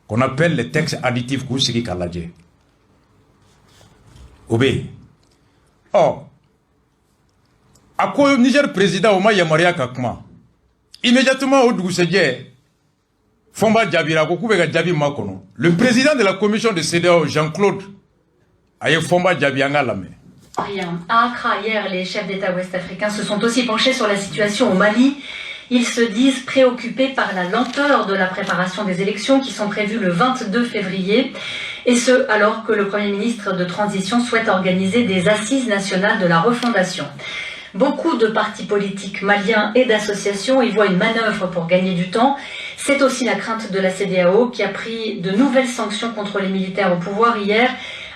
qu'on appelle les textes additifs k'u sigi k'a lajɛ o bɛ yen a ko Niger président o ma yamaruya ka kuma immédiatement o dugusɛjɛ Fɔnba jaabira ko k'u bɛ ka jaabi makɔnɔ le président de la commission de CEDEAO Jean-Claude a ye Fɔnba jaabi an k'a lamɛn. À Accra, hier, les chefs d'État ouest-africains se sont aussi penchés sur la situation au Mali. Ils se disent préoccupés par la lenteur de la préparation des élections qui sont prévues le 22 février. Et ce, alors que le Premier ministre de transition souhaite organiser des assises nationales de la refondation. Beaucoup de partis politiques maliens et d'associations y voient une manœuvre pour gagner du temps. C'est aussi la crainte de la CEDEAO qui a pris de nouvelles sanctions contre les militaires au pouvoir hier.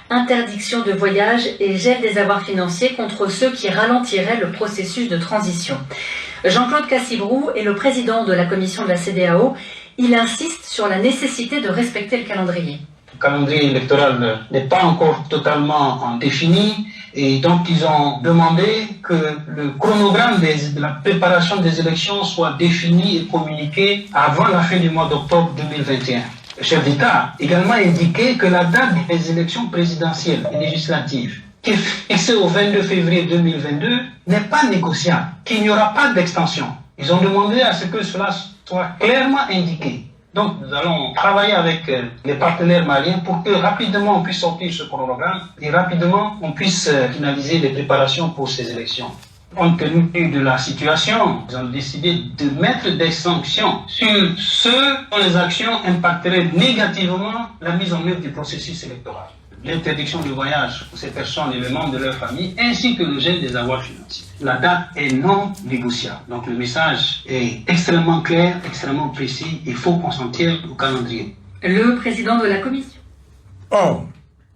Interdiction de voyage et gel des avoirs financiers contre ceux qui ralentiraient le processus de transition. Jean-Claude Cassibrou est le président de la commission de la CEDEAO. Il insiste sur la nécessité de respecter le calendrier. Le calendrier électoral n'est pas encore totalement défini et donc ils ont demandé que le chronogramme de la préparation des élections soit défini et communiqué avant la fin du mois d'octobre 2021. Le chef d'État a également indiqué que la date des élections présidentielles et législatives, qui est fixée au 22 février 2022, n'est pas négociable, qu'il n'y aura pas d'extension. Ils ont demandé à ce que cela soit clairement indiqué. Donc nous allons travailler avec les partenaires maliens pour que rapidement on puisse sortir ce chronogramme et rapidement on puisse finaliser les préparations pour ces élections. Compte tenu de la situation, ils ont décidé de mettre des sanctions sur ceux dont les actions impacteraient négativement la mise en œuvre du processus électoral. L'interdiction de voyage pour ces personnes et les membres de leur famille, ainsi que le gel des avoirs financiers. La date est non négociable. Donc le message est extrêmement clair, extrêmement précis. Il faut consentir au calendrier. Le président de la commission.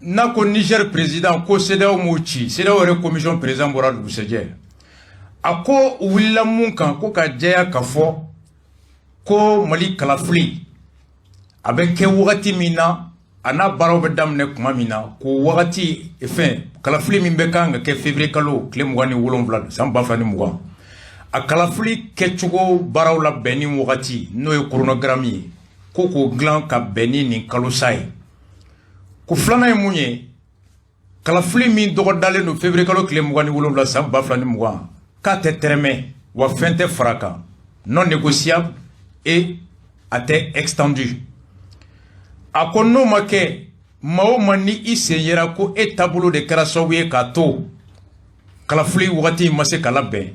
Nako Niger président ko CEDEAO mochi, CEDEAO re commission président bora du sejé. Ako willa mun kan ko ka jaya ka fo ko Mali kalafli avec ke wagati mina ana baraw be damne kuma mina ko wakati fin kalafili min be kan ke février kalo kle mugani wolonvla san bafani mugan a kalafili ke chugo baraw la beni wakati no e chronogramme ko glan ka beni ni kalo sai ko flana e munye kalafili min dogo dale no février kalo kle mugani wolonvla san bafani mugan ka te treme wa fente fraka non négociable et a été extendu. A kono make mao mani ise yera ko e tabolo de karasawe kato kalafuli wati mase kalabe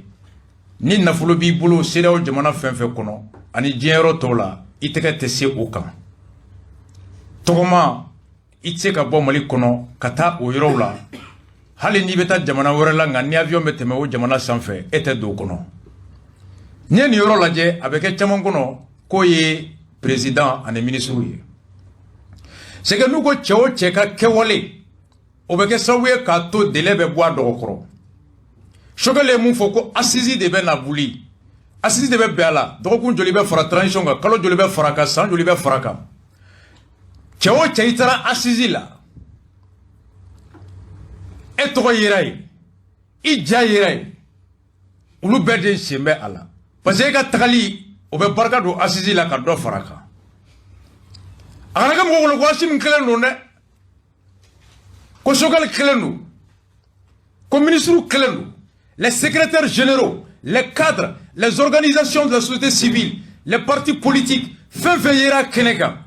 ni nafulo bi bolo seraw jamana fenfe kono ani jero tola iteke tese okan togoma itse ka bo mali kono kata o yorola hali ni beta jamana worela ngani avion meteme o jamana sanfe ete do kono ni yorola je avec chamon kono ko ye président ane ministre ye c'est que nous ko cheo cheka kewole obeke sawe ka to delebe boa dokoro shogale mu foko assisi de ben abuli assisi de be bela dokun joli be fara transition ga kalo joli be fara ka san joli be fara ka cheo cheitara assisi la eto yirai ija yirai ulu berde sembe ala parce que ka tagali obe barka do assisi la ka do fara ka agana kam ko wasim kelenu ne ko sogal kelenu ko ministre kelenu les secrétaires généraux les cadres les organisations de la société civile les partis politiques fin veillera keneka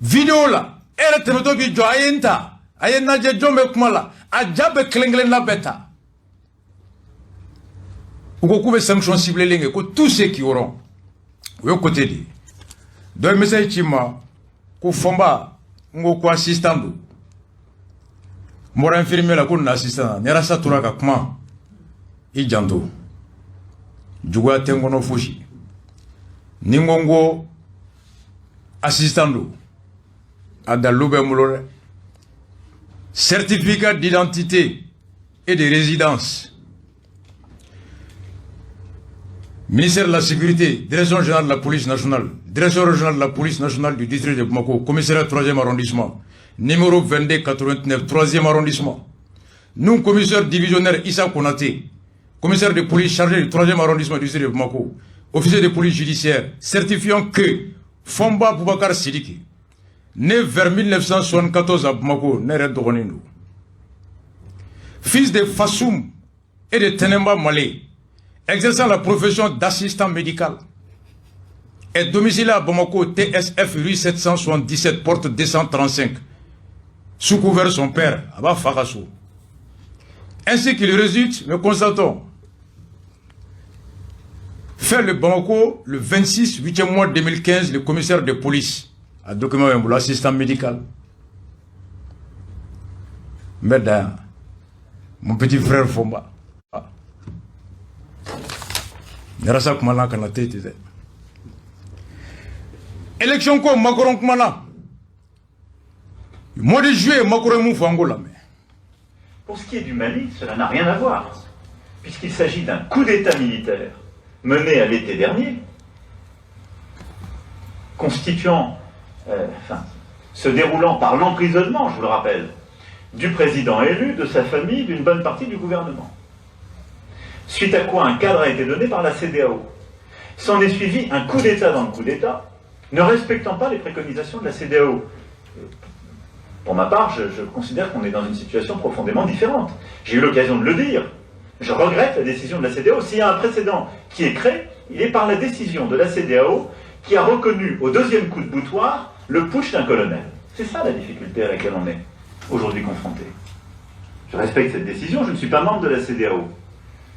vidéo la elle temeto bi jo ayenta ayena je jombe kumala ajabe kelenglen la beta ou ko be sanction ciblé lenge ko tous ceux qui auront au côté de donc message chima ko fomba ngo ko assistant mora infirmier la ko na assistant ne rasa turaka kuma i janto jugwa tengono fushi ningongo assistant adalube mulore certificat d'identité et de résidence ministère de la Sécurité, Direction générale de la police nationale, Direction régionale de la police nationale du district de Bamako, commissariat 3e arrondissement, numéro 2289, 3e arrondissement. Nous, commissaire divisionnaire Issa Konaté, commissaire de police chargé du 3e arrondissement du district de Bamako, officier de police judiciaire, certifiant que Fomba Boubacar Sidiki, né vers 1974 à Bamako, Neret Doronino, fils de Fassoum et de Tenemba Malé, exerçant la profession d'assistant médical, est domicilié à Bamako, TSF rue 777, porte 235, sous couvert son père, Abba Farassou. Ainsi qu'il résulte, nous constatons, fait le Bamako le 26 8e mois 2015, le commissaire de police, a documenté l'assistant médical. Mesdames, mon petit frère Fomba. Nerasa kumala kana tete. Élection ko Macron kumala. Mois de juillet Macron mou fangola mais. Pour ce qui est du Mali, cela n'a rien à voir, puisqu'il s'agit d'un coup d'État militaire mené à l'été dernier, constituant, se déroulant par l'emprisonnement, je vous le rappelle, du président élu, de sa famille, d'une bonne partie du gouvernement. Suite à quoi un cadre a été donné par la CEDEAO. S'en est suivi un coup d'État dans le coup d'État, ne respectant pas les préconisations de la CEDEAO. Pour ma part, je considère qu'on est dans une situation profondément différente. J'ai eu l'occasion de le dire. Je regrette la décision de la CEDEAO. S'il y a un précédent qui est créé, il est par la décision de la CEDEAO qui a reconnu au deuxième coup de boutoir le putsch d'un colonel. C'est ça la difficulté à laquelle on est aujourd'hui confronté. Je respecte cette décision, je ne suis pas membre de la CEDEAO.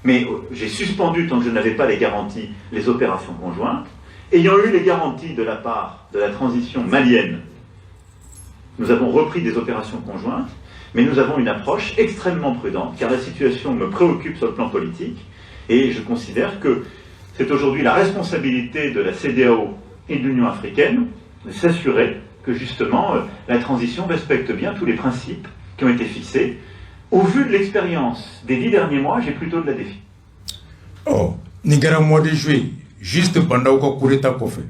Mais j'ai suspendu, tant que je n'avais pas les garanties, les opérations conjointes. Ayant eu les garanties de la part de la transition malienne, nous avons repris des opérations conjointes, mais nous avons une approche extrêmement prudente, car la situation me préoccupe sur le plan politique, et je considère que c'est aujourd'hui la responsabilité de la CEDEAO et de l'Union africaine de s'assurer que justement la transition respecte bien tous les principes qui ont été fixés. Au vu de l'expérience des 10 derniers mois, j'ai plutôt de la défi. Oh, Nigéria mois de juillet, juste pendant que coup d'État qu'on fait.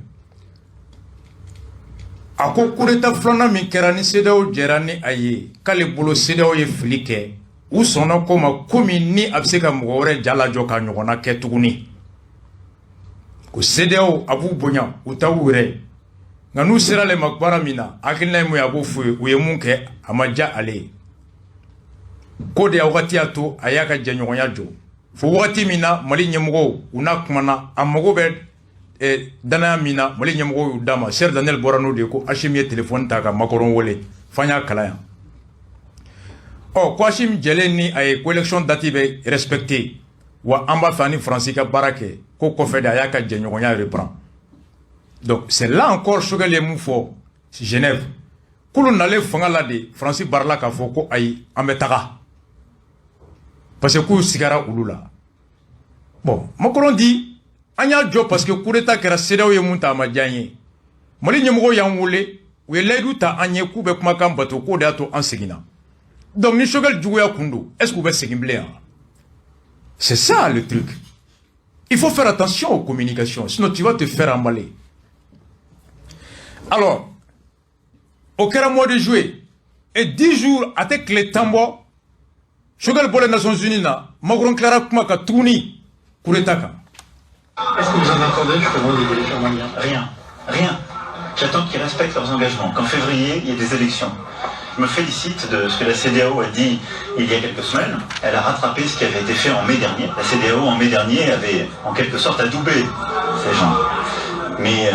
a ko coup d'état filanan min kɛra ni CEDEAO jɛra ni a ye k'ale bolo CEDEAO ye fili kɛ u sɔnna ko ma komi ni a bɛ se ka mɔgɔ wɛrɛ ja lajɔ ka ɲɔgɔnna kɛ tuguni ko CEDEAO a b'u bonya u ta u yɛrɛ nka n'u sera ale ma baara min na hakilina ye mun ye a b'o f'u ye u ye mun kɛ a ma diya ale ye ko de a wagati y'a to a y'a ka jɛɲɔgɔnya jɔ fo wagati min na Mali ɲɛmɔgɔw u n'a kumana a mago bɛ danaya min na Mali ɲɛmɔgɔw y'u d'a ma Cher Daniel bɔra n'o de ye ko Hachim ye téléphone ta ka Macron wele f'an y'a kalan yan ko Hachim jɛlen ni a ye ko élection date bɛ respecté wa an b'a fɛ ani Faransi ka baara kɛ ko kɔfɛ de a y'a ka jɛɲɔgɔnya reprend donc c'est là encore Choguel ye mun fɔ Genève kulu nalen fanga la de Faransi barala k'a fɔ ko ayi an bɛ taga parce que k'u sigara olu la bon Macron dit an y'a jɔ parce que coup d'état kɛra CEDEAO ye mun ta a ma diya an ye Mali ɲɛmɔgɔw y'an wele u ye layidu ta an ye k'u bɛ kumakan bato k'o de y'a to an seginna donc ni Choguel juguya kun don est-ce que u bɛ segin bilen yan c'est ça le truc il faut faire attention aux communications sinon tu vas te faire emballer alors au kɛra mois de juillet et 10 jours a tɛ tile tan bɔ Choguel bɔra Nations Unies na Macron tilara kuma ka tuguni coup d'état kan. Est-ce que vous en attendez justement des élections maliennes? Rien. Rien. J'attends qu'ils respectent leurs engagements. Qu'en février, il y ait des élections. Je me félicite de ce que la CEDEAO a dit il y a quelques semaines. Elle a rattrapé ce qui avait été fait en mai dernier. La CEDEAO, en mai dernier, avait en quelque sorte adoubé ces gens. Mais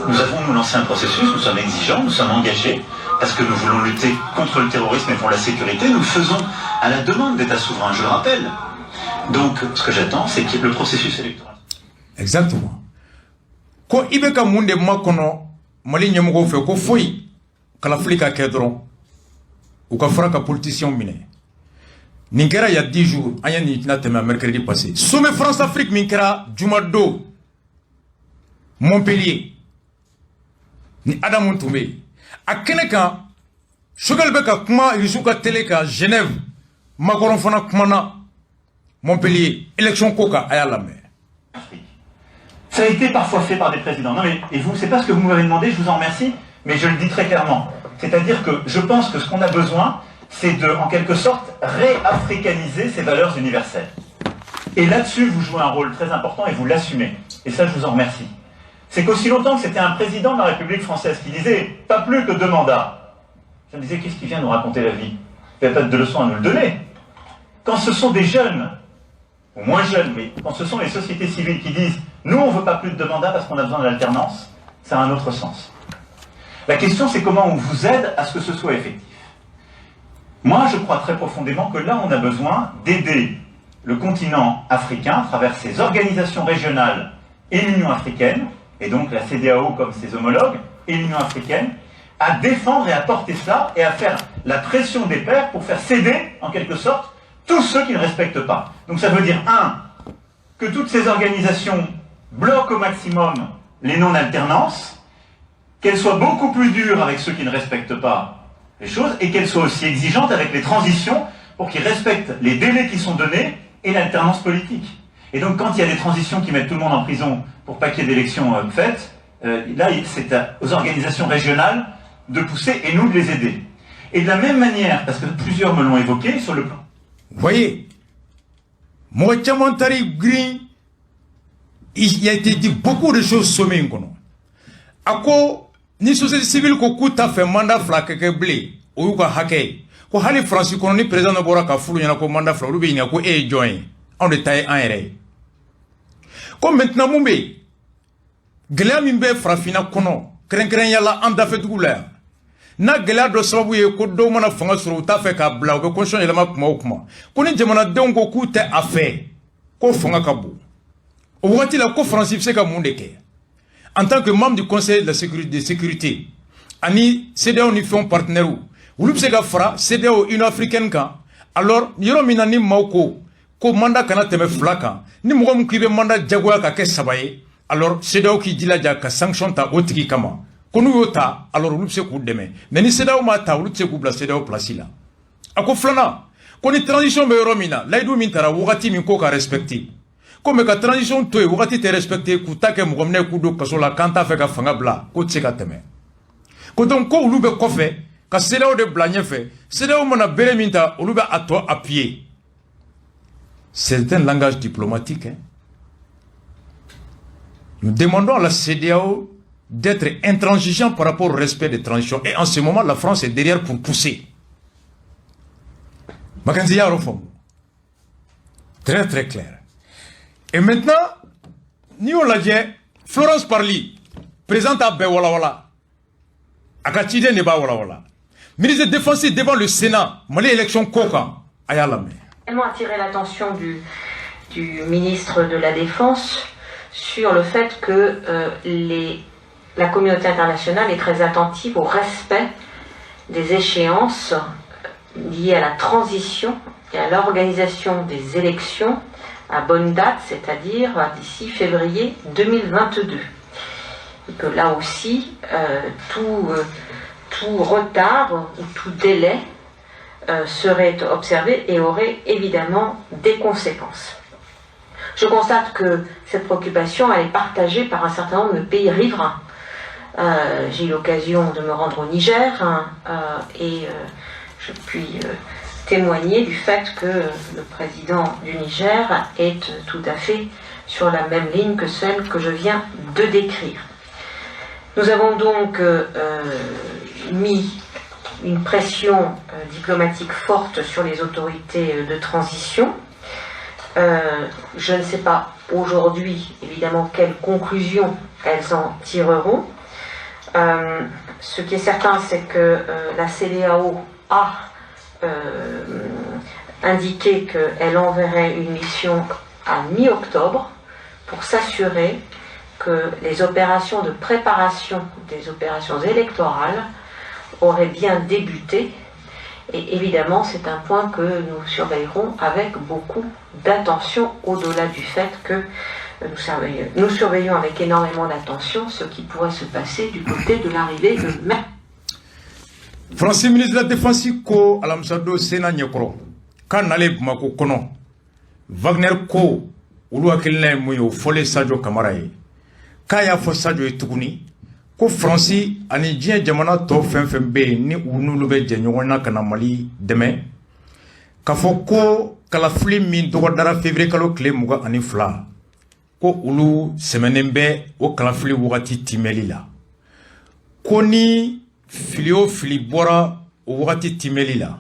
nous avons nous lancé un processus, nous sommes exigeants, nous sommes engagés, parce que nous voulons lutter contre le terrorisme et pour la sécurité. Nous le faisons à la demande d'États souverains, je le rappelle. Donc, ce que j'attends, c'est que le processus électoral... Exactement. Ko ibe ka mun de makono Mali ɲɛmɔgɔw fɛ ko foyi kalafili ka kɛ dɔrɔn u ka fara ka politicien minɛ nin kɛra il y a 10 jours an ye nin tɛna tɛmɛ mercredi passé sommet France Afrique min kɛra jumado Montpellier ni Adamu tun bɛ a kɛnɛ kan Choguel bɛ ka kuma Irisu ka télé kan Genève Macron fana kumana Montpellier élection ko kan a y'a lamɛn. Ça a été parfois fait par des présidents. Non mais, et vous, c'est pas ce que vous m'avez demandé, je vous en remercie, mais je le dis très clairement. C'est-à-dire que je pense que ce qu'on a besoin, c'est de, en quelque sorte, réafricaniser ces valeurs universelles. Et là-dessus, vous jouez un rôle très important et vous l'assumez. Et ça, je vous en remercie. C'est qu'aussi longtemps que c'était un président de la République française qui disait « pas plus que 2 mandats », je me disais « qu'est-ce qui vient nous raconter la vie ? Il n'y a pas de leçons à nous le donner. » Quand ce sont des jeunes, ou moins jeunes, mais quand ce sont les sociétés civiles qui disent « nous, on ne veut pas plus de 2 mandats parce qu'on a besoin de l'alternance », ça a un autre sens. La question, c'est comment on vous aide à ce que ce soit effectif. Moi, je crois très profondément que là, on a besoin d'aider le continent africain à travers ses organisations régionales et l'Union africaine, et donc la CEDEAO comme ses homologues, et l'Union africaine, à défendre et à porter cela, et à faire la pression des pairs pour faire céder, en quelque sorte, tous ceux qui ne respectent pas. Donc ça veut dire, 1, que toutes ces organisations bloquent au maximum les non-alternances, qu'elles soient beaucoup plus dures avec ceux qui ne respectent pas les choses, et qu'elles soient aussi exigeantes avec les transitions pour qu'ils respectent les délais qui sont donnés et l'alternance politique. Et donc quand il y a des transitions qui mettent tout le monde en prison pour pas qu'il y ait d'élections faites, là c'est aux organisations régionales de pousser et nous de les aider. Et de la même manière, parce que plusieurs me l'ont évoqué, sur le plan... Vous voyez, Moachamantari Green, il y a été dit beaucoup de choses sur le sommet. Ako, ni société civile ko kuta fait mandat fla keke blé, ou ka hake, ko hali Francis kono ni président na bora ka fulu yana ko mandat fla, ou bien ko e join, on détaille en ere. Comme maintenant mumbe, gela mimbe frafina kono, kren yala anda fait gouleur. Na gela do sababu ye ko do mana fanga suru ta fe ka bla o be constitution yelama kuma o kuma ko ni jamana denw ko ku te affaire ko fanga ka bo o wati la ko Francis se ka mun de ke en tant que membre du conseil de sécurité ani CEDEAO ni fond partenaire ou lu se ka fara CEDEAO Union africaine kan alors yoro mina ni mauko ko mandat kana teme flaka ni mo ko kibe mandat jagoya ka ke sabaye alors CEDEAO ki dilaja ka sanction ta otiki kama Konu yota alors ulu se ku deme mais ni CEDEAO ma ta ulu se ku bla CEDEAO place la ako flana koni transition be romina laidu min tara wagati min ko ka respecter comme ka transition to wagati te respecter ku take mo gomne ku do kasola kanta fe ka fanga bla ko tse ka teme Quand on ko ulu be kofe ka CEDEAO de blanye fait CEDEAO mona bere minta ulu be ato appuyer. C'est un langage diplomatique. Hein. Nous demandons à la CEDEAO d'être intransigeant par rapport au respect des transitions. Et en ce moment, la France est derrière pour pousser. Très très clair. Et maintenant, nous l'a dit, Florence Parly, présente à Bewala, Akatide Neba Wala, ministre de Défense devant le Sénat, Mali élection Koka, Ayalame. Tellement attiré l'attention du ministre de la Défense sur le fait que la communauté internationale est très attentive au respect des échéances liées à la transition et à l'organisation des élections à bonne date, c'est-à-dire d'ici février 2022. Et que là aussi, tout retard ou tout délai serait observé et aurait évidemment des conséquences. Je constate que cette préoccupation elle est partagée par un certain nombre de pays riverains. J'ai eu l'occasion de me rendre au Niger et je puis témoigner du fait que le président du Niger est tout à fait sur la même ligne que celle que je viens de décrire. Nous avons donc mis une pression diplomatique forte sur les autorités de transition. Je ne sais pas aujourd'hui, évidemment, quelles conclusions elles en tireront. Ce qui est certain, c'est que la CEDEAO a indiqué qu'elle enverrait une mission à mi-octobre pour s'assurer que les opérations de préparation des opérations électorales auraient bien débuté. Et évidemment, c'est un point que nous surveillerons avec beaucoup d'attention, au-delà du fait que nous surveillons avec énormément d'attention ce qui pourrait se passer du côté de l'arrivée de mai. Français ministre de la Défense ko alamsado sena nyekro kan nale mako kono Wagner ko ulu akilne muyo fole Sadio Camara ye kaya fo Sadio etuguni ko France ani dien jamana to fembe ni unulu be jenyona kana Mali deme ka fo ko kala fli min to dara février kalo clé muga ani fla ko ulu semenembe o kala fli wati timeli la ko ni filio fili bora o wati timeli la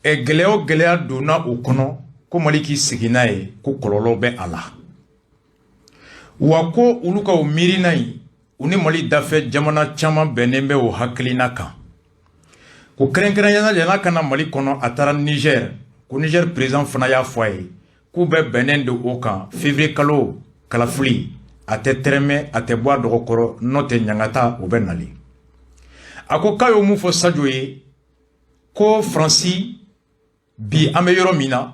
e geleo gelea dona o kono ko Mali ki sigina e ko kololo be ala wa ko ulu ka o mirina yi uni Mali dafe jamana chama benembe o haklina kan ko krenkren yana kana Mali kono atara Niger ko Niger président fana ya foye ko be benende o kan février kalo kala fli ate treme ate boa dokoro note nyangata o benali ako kayo mu fo Sadio ye ko Franci bi ameyoro mina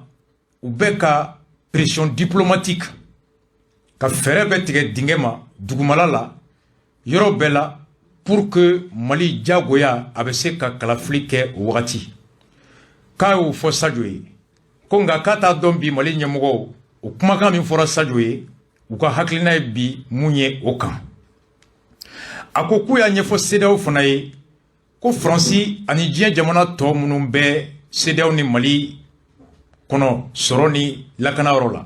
ou beka pression diplomatique ka fere be tige dingema dugumala la yoro bela pour que Mali jagoya abese ka kalafli ke wakati kayo fo Sadio ye ko nga kata dombi Mali nyamugo o kuma kan min fora Sadio ye u ka haklina bi munye o kan ako kuya nyefo CEDEAO fana ye ko Franci ani dien jamana to munun be CEDEAO ni Mali kono soroni lakana rola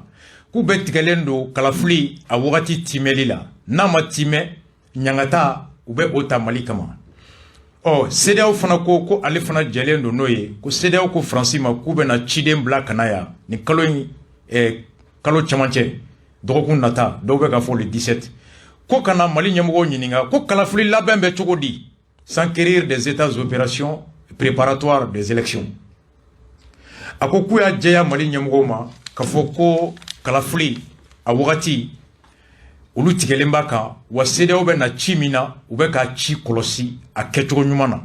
ku be tigelendo kalafli a wakati timeli la nama time nyangata ube ota Mali kama CEDEAO fana ko ale fana jelendo noye ko CEDEAO ko Franci ma ku be na chidem bla kanaya ni kalo chamanche dokun nata do be ka fo le 17 ko kana Mali nyamugo nyininga ko kalafli labembe chogodi sans quérir des états d'opération préparatoires des élections ako kuya jeya Mali nyamugo ma ka fo ko kalafli a wakati ulu tigelemba kan wa CEDEAO be na chimina ube ka chi kolosi a kecho nyumana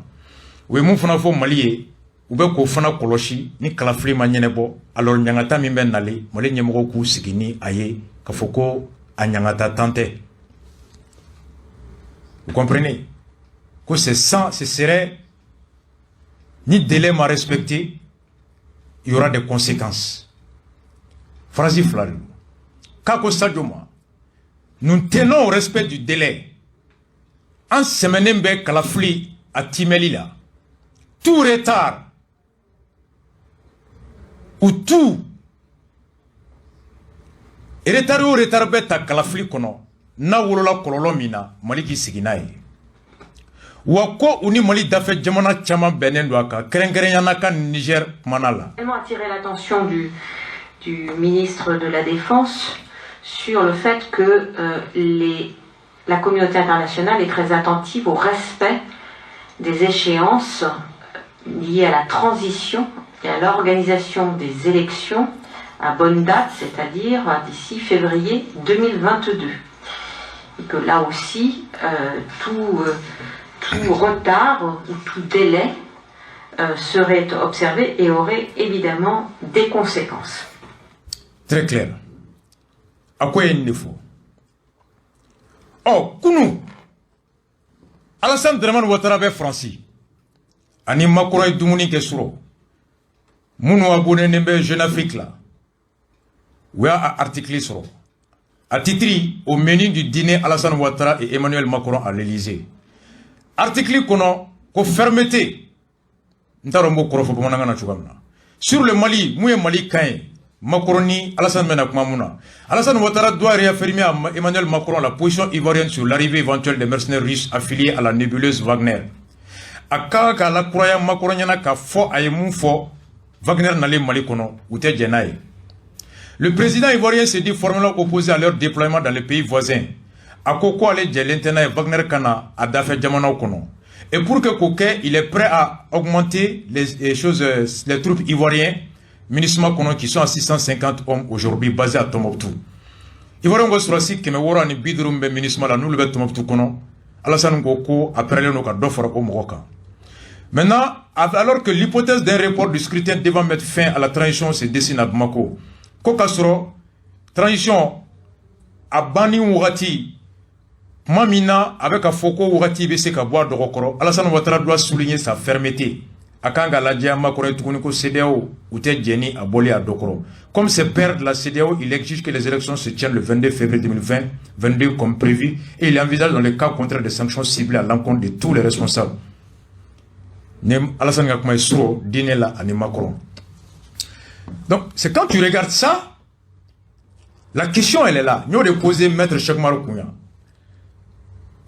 we mun fana fo Mali ye ube ko fana kolosi ni kalafli ma nyenebo alors nyangata mi ben nale Mali nyemoko ku sigini aye ka fo ko a nyangata tante. Vous comprenez que ce serait ni délai à respecter, il y aura des conséquences. Franci Flari kako Sadio ma nous tenons au respect du délai. en semaine be kalafli à Timelila. Tout retard ou tout retard beta kalafli kono na wolola kololo mina maliki siginaye wako uni mali dafe jamana chama benen do aka kerenkerenya kan Niger manala. Tellement attirer l'attention du ministre de la Défense sur le fait que la communauté internationale est très attentive au respect des échéances liées à la transition et à l'organisation des élections à bonne date, c'est-à-dire d'ici février 2022. Et que là aussi, tout retard ou tout délai serait observé et aurait évidemment des conséquences. Très clair. À quoi il faut? Oh, Kounou Alassane Draman Ouattara be Franci. Ani Macron et Doumouni Kessuro. Mounou abonné nembe Jeune Afrique là. Ouya article sur. À titre au menu du dîner Alassane Ouattara et Emmanuel Macron à l'Élysée. Article kono ko fermeté. Ntarombo korofo bomananga chugamna. Sur le Mali, mouye Mali kain. Macroni, Alassane Menakumamuna. Alassane Ouattara doit réaffirmer à Emmanuel Macron la position ivoirienne sur l'arrivée éventuelle des mercenaires russes affiliés à la nébuleuse Wagner. Akaka la croyant Macroniana ka fo ayemou fo Wagner n'allait Mali kono ou te djenaye. Le président ivoirien s'est dit formellement opposé à leur déploiement dans les pays voisins. Akoko allait djelentena et Wagner kana a dafe djamana kono. Et pour que Koké, il est prêt à augmenter les troupes ivoiriennes MINUSMA kono qui sont à 650 hommes aujourd'hui basés à Tombouctou. Ivoirien go surasi keme wora ni bidurumbe MINUSMA la nous le Tombouctou kono. Alassane Goko après le noka d'offre au Moroka. Maintenant, alors que l'hypothèse d'un report du scrutin devant mettre fin à la transition se dessine à Bamako, Kokasro, transition à Bani Ourati, Mamina avec un Foko Ourati BC Kaboua de Rokoro, Alassane Ouattara doit souligner sa fermeté. Akanga la Diama Kore Tukuniko CDAO ou Tedjeni à Bolé à Dokoro. Comme c'est père de la CDAO, il exige que les élections se tiennent le 22 février 2022 comme prévu et il envisage dans le cas contraire des sanctions ciblées à l'encontre de tous les responsables. Alassane Gakma Suro, Dinela, Ani Macron. Donc, c'est quand tu regardes ça, la question elle est là. Nous avons posé Maître Chekmaro Kounia.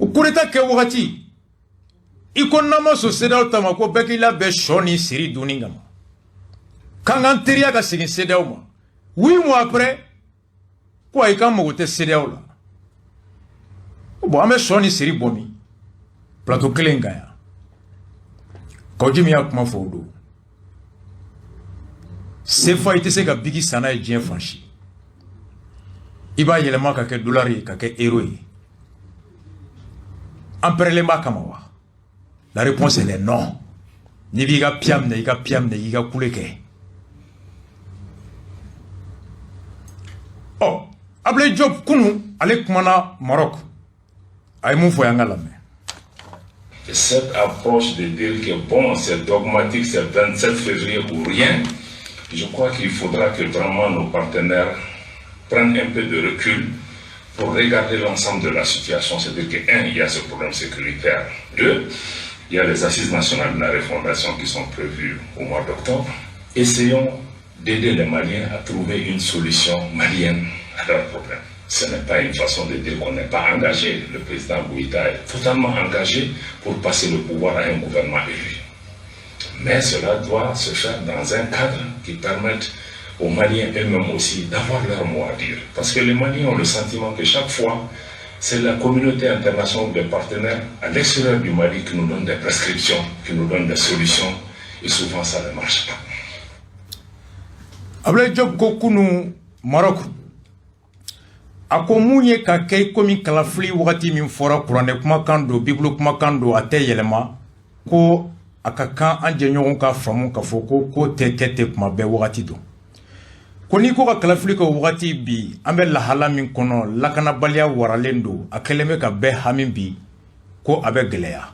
Au Koureta Kewati, Ikonama so CEDEAO tamako bekila be shoni siri duningama. Kanganteria ka sigin CEDEAO ma. 8 mois après, quoi ikam mogote CEDEAO la. Bon, ame shoni siri bomi. Plateau kelengaya. Kojimi ya kuma fodo. Sefa ite se ka bigi sana e dien franchi. Iba yelema ka ke dollari ka ke euro yi. Amperelema kamawa. La réponse elle est non. Niviga piam ne yiga kuleke. Oh, Ablé Job Kounou, avec Mana Maroc. Aïmou Foyangalame. Cette approche de dire que bon, c'est dogmatique, c'est 27 février ou rien, je crois qu'il faudra que vraiment nos partenaires prennent un peu de recul pour regarder l'ensemble de la situation. C'est-à-dire que, 1, il y a ce problème sécuritaire. 2, il y a les assises nationales de la refondation qui sont prévues au mois d'octobre. Essayons d'aider les Maliens à trouver une solution malienne à leurs problèmes. Ce n'est pas une façon de dire qu'on n'est pas engagé. Le président Bouïta est totalement engagé pour passer le pouvoir à un gouvernement élu. Mais cela doit se faire dans un cadre qui permette aux Maliens eux-mêmes aussi d'avoir leur mot à dire. Parce que les Maliens ont le sentiment que chaque fois, c'est la communauté internationale des partenaires à l'extérieur du Mali qui nous donne des prescriptions, qui nous donne des solutions, et souvent ça ne marche pas. Ablé Job Kokounou, Maroc. Ako mounye ka kei komi kalafli wakati min fora kurane kuma kando, biblu kuma kando ate yelema, ko akaka anje nyogon ka famu ka foko ko te kuma be wakati do. Koni ko ka kalafli ka wakati bi, ambe lahala min kono, lakana balia waralendo, akeleme ka be hamin bi, ko abe geleya.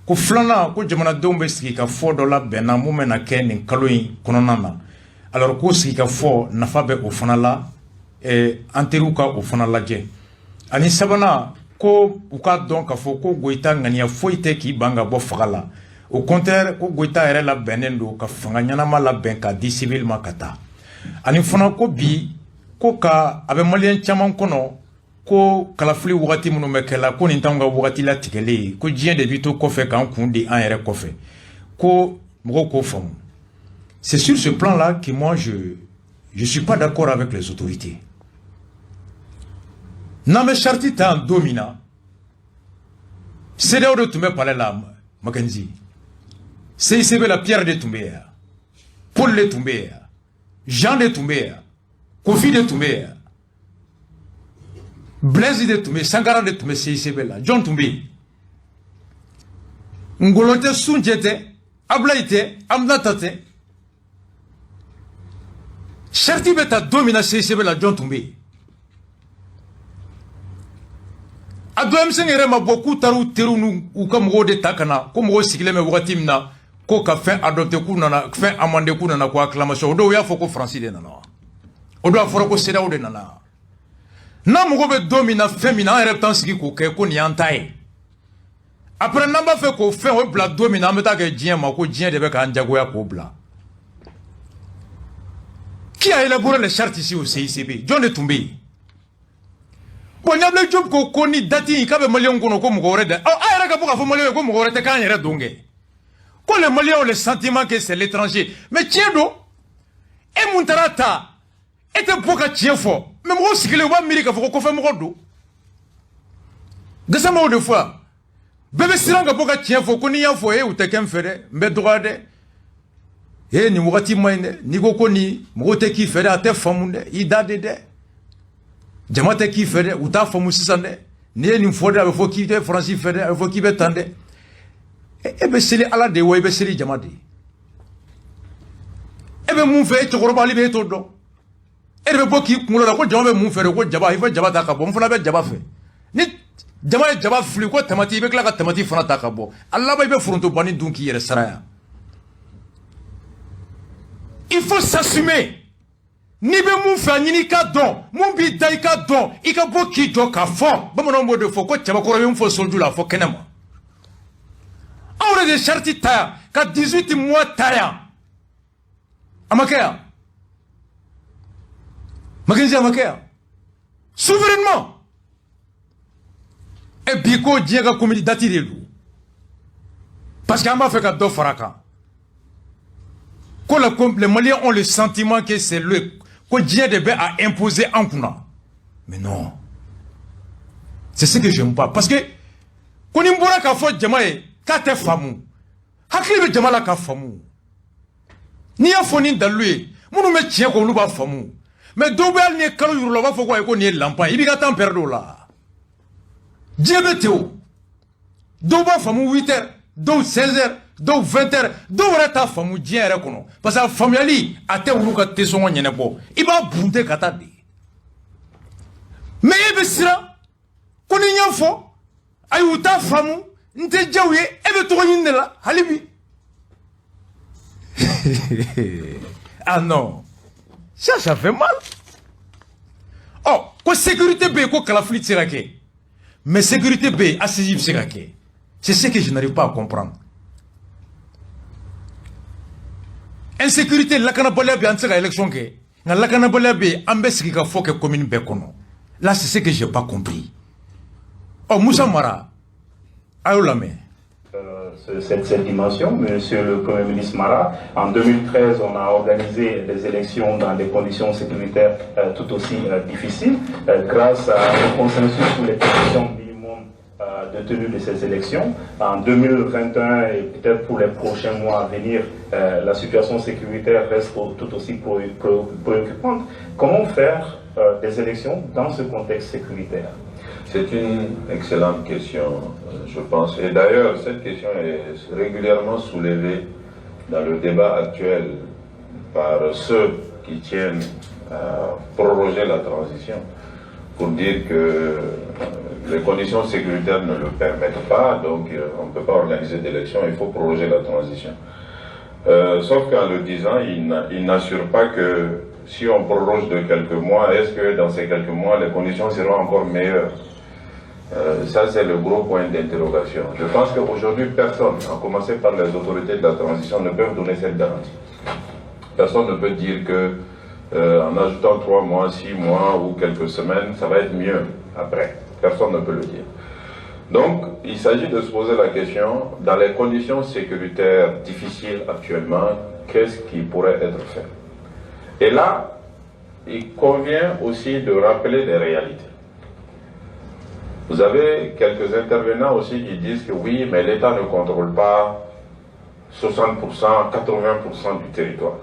Ko flana, ko jamana dombe siki ka fo dola bena moume na ke nin kaloin kono nana. Alors ko siki ka fo nafa be ofanala, Anteruka au Fanalage. Ani Sabana, ko u ka dɔn k'a fɔ ko Goïta ŋaniya foyi tɛ k'i ban ka bɔ faga la. Au contraire ko Goïta yɛrɛ labɛnnen don ka fanga ɲɛnama labɛn k'a di civil ma ka taa. Ani fana ko bi ko ka a bɛ maliyɛn caman kɔnɔ ko kalafili wagati minnu bɛ kɛ la ko nin t'anw ka wagati latigɛlen ye ko diɲɛ de bi to kɔfɛ k'an kun di an yɛrɛ kɔfɛ ko mɔgɔw k'o faamu. C'est sur ce plan-là que moi je suis pas d'accord avec les autorités. N'an bɛ charte ta en don min na CEDEAO de tun bɛ palais la Mackenzie. CICB la Pierre de tun bɛ yan, Paul de tun bɛ yan, Jean de tun bɛ yan, Kofi de tun bɛ yan, Blaise de tun bɛ, Sankara de tun bɛ CICB la, John tun bɛ yen. Ngolo tɛ, Sunjɛ tɛ, Ablaye tɛ, Aminata tɛ. Charte bɛ ta don min na CICB la, John tun bɛ yen. A dɔ M5 yɛrɛ ma bɔ k'u taara u teriw n'u ka mɔgɔw de ta ka na ko mɔgɔw sigilen bɛ wagati min na ko ka fɛn adopté k'u nana fɛn amendé k'u nana ko acclamation o don u y'a fɔ ko Faransi de nana o don a fɔra ko CEDEAO de nana n'a mɔgɔ bɛ don min na fɛn min na an yɛrɛ bɛ taa sigi k'o kɛ ko nin y'an ta ye après n'an b'a fɛ k'o fɛn o bila don min na an bɛ taa kɛ diɲɛ ma ko diɲɛ de bɛ k'an jagoya k'o bila qui a élaboré les chartes ici au CICB jɔn de tun bɛ yen. Bon, Niablé Diop ko ni dati k'a bɛ maliyɛnw kɔnɔ ko mɔgɔ wɛrɛ tɛ a yɛrɛ ka bɔ k'a fɔ maliyɛnw ye ko mɔgɔ wɛrɛ tɛ k'an yɛrɛ don kɛ ko les Maliens ont le sentiment que c'est l'étranger mais tiɲɛ don e mun taara ta e tɛ bɔ ka tiɲɛ fɔ mais mɔgɔw sigilen u b'a miiri k'a fɔ ko kɔfɛmɔgɔ don Gassama o de fɔ bɛɛ bɛ siran ka bɔ ka tiɲɛ fɔ ko n'i y'a fɔ u tɛ kɛ n fɛ dɛ n bɛ dɔgɔya dɛ nin wagati ma ɲi dɛ n'i ko ko nin mɔgɔw tɛ k'i fɛ dɛ a tɛ faamu dɛ i da de dɛ. Jama tɛ k'i fɛ dɛ u t'a faamu sisan dɛ n'i ye nin fɔ dɛ a bɛ fɔ k'i tɛ Faransi fɛ dɛ a bɛ fɔ k'i bɛ tan dɛ e bɛ seli Ala de wa i bɛ seli jama de e bɛ mun fɛ e cɛkɔrɔba ale bɛ e t'o dɔn e de bɛ bɔ k'i kunkolo la ko jama bɛ mun fɛ de ko jaba i fɔ jaba ta ka bɔ n fana bɛ jaba fɛ ni jama ye jaba fili ko tamati i bɛ tila ka tamati fana ta ka bɔ a laban i bɛ foronto banni dun k'i yɛrɛ sara yan il faut s'assumer. Ni be mun fɛ ɲini ka dɔn mun b'i da i ka dɔn i ka bɔ k'i jɔ k'a fɔ bamananw b'o de fɔ ko cɛbakɔrɔ ye mun fɔ soju la a fɔ kɛnɛ ma anw de charte ta yan ka 18 mois ta yan a ma kɛ yan Mackenzie a ma kɛ yan souverainement et bi ko diɲɛ ka comédie dati de don parce que an b'a fɛ ka dɔ fara kan ko les Maliens ont le sentiment que c'est le ko diɲɛ de bɛ a imposer an kunna mais non c'est ce que j'aime pas parce que ko ni n bɔra k'a fɔ jama ye k'a tɛ faamu hakili bɛ jama la k'a faamu n'i y'a fɔ ni dalilu ye minnu bɛ tiɲɛ kɔ olu b'a faamu mais dɔw bɛ hali n'i ye kalo yir'u la u b'a fɔ ko ayi ko nin ye lanpan i b'i ka temps perdre o la diɲɛ bɛ ten o dɔw b'a faamu 8 heures dɔw 16 heures dɔw 20 heures dɔw wɛrɛ t'a faamu diɲɛ yɛrɛ kɔnɔ parce que a faamuyali a tɛ olu ka tesɔngɔ ɲɛnabɔ i b'a bunte ka taa de mais e bɛ siran ko ni n y'a fɔ ayi u t'a faamu n tɛ diya u ye e bɛ tɔgɔ ɲini de la hali bi ah non ça fait mal oh ko sécurité bɛ yen ko kalafili tɛ se ka kɛ mais sécurité bɛ yen assisi bɛ se ka kɛ c'est ce que je n'arrive pas à comprendre. Insécurité lakanabaliya bɛ an tɛ se ka élection kɛ nka lakanabaliya bɛ an bɛ sigi ka fɔ kɛ commune bɛɛ kɔnɔ là c'est ce que j'ai pas compris oh Moussa Mara a y'o lamɛn. Cette dimension, Monsieur le Premier ministre Mara. En 2013, on a organisé des élections dans des conditions sécuritaires tout aussi difficiles, grâce au consensus sur les conditions minimum de tenue de ces élections. En 2021 et peut-être pour les prochains mois à venir, la situation sécuritaire reste tout aussi préoccupante. Comment faire des élections dans ce contexte sécuritaire? C'est une excellente question, je pense. Et d'ailleurs, cette question est régulièrement soulevée dans le débat actuel par ceux qui tiennent à proroger la transition pour dire que les conditions sécuritaires ne le permettent pas, donc on ne peut pas organiser d'élection, il faut proroger la transition. Sauf qu'en le disant, il n'assure pas que si on proroge de quelques mois, est-ce que dans ces quelques mois, les conditions seront encore meilleures? Ça, c'est le gros point d'interrogation. Je pense qu'aujourd'hui, personne, à commencer par les autorités de la transition, ne peuvent donner cette garantie. Personne ne peut dire que en ajoutant 3 mois, 6 mois ou quelques semaines, ça va être mieux après. Personne ne peut le dire. Donc, il s'agit de se poser la question, dans les conditions sécuritaires difficiles actuellement, qu'est-ce qui pourrait être fait? Et là, il convient aussi de rappeler des réalités. Vous avez quelques intervenants aussi qui disent que oui, mais l'État ne contrôle pas 60%, 80% du territoire.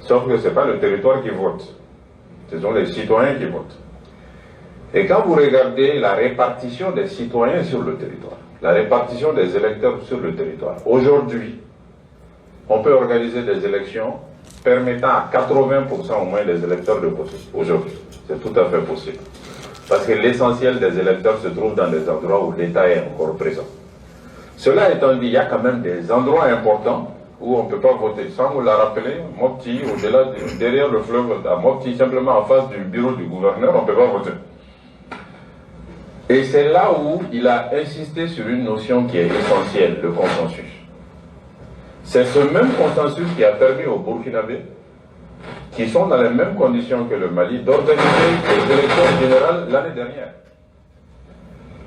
Sauf que ce n'est pas le territoire qui vote, ce sont les citoyens qui votent. Et quand vous regardez la répartition des citoyens sur le territoire, la répartition des électeurs sur le territoire, aujourd'hui, on peut organiser des élections permettant à 80% au moins des électeurs de voter. Aujourd'hui, c'est tout à fait possible. Parce que l'essentiel des électeurs se trouve dans des endroits où l'État est encore présent. Cela étant dit, il y a quand même des endroits importants où on ne peut pas voter. Sans vous la rappeler, Mopti, derrière le fleuve, à Mopti, simplement en face du bureau du gouverneur, on ne peut pas voter. Et c'est là où il a insisté sur une notion qui est essentielle, le consensus. C'est ce même consensus qui a permis aux Burkinabés, qui sont dans les mêmes conditions que le Mali, d'organiser les élections générales l'année dernière.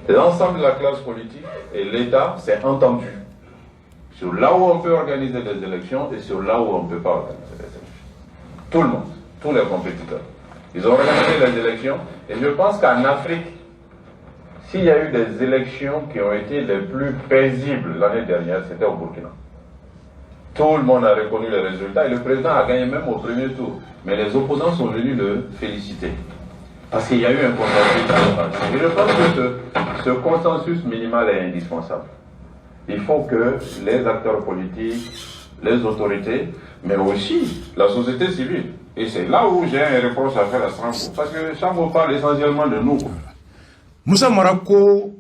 L'ensemble de la classe politique et l'État s'est entendu sur là où on peut organiser des élections et sur là où on ne peut pas organiser des élections. Tout le monde, tous les compétiteurs. Ils ont organisé les élections et je pense qu'en Afrique, s'il y a eu des élections qui ont été les plus paisibles l'année dernière, c'était au Burkina. Tout le monde a reconnu les résultats et le président a gagné même au premier tour. Mais les opposants sont venus le féliciter. Parce qu'il y a eu un consensus. Et je pense que ce consensus minimal est indispensable. Il faut que les acteurs politiques, les autorités, mais aussi la société civile. Et c'est là où j'ai un reproche à faire à Sango. Parce que Sango parle essentiellement de nous. Moussa Marako,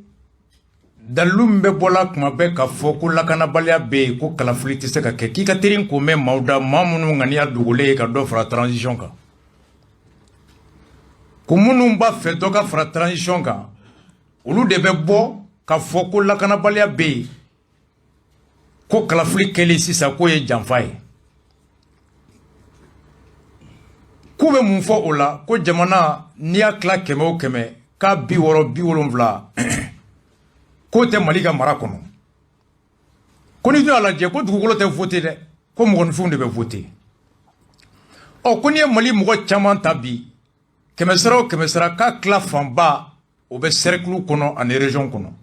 dalum be bola kuma be ka fo ko lakana balia be ko kala fliti se ka ke ki ka tirin ko me mauda mamunu ngani ya dugule ka do fra transition ka ko munu ba fe do ka fra transition ka ulu de be bo ka fo ko lakana balia be ko kala fliti kele sisa ko ye janfay ku be mun fo ola ko jamana ni akla keme o keme ka bi woro bi wolonvla Côté Malika Marakono. Koni à la Djeko, Google te voté, comme on fout de voter. O Koni Mali Mougo Chaman Tabi, Kemesra, ka claf en bas, au be cercle kono en région kono.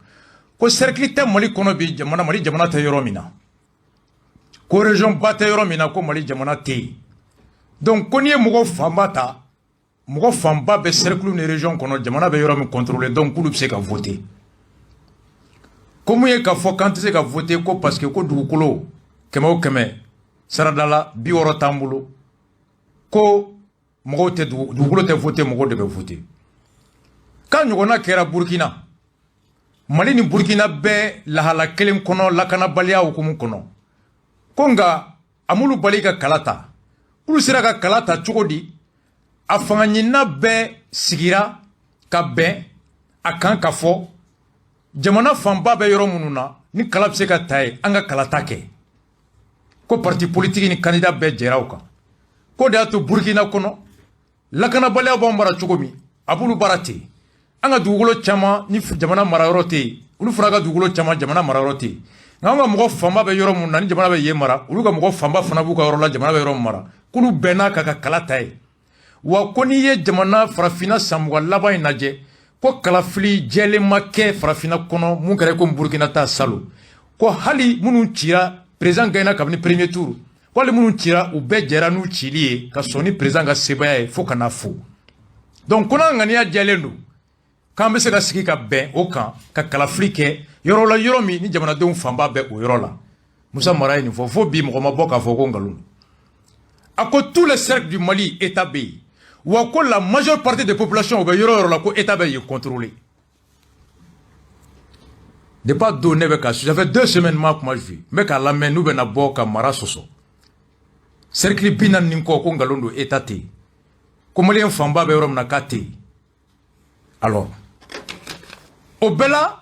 Ko cercle te Mali kono bi, Jamana Mali Jamana te Yoromina. Ko région bate Yoromina, ko Mali Jamana te. Donc Koni Mougo Fambata, Mougo Famba be cercle une région kono, Jamana be Yorom contrôlé, donc Kouloup se ka voter. Comment est-ce qu'il faut quand tu voter parce que ko dugukolo keme saradala bioro tambulo ko mogo te dugukolo te voter mogo de voter quand nous on a kera Burkina Mali ni Burkina be la hala kelen kono la kana balia hukumu kono konga amulu balika kalata ulu sira kalata chukodi afanganyina be sigira ka be akan ka fo jamana famba be yoro mununa ni kala se ka tay anga kala take ko parti politique ni candidat be jerawka ko da to Burkina kono lakana balya bombara chugomi abulu barati anga dugulo chama ni jamana mararoti ulu furaga dugulo chama jamana mararoti nganga mo famba be yoro mununa ni jamana be yemara ulu ga mo famba fana bu ka yoro la jamana be yoro mara kulu bena ka kala tay wa koni ye jamana farafina samwa laba inaje ko kalafili jele make farafina kono mun kare ko Burkina ta salo ko hali munun cira président gaina kabni premier tour ko le munun cira u be jera nu cilie ka soni président ga sebaye fo kana fo donc kona ngani ya jelendo kambe se ga siki ka ben o kan ka kalafili ke yoro la yoro mi ni jamana don famba be o yoro la Moussa Mara ni fo bi mo ma boka fo ko ngalun ako tous les cercles du Mali établis ou encore la majeure partie des populations au yoro la ko état be contrôlé de pas donner avec ça ça fait 2 semaines moi je vis mais ka la men nous be na boka mara soso cercle binan ninko ko ngalondo étaté ko malien famba be yoro na kate alors au bela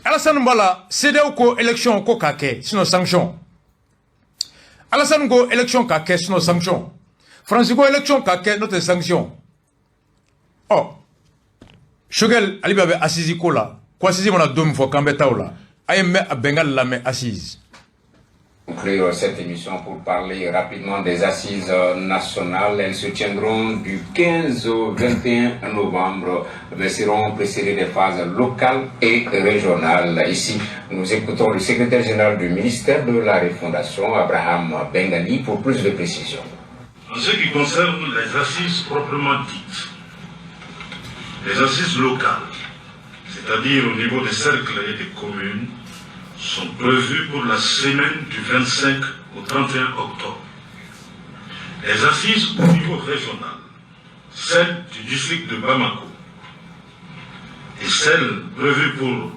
Alassane Mbala CEDEAO ko élection ko kake sinon sanction Alassane go élection kake sinon sanction France go élection kake notre sanction oh Shogel Ali Babe assisi ko la ko assisi mona dom fo kambe tawla ayme a Bengal la me assise. Conclure cette émission pour parler rapidement des assises nationales. Elles se tiendront du 15 au 21 novembre, mais seront précédées des phases locales et régionales. Ici, nous écoutons le secrétaire général du ministère de la Refondation, Abraham Bengali, pour plus de précisions. En ce qui concerne les assises proprement dites, les assises locales, c'est-à-dire au niveau des cercles et des communes, sont prévues pour la semaine du 25 au 31 octobre. Les assises au niveau régional, celles du district de Bamako et celles prévues pour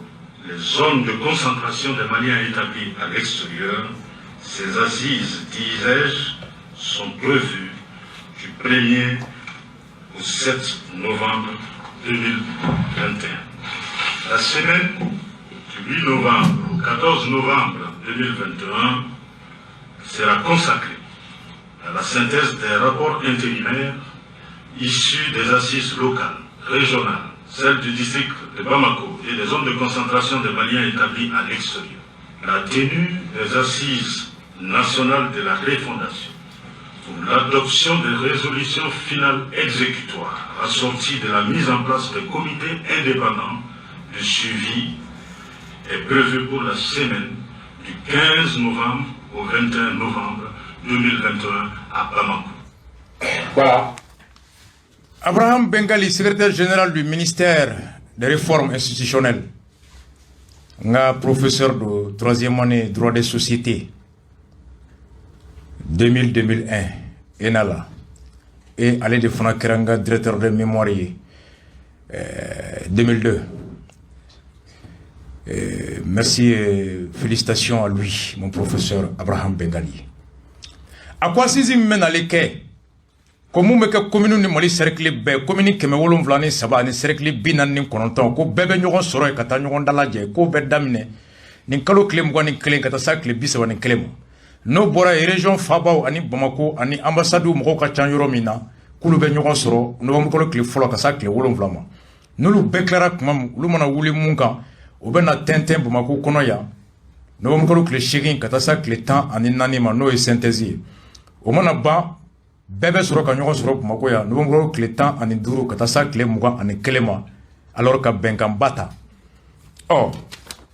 les zones de concentration des Maliens établis à l'extérieur, ces assises, disais-je, sont prévues du 1er au 7 novembre 2021. La semaine du 8 novembre au 14 novembre 2021 sera consacrée à la synthèse des rapports intérimaires issus des assises locales, régionales, celles du district de Bamako et des zones de concentration des Maliens établis à l'extérieur. La tenue des assises nationales de la refondation pour l'adoption des résolutions finales exécutoires assorties de la mise en place de comités indépendants de suivi est prévue pour la semaine du 15 novembre au 21 novembre 2021 à Bamako. Voilà. Abraham Bengali, secrétaire général du ministère des réformes institutionnelles, professeur de 3e année droit des sociétés 2000-2001 ENALA et allé de Fonakeranga, directeur de mémoire 2002. Merci et félicitations à lui, mon professeur Abraham Bengali. À quoi si mène à l'équerre? Comme me que commune ni mali cercle be commune que me wolum vlani saba ni cercle binan ni kononton ko bebe nyogon soro e kata nyogon dalaje ko be damne ni kalo klem go ni klen kata sakle bisa ni klem no bora e région Fabaw ani Bamako ani ambassade mo ko ka yoro mina kulu be nyogon soro no mo ko kle folo ka sakle wolum vlama no lu be clara mam lu mana wuli munka o be na tenten Bamako kono ya no mo ko kle shigin kata sakle tan ani nani ma no e synthèse o mana ba bébé soro ka ɲɔgɔn sɔrɔ Bamako ya novembre tile 10 ani 5 ka taa sa tile 20 ani 1 ma alors ka bɛnkan ba ta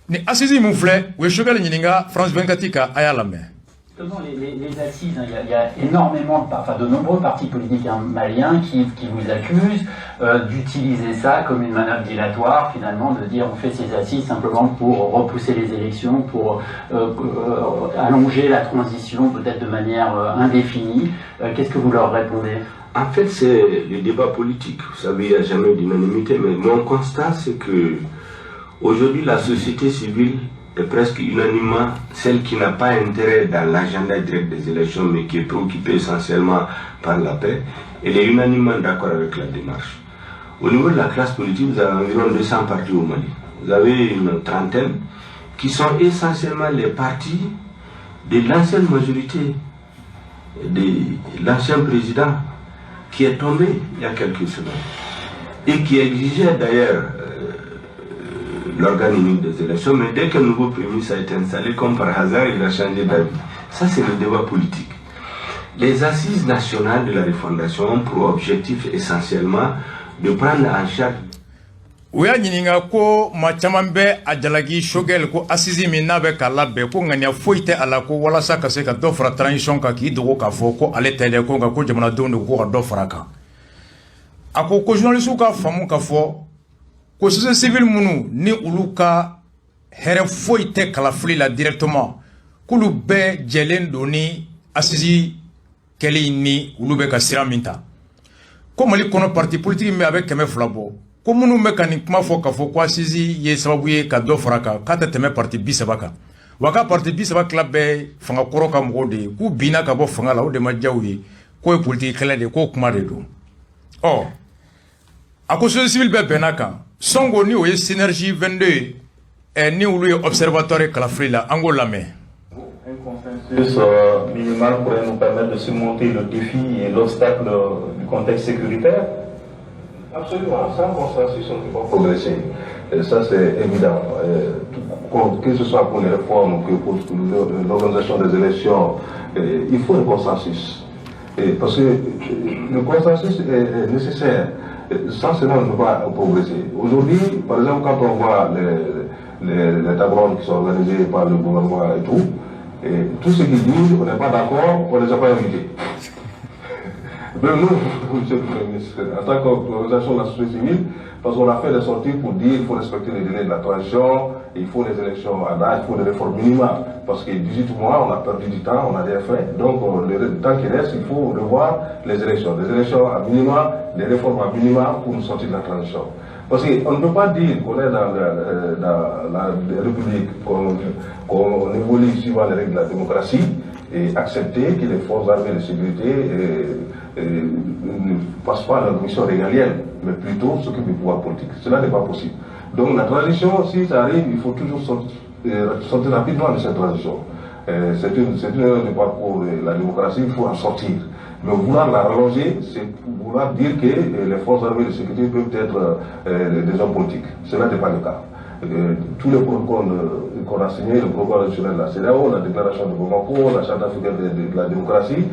ni assise mun filɛ u ye Choguel ɲininka France 24 ka a y'a lamɛn. Les assises, il y a énormément, de nombreux partis politiques maliens qui vous accusent d'utiliser ça comme une manœuvre dilatoire, finalement, de dire on fait ces assises simplement pour repousser les élections, pour allonger la transition peut-être de manière indéfinie. Qu'est-ce que vous leur répondez? En fait, c'est le débat politique. Vous savez, il n'y a jamais d'unanimité, mais mon constat, c'est que aujourd'hui, la société civile est presque unanimement celle qui n'a pas intérêt dans l'agenda direct des élections, mais qui est préoccupée essentiellement par la paix. Elle est unanimement d'accord avec la démarche. Au niveau de la classe politique, vous avez environ 200 partis au Mali. Vous avez une trentaine qui sont essentiellement les partis de l'ancienne majorité, de l'ancien président qui est tombé il y a quelques semaines et qui exigeait d'ailleurs l'organe unique des élections, mais dès qu'un nouveau Premier ministre a été installé, comme par hasard, il a changé d'avis. Ça, c'est le débat politique. Les assises nationales de la refondation ont pour objectif essentiellement de prendre en charge. Ouya nyininga ko machaman be ajalagi Choguel ko assise min na be kala be ko ngania foite ala ko wala sa ka se ka do fra transition ka ki do ka fo ko ale tele ko nga ko jamana do ko ka do fra ka ako ko journaliste ka famu ka fo ko société civile munu ni uluka here foite kala fli la directement kulu be jelen doni assise keli ni ulu be ka siraminta ko mali kono parti politique me avec keme flabo ko munu me kan kuma fo ka fo ko assise ye sababu ye ka do faraka ka teme parti bisabaka waka parti bisabaka club be fanga koro ka mgode ku bina ka bo fanga la o de majawyi ko e politique kala de ko kuma de do ako société civile be benaka songo ni o ye synergie 22 ni olu ye observatoire kalafili la an k'o lamɛn. Un consensus minimal pourrait nous permettre de surmonter le défi et l'obstacle du contexte sécuritaire. Absolument, sans consensus, on ne peut pas progresser. Et ça, c'est évident. Que ce soit pour les réformes ou pour l'organisation des élections, il faut un consensus. Parce que le consensus est nécessaire. Sans cela, on ne peut pas progresser. Aujourd'hui, par exemple, quand on voit les tables rondes qui sont organisées par le gouvernement et tout ce qu'ils disent, on n'est pas d'accord, on ne les a pas invités. Mais nous, monsieur le Premier ministre, en tant qu'organisation de la société civile, parce qu'on a fait des sorties pour dire qu'il faut respecter les délais de la transition, il faut les élections à date, il faut des réformes minimales. Parce que 18 mois, on a perdu du temps, on a des frais. Donc, le temps qui reste, il faut revoir les élections. Des élections à minima, des réformes à minima pour nous sortir de la transition. Parce qu'on ne peut pas dire qu'on est dans la République, qu'on évolue suivant les règles de la démocratie et accepter que les forces armées de sécurité ne passent pas leur mission régalienne, mais plutôt s'occupent du pouvoir politique. Cela n'est pas possible. Donc la transition, si ça arrive, il faut toujours sortir rapidement de cette transition. C'est une erreur de parcours de la démocratie, il faut en sortir. Mais vouloir la rallonger, c'est vouloir dire que les forces armées de sécurité peuvent être des hommes politiques. Cela n'est pas le cas. Tous les protocoles qu'on a signés, le protocole national de la CEDEAO, la déclaration de Bamako, la charte africaine de la démocratie,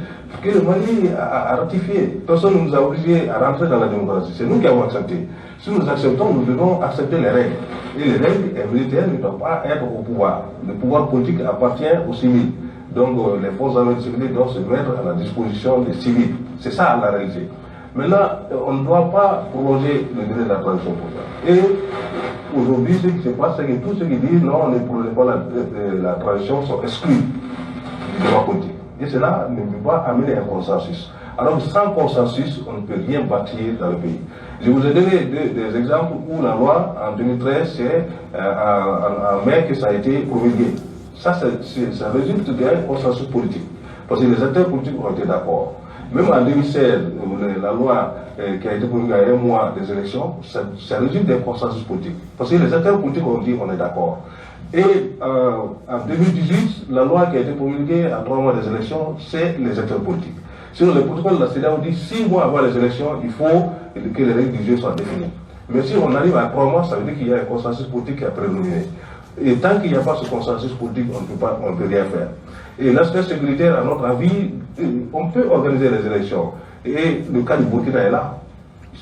que le Mali a ratifié. Personne ne nous a obligés à rentrer dans la démocratie. C'est nous qui avons accepté. Si nous acceptons, nous devons accepter les règles. Et les règles militaires ne doivent pas être au pouvoir. Le pouvoir politique appartient aux civils. Donc les forces armées de sécurité doivent se mettre à la disposition des civils. C'est ça la réalité. Maintenant, on ne doit pas prolonger le délai de la transition pour ça. Et aujourd'hui, ce qui se passe, c'est que tous ceux qui disent non, on ne prolonge pas la transition sont exclus du débat politique. Et cela ne peut pas amener un consensus. Alors sans consensus, on ne peut rien bâtir dans le pays. Je vous ai donné des exemples où la loi, en 2013, c'est en mai que ça a été promulgué. Ça résulte d'un consensus politique. Parce que les acteurs politiques ont été d'accord. Même en 2016, la loi qui a été promulguée à un mois des élections, ça résulte d'un consensus politique. Parce que les acteurs politiques ont dit on est d'accord. Et en 2018, la loi qui a été promulguée à 3 mois des élections, c'est les acteurs politiques. Sur le protocole de la CEDEAO dit 6 mois avant les élections, il faut que les règles du jeu soient définies. Mais si on arrive à 3 mois, ça veut dire qu'il y a un consensus politique qui a prédominé. Et tant qu'il n'y a pas ce consensus politique, on ne peut rien faire. Et l'aspect sécuritaire, à notre avis, on peut organiser les élections. Et le cas du Burkina est là.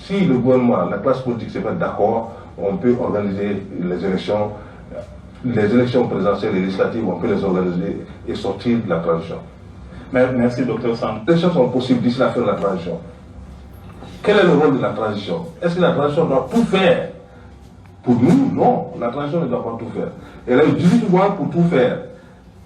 Si le gouvernement, la classe politique se met d'accord, on peut organiser les élections présidentielles et législatives, on peut les organiser et sortir de la transition. Merci, Dr Sam. Les choses sont possibles d'ici la fin de la transition. Quel est le rôle de la transition? Est-ce que la transition doit tout faire? Pour nous, non. La transition ne doit pas tout faire. Elle a eu 18 mois pour tout faire.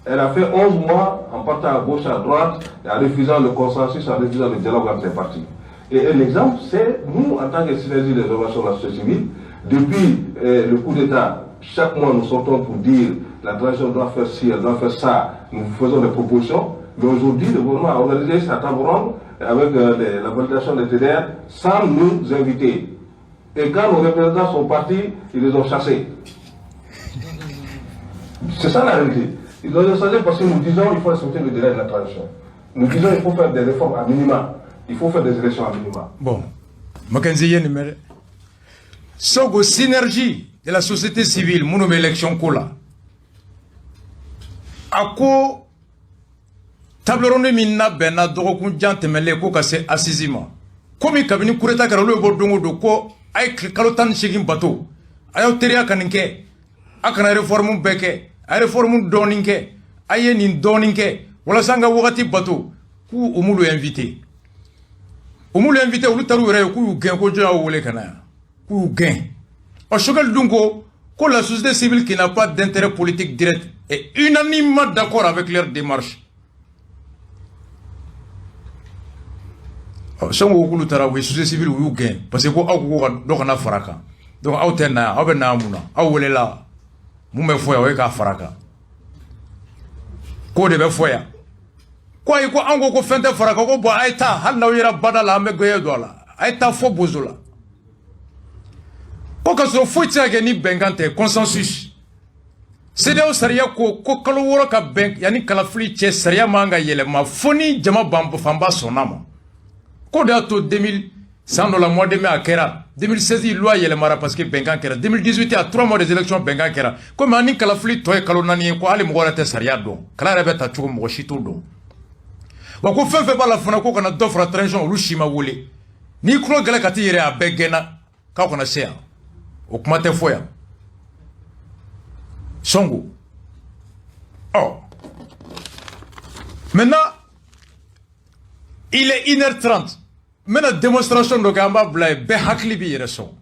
Elle a fait 11 mois en partant à gauche, à droite, en refusant le consensus, en refusant le dialogue entre les partis. Et un exemple, c'est nous, en tant que synergie des organisations de la société civile, depuis le coup d'État, chaque mois nous sortons pour dire la transition doit faire ci, elle doit faire ça, nous faisons des propositions. Mais aujourd'hui, le gouvernement a organisé sa table ronde avec la validation des TDR sans nous inviter. Et quand nos représentants sont partis, ils les ont chassés. C'est ça la réalité. Ils ont chassés parce que nous disons qu'il faut respecter le délai de la transition. Nous disons qu'il faut faire des réformes à minima. Il faut faire des élections à minima. Bon. Mackenzie Yenimere. Sogo synergie de la société civile, mon élection kola. Ako table ronde minna bena dogokun jantemele ko kase assisima. Komi kabini kureta kara lo bodongo do ko ay kalotan shigin bato. Ayo teria kaninke. Akana reformu beke. Ay reformu doninke. Aye nin doninke. Wala sanga wakati bato. Ku umulu invité. Umulu invité ulu taru yere ku gen ko joya wole kana. Ku gen. O shogal dungo ko la société civile qui n'a pas d'intérêt politique direct est unanimement d'accord avec leur démarche. Songo kulu tara we société civile wu gen parce que ko aw ko do kana faraka. Donc aw tenna aw be na muna aw wole la mu me foya we ka faraka. Ko de be foya. Ko ay ko ango ko fente faraka ko bo ay ta hal na yira badala me goye dola. Ay ta fo bozula. ko ka so fo ti age ni bengante consensus CEDEAO sariya ko kalo woro ka ben yani kalafili che sariya manga yelema foni jama bambo famba sonama ko da to 2000 sans la mois de mai à Kera 2016 loi yelema parce que bengan Kera 2018 à 3 mois des élections bengan Kera comme ani kalafili to e kalo nani ko ali mo te sariya do kala rebe ta chugo mo shito do wa ko fefe bala fona ko kana dofra transition rushima wole ni kro gele kati yere a begena ka ko na sea o kuma te foya Songo. Oh. Maintenant, il est 1h30. Maintenant, démonstration de Gamba Blay, Behakli Bireson.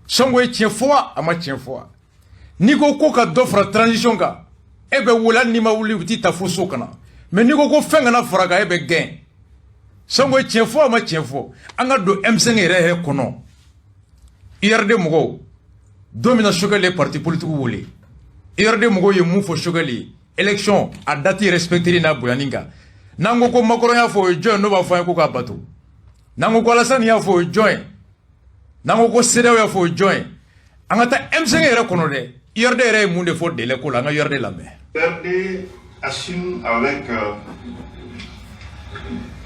Songo est tien fois, à ma tien fois. Nigo Koka d'offre transition ga. Ebe Wula Nima Wuli Uti Tafuso kana. Mais Nigo Ko Fengana Fraga Ebe gain. Songo est tien fois, à ma tien fois. Anga do M5 et Kono. IRD Mogo. Domination les partis politiques Wuli. IRD Mogo ye mou fo chogali élection a date respectée na boyaninga nango ko Macron ya fo join no ba fa ko ka bato nango ko Alassane ya fo join nango ko CEDEAO ya fo join angata M5 ere kono de IRD ere mou de fo délai ko la nga IRD la mais IRD assume avec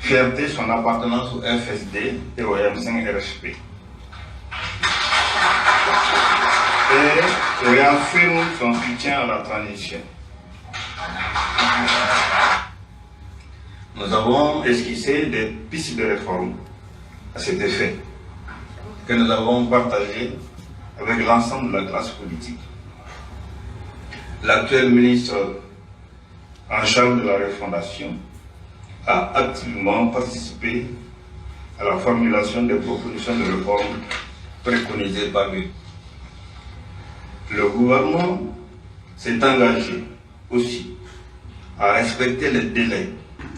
fierté son appartenance au FSD et au M5 RHP. Et réaffirme son soutien à la transition. Nous avons esquissé des pistes de réforme à cet effet que nous avons partagées avec l'ensemble de la classe politique. L'actuel ministre en charge de la refondation a activement participé à la formulation des propositions de réforme préconisées par lui. Le gouvernement s'est engagé aussi à respecter les délais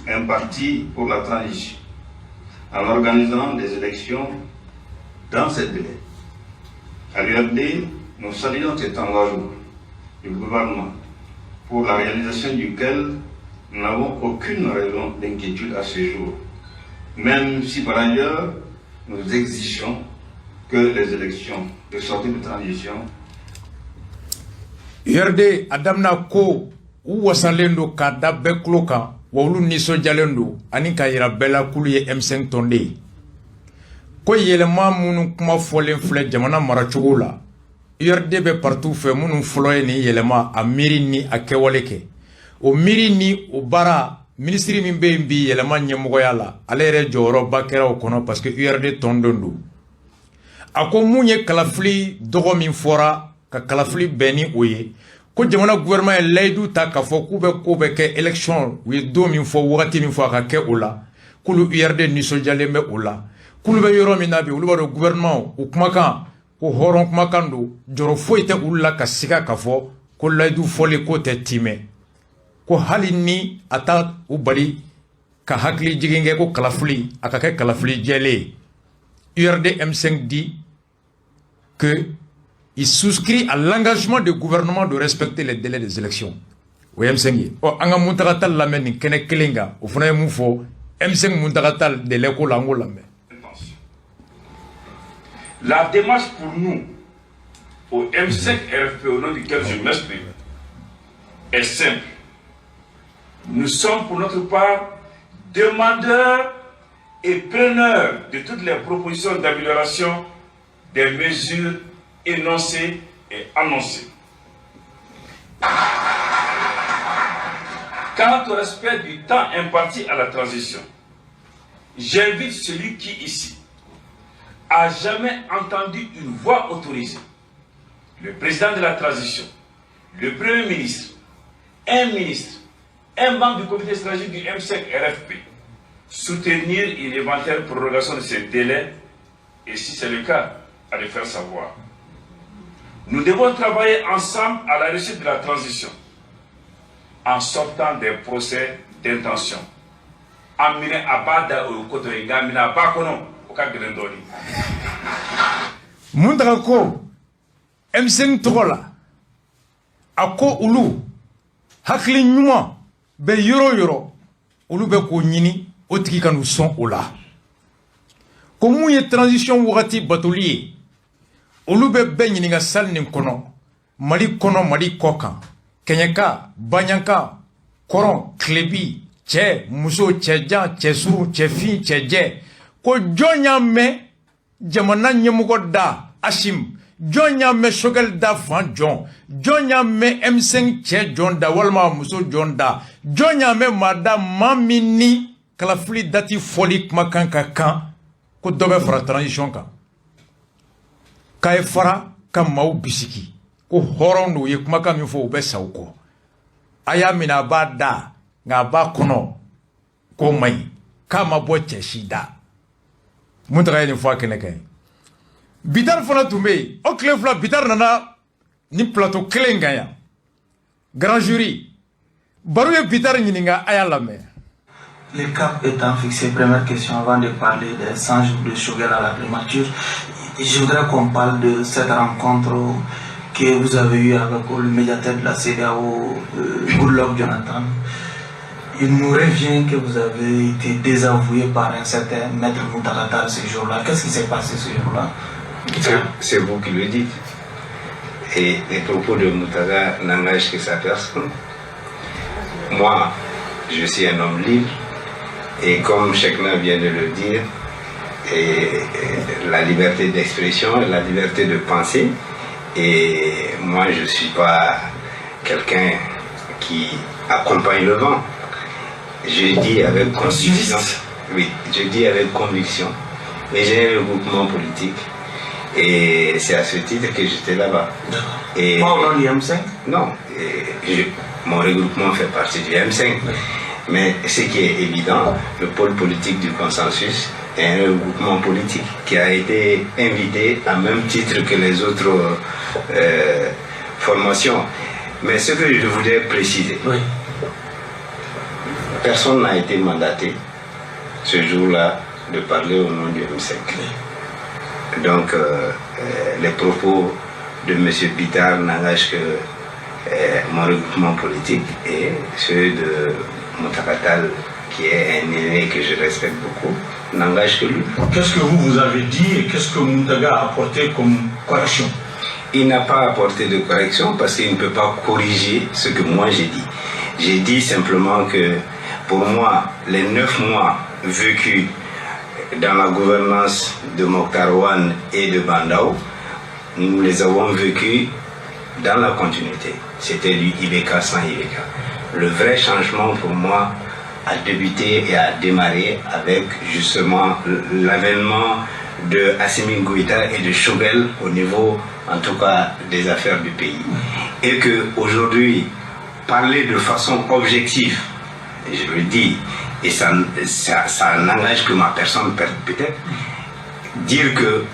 impartis pour la transition en organisant des élections dans ces délais. À l'URD, nous saluons cet engagement du gouvernement pour la réalisation duquel nous n'avons aucune raison d'inquiétude à ce jour, même si par ailleurs nous exigeons que les élections de sortie de transition IRD adamna ko u wasalendo ka da beklo kan wawlu niso jalendo ani ka yira bela kulu ye M5 tonde ko yelema munu kuma folen fle jamana marachugo la IRD be partout fe munu floye ni yelema amiri ni akewaleke o miri ni o bara ministry min be mbi yelema nyemoya la alere joro bakera o kono parce que IRD tondondo ako munye kalafli dogo min fora ka kalafili beni oye ko jamana gouvernement laydu ta ka fo ku be ke election wi do min fo wakati min fo ka ke ola kulu IRD ni so jalembe ola kulu be yoro min nabi ulu do gouvernement o kuma kan ko horon kuma kan do joro fo ite ulla ka siga ka fo ko laydu fole ko te time ko halini ata u bali ka hakli jigenge ko kalafili aka ke kalafili jele IRD M5 dit que il souscrit à l'engagement du gouvernement de respecter les délais des élections. Oui, M5. Oh, anga muntagatal la meni kene kelenga. Au fond, moufo M5 muntagatal de l'école angola. La démarche pour nous, au M5 RFP, au nom duquel je m'exprime, est simple. Nous sommes pour notre part demandeurs et preneurs de toutes les propositions d'amélioration des mesures énoncées et annoncées. Quant au respect du temps imparti à la transition, j'invite celui qui ici a jamais entendu une voix autorisée, le président de la transition, le premier ministre, un membre du comité stratégique du M5 RFP, soutenir une éventuelle prorogation de ces délais et si c'est le cas, à le faire savoir. Nous devons travailler ensemble à la réussite de la transition en sortant des procès d'intention. Amine abada au côté gamina bakono au cas de l'endoni. Mundrako M5 trola ako ulu hakli nyuma be yoro ulu be ko nyini otiki kanu son ola. Komu ye transition wati batolier olu be be ɲininga sal nin kɔnɔ mali kɔnɔ mali kɔkan kɛɲɛka baɲanka kɔrɔn kilebi cɛ muso cɛjan cɛsuru cɛfin cɛjɛ ko jɔn y'a mɛn jamana ɲɛmɔgɔ da asim jɔn y'a mɛn sogɛli da fan jɔn y'a mɛn M5 cɛ jɔn da walima muso jɔn da jɔn y'a mɛn maa da maa min ni kalafili dati fɔli kumakan ka kan ko dɔ bɛ fara transition kan k'a ye fara ka maaw bisiki ko hɔrɔn n'u ye kumakan min fɔ u bɛ sa u kɔ a y'a minɛ a b'a da nka a b'a kɔnɔ k'o man ɲi k'a ma bɔ cɛ si da Muntaka ye nin fɔ a kɛnɛ kan Bitar fana tun bɛ yen o tile fila Bitar nana ni plateau kelen kan yan grand jury baro ye Bitar ɲininka a y'a lamɛn. Le cap étant fixé, première question avant de parler des 100 jours de Choguel à la primature, je voudrais qu'on parle de cette rencontre que vous avez eue avec le médiateur de la CEDEAO, Goodluck Jonathan. Il nous revient que vous avez été désavoué par un certain maître Muntaka ce jour-là. Qu'est-ce qui s'est passé ce jour-là? C'est vous qui le dites. Et les propos de Muntaka n'engagent que sa personne. Moi, je suis un homme libre. Et comme chacun vient de le dire, la liberté d'expression, la liberté de penser. Et moi, je ne suis pas quelqu'un qui accompagne le vent. Je dis avec conviction. Oui, je dis avec conviction. Mais j'ai un regroupement politique. Et c'est à ce titre que j'étais là-bas. Et pas au nom du M5? Non. Mon regroupement fait partie du M5. Mais ce qui est évident, le pôle politique du consensus est un regroupement politique qui a été invité à même titre que les autres formations. Mais ce que je voudrais préciser, personne n'a été mandaté ce jour-là de parler au nom du M5. Donc les propos de M. Bitar n'engagent que mon regroupement politique et ceux de Muntaka, qui est un aîné que je respecte beaucoup, n'engage que lui. Qu'est-ce que vous avez dit et qu'est-ce que Muntaka a apporté comme correction? Il n'a pas apporté de correction parce qu'il ne peut pas corriger ce que moi j'ai dit. J'ai dit simplement que pour moi, les 9 mois vécus dans la gouvernance de Mokhtar Ouane et de Bandao, nous les avons vécus dans la continuité. C'était du IBK sans IBK. Le vrai changement pour moi a débuté et a démarré avec justement l'avènement de Assimi Goïta et de Choguel au niveau en tout cas des affaires du pays. Et qu'aujourd'hui, parler de façon objective, je le dis, et ça n'engage que ma personne peut-être, dire que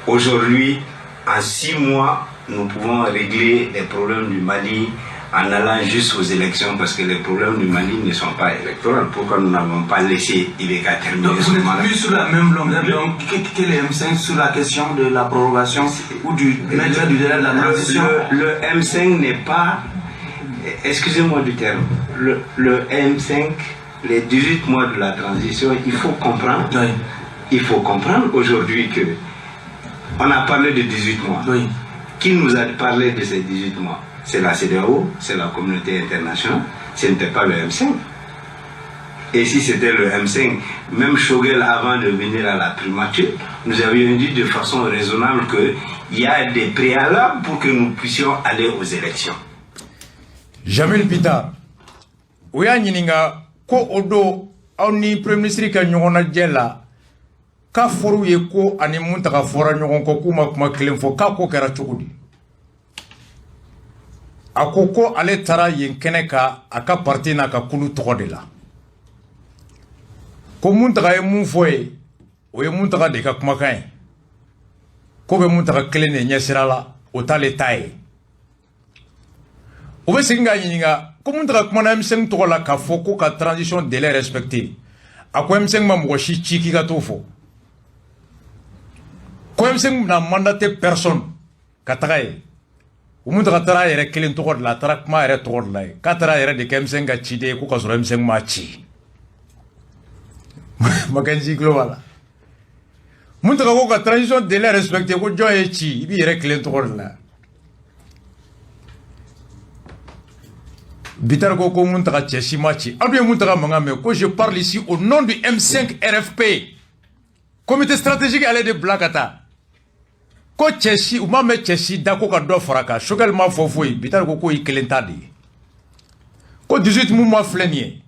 aujourd'hui, en 6 mois, nous pouvons régler les problèmes du Mali en allant juste aux élections parce que les problèmes du Mali ne sont pas électoraux. Pourquoi nous n'avons pas laissé IBK terminer? Donc vous n'êtes plus sur la même longueur que les M5 sur la question de la prorogation ou du maintien du délai de la transition? Le M5 n'est pas, excusez-moi du terme, le M5, les 18 mois de la transition, il faut comprendre, aujourd'hui que on a parlé de 18 mois. Qui nous a parlé de ces 18 mois? C'est la CEDEAO, c'est la communauté internationale, ce n'était pas le M5. Et si c'était le M5, même Choguel, avant de venir à la primature, nous avions dit de façon raisonnable qu'il y a des préalables pour que nous puissions aller aux élections. Jamil Bitar, Ouya Nininga, ko odo, ni Premier ministre ka nyongona jela, ka foru ye ko ani Muntaka fora nyogon ko kuma kilen fo ka ko kera chukudi. Akoko ale tara yen kene ka aka parti na ka kulu togo de la. Ko Muntaka ye mun fo ye, o ye Muntaka de ka kumakan ye. Ko be Muntaka kelen de ɲɛsira la, o t'ale ta ye. O be segin ka ɲininka ko Muntaka kumana M5 tɔgɔ la k'a fɔ ko ka transition délai respecté. A ko M5 ma mɔgɔ si ci k'i ka t'o fɔ. Ko M5 na mandaté personne ka taga ye. O Muntaka taara a yɛrɛ kelen tɔgɔ de la, a taara kuma a yɛrɛ tɔgɔ de la ye. K'a taara a yɛrɛ de kɛ M5 ka ciden ye ko ka sɔrɔ M5 m'a ci. Mackenzie Global. Muntaka ko ka transition délai respecté ko jon e ci ibi yere clé to la bitar ko muntaka cheshi machi adu muntaka mangame ko je parle ici au nom du M5 RFP comité stratégique allé de Blakata ko cheshi ou ma me cheshi da ko ka do faraka shogal ma fofoi bitar ko i kelentadi ko 18 mois flenier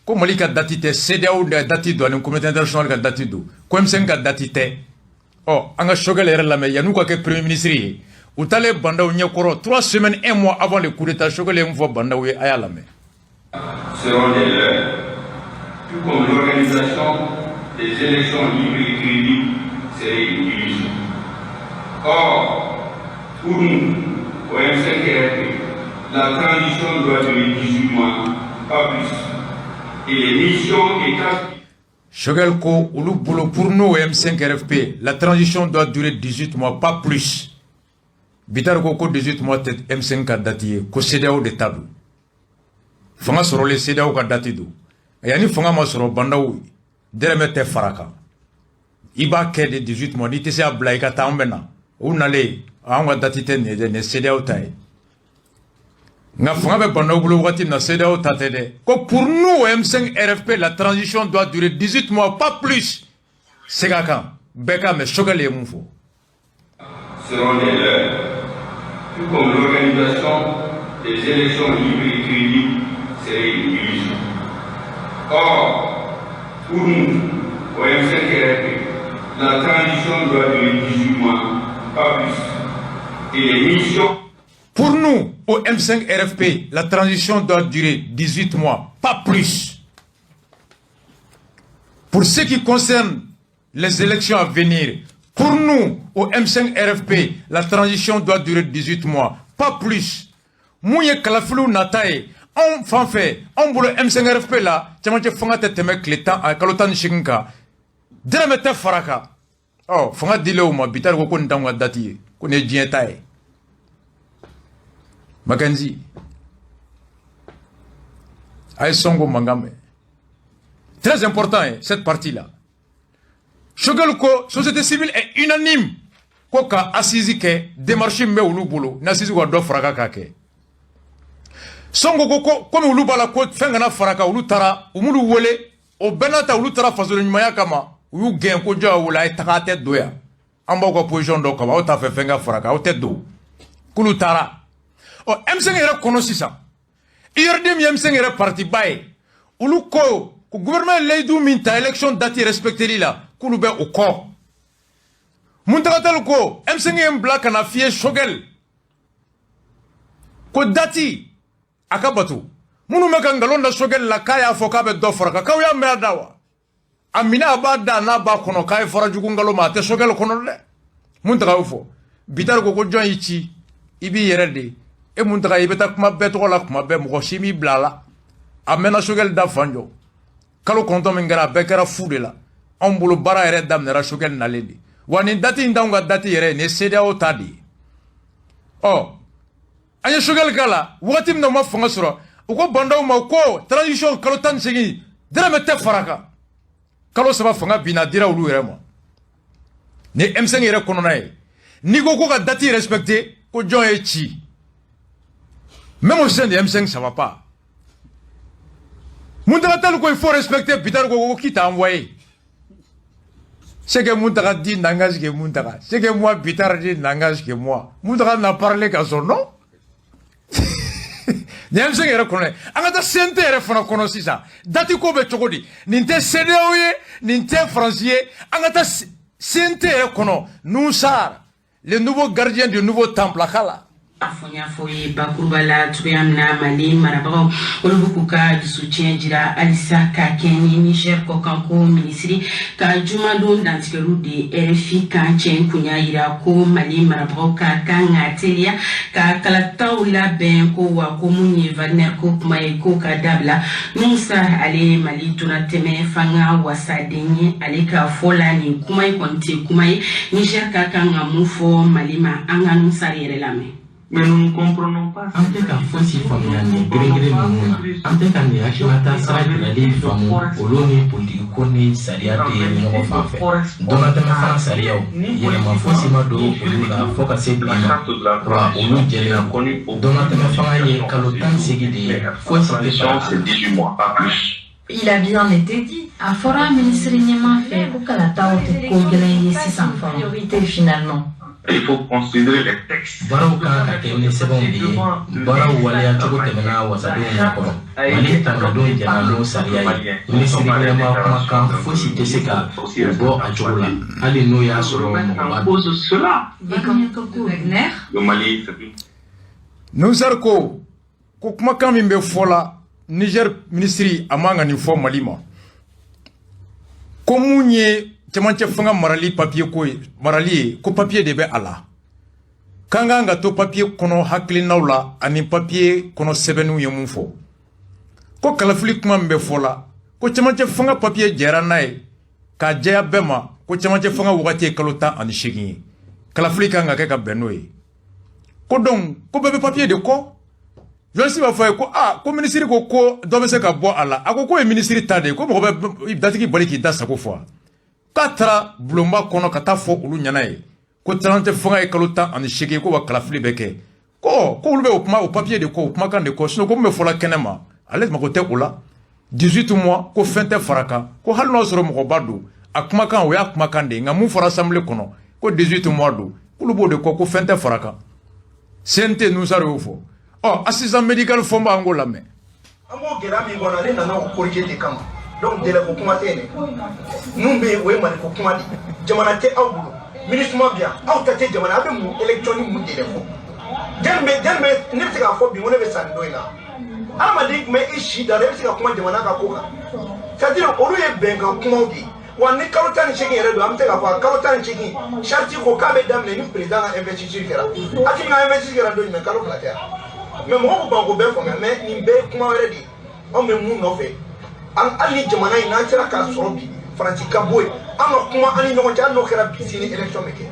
ko mali ka datite CEDEAO da datido ani communauté internationale ka datido ko M5 ka datite oh anga shogal era la me yanu ko ke premier ministre ou tale banda nye koro 3 semaines 1 mois avant le coup d'état shogal em fo banda we ayala me seront des leurs tout comme l'organisation des élections libres et crédibles serait une illusion. Or pour nous au M5 RFP la transition doit durer 18 mois pas plus. Et les missions et tâches... Choguel ko ulu bolo pour nous M5 RFP, la transition doit durer 18 mois, pas plus. Bitar ko 18 mois tête M5 ka dati ko CEDEAO de table. Fanga soro le CEDEAO ka dati do. Yani fanga ma soro bandaw deremete faraka. Iba ke de 18 mois ni tese abla ka tambena. Unale anga dati te ne CEDEAO tai. Nga fanga be banda bulo wati na CEDEAO tatede ko pour nous M5 RFP la transition doit durer 18 mois pas plus. Segaka beka me chogale mufo seront des leurs tout comme l'organisation des élections libres et crédibles serait une illusion. Or pour nous au M5 RFP la transition doit durer 18 mois pas plus. Et les missions... Pour nous, au M5 RFP, la transition doit durer 18 mois, pas plus. Pour ce qui concerne les élections à venir, pour nous, au M5 RFP, la transition doit durer 18 mois, pas plus. Mouye kalafilou nataye, on fanfait, on boule M5 RFP là, tchamanche fangate temek l'état à kalotan shikinka, dremete faraka. Oh, fanga dile ou ma bitar ko ndangwa dati, ko ne jientaye. Makanzi ay songo mangame très important cette partie là Choguel ko société civile est unanime ko ka assisi ke démarche me ulu bolo na assisi ko do fraka kake songo ko comme ulu bala ko fenga na fraka ulu tara umulu wole o benata ulu tara fasolo nyumaya kama yu gen ko ja wala takate doya amba ko position do kama o ta fe fenga fraka o te do kulu tara. Oh, M5 est reconnu ça. IRDM M5 est parti baye. Ulu ko gouvernement leidou minta élection dati respecté là. Kulu be au corps. Muntakatel ko M5 est black na fie Choguel. Ko dati akabatu. Munu mekangalon da Choguel la kaya foka be do foraka. Kawya merdawa. Amina abada na ba kono kay fora jugungalo ma te Choguel kono le. Muntaka ufo. Bitar ko ko jon ichi ibi yerede. E muntaka ibeta kuma beto la kuma be mo shimi blala amena Choguel da fanjo kalo konto mingara bekara fude la on bulu bara ere dam nera Choguel naledi wani dati ndanga dati yere ne CEDEAO tadi oh anya Choguel kala watim no ma fanga sura uko banda ma ko transition kalo tan segi dara mete faraka kalo saba fanga bina dira ulu yere mo ne M5 yere kono nay ni go ko ka dati respecté ko jon e chi. Même au sein de M5, ça ne va pas. Moutaka il faut respecter Peter Gogo qui t'a envoyé. C'est que Moutaka dit n'engage que Moutaka. C'est que moi, Peter dit n'engage que moi. Moutaka n'a parlé qu'à son nom. M5 est reconnu. Angata Sente est reconnu ça. Dati Kobe Chokodi. Ninte CEDEAO, Ninte Français. Angata Sente est reconnu. Nous, ça, le nouveau gardien du nouveau temple à Kala. Afonya foye bakurbala tubamna mali marabao olubukuka du soutien dira Alissa Kakeni Niger Kokanko ministre ka jumado d'antikeru de RFI kanchen kunya ira ko mali marabao ka kangatelia ka kalataula ben ko wa ko munye Wagner ko mai ko ka dabla nusa ale mali tunateme fanga wasadenye ale ka folani kumai konte kumai Niger ka kanga mufo malima anga nusa yere lame. Mais nous ne comprenons pas. En tout cas, faut s'y former en gré mouna. En tout cas, ni achimata sara de la lei famu oloni politique koni saria de nyoko fafe. Donata me fana saria yele ma faut s'y mado la foka se bima. Wa olu jere donata me fana ye kalotan segide faut s'y c'est 18 mois, pas plus. Il a bien été dit. A fora ministre nyama fait pour que la taote kongelen yesi sans priorité finalement. Il faut considérer les textes. Barau kan ka kemne sebon de barau waliya chogo temena wasado ngakoro mali tangado janalo sariya ministre vraiment kuma kan fosi teseka bo a chogola ali no ya soro à cause de cela. Et comme Wagner, Le Mali, c'est plus. Nous ko kuma kan min be fola Niger ministry amanga ni fo Mali ma ko munye camanche fanga marali papier ko papier de be ala kanga nga to papier kono hakli nawla ani papier kono sebenu yemu fo ko kalafili kuma mbe fola ko camanche fanga papier jera nay ka jeya bema ko camanche fanga wagati kalota ani shigi kalafili kanga ke ka benoy ko don ko bebe papier de ko Jolsi va faire quoi? Comme ministre ko doit se ka bo ala. Ako ko ministre tade ko mo be datiki boliki da sako fois. Katra blomba kono kata fo ulu nyanae. Ko trante fonga e kalota en cheke ko wa kalafli beke. Ko ulu be o papier de ko kuma kan de ko sino ko me fola kenema. Allez ma ko te ula. 18 mois ko fente faraka. Ko hal no soro mo badu. Akuma kan o ya kuma kan de ngamu fora assemblée kono. Ko 18 mois do. Ulu bo de ko fente faraka. Sente nous sare fo. Oh, assistant médical fomba angola me. Amo gera mi gona le nana ko corriger de kama. Donc de la ko kuma tene. Numbe we man ko kuma di. Jamana te awbulo. Ministre mo bien. Aw tate jamana abe mu électronique mu de fo. Dembe ne se ka fo bi wona be sando ina. Ama dik me ishi da le se ka kuma jamana ka ko ka. C'est-à-dire olu ye benga kuma di. Wa ni kalotani cheki yere do am te ka fa kalotani cheki. Charti ko ka be damne ni président investiture kera. Ati na investiture kera do ni kalo plater. Mais moi, je ne sais pas mais je ne sais pas on me mou no fait ali jamana ina tira ka sorobi franci kaboy ama kuma ani no ja no kera bisini élection meke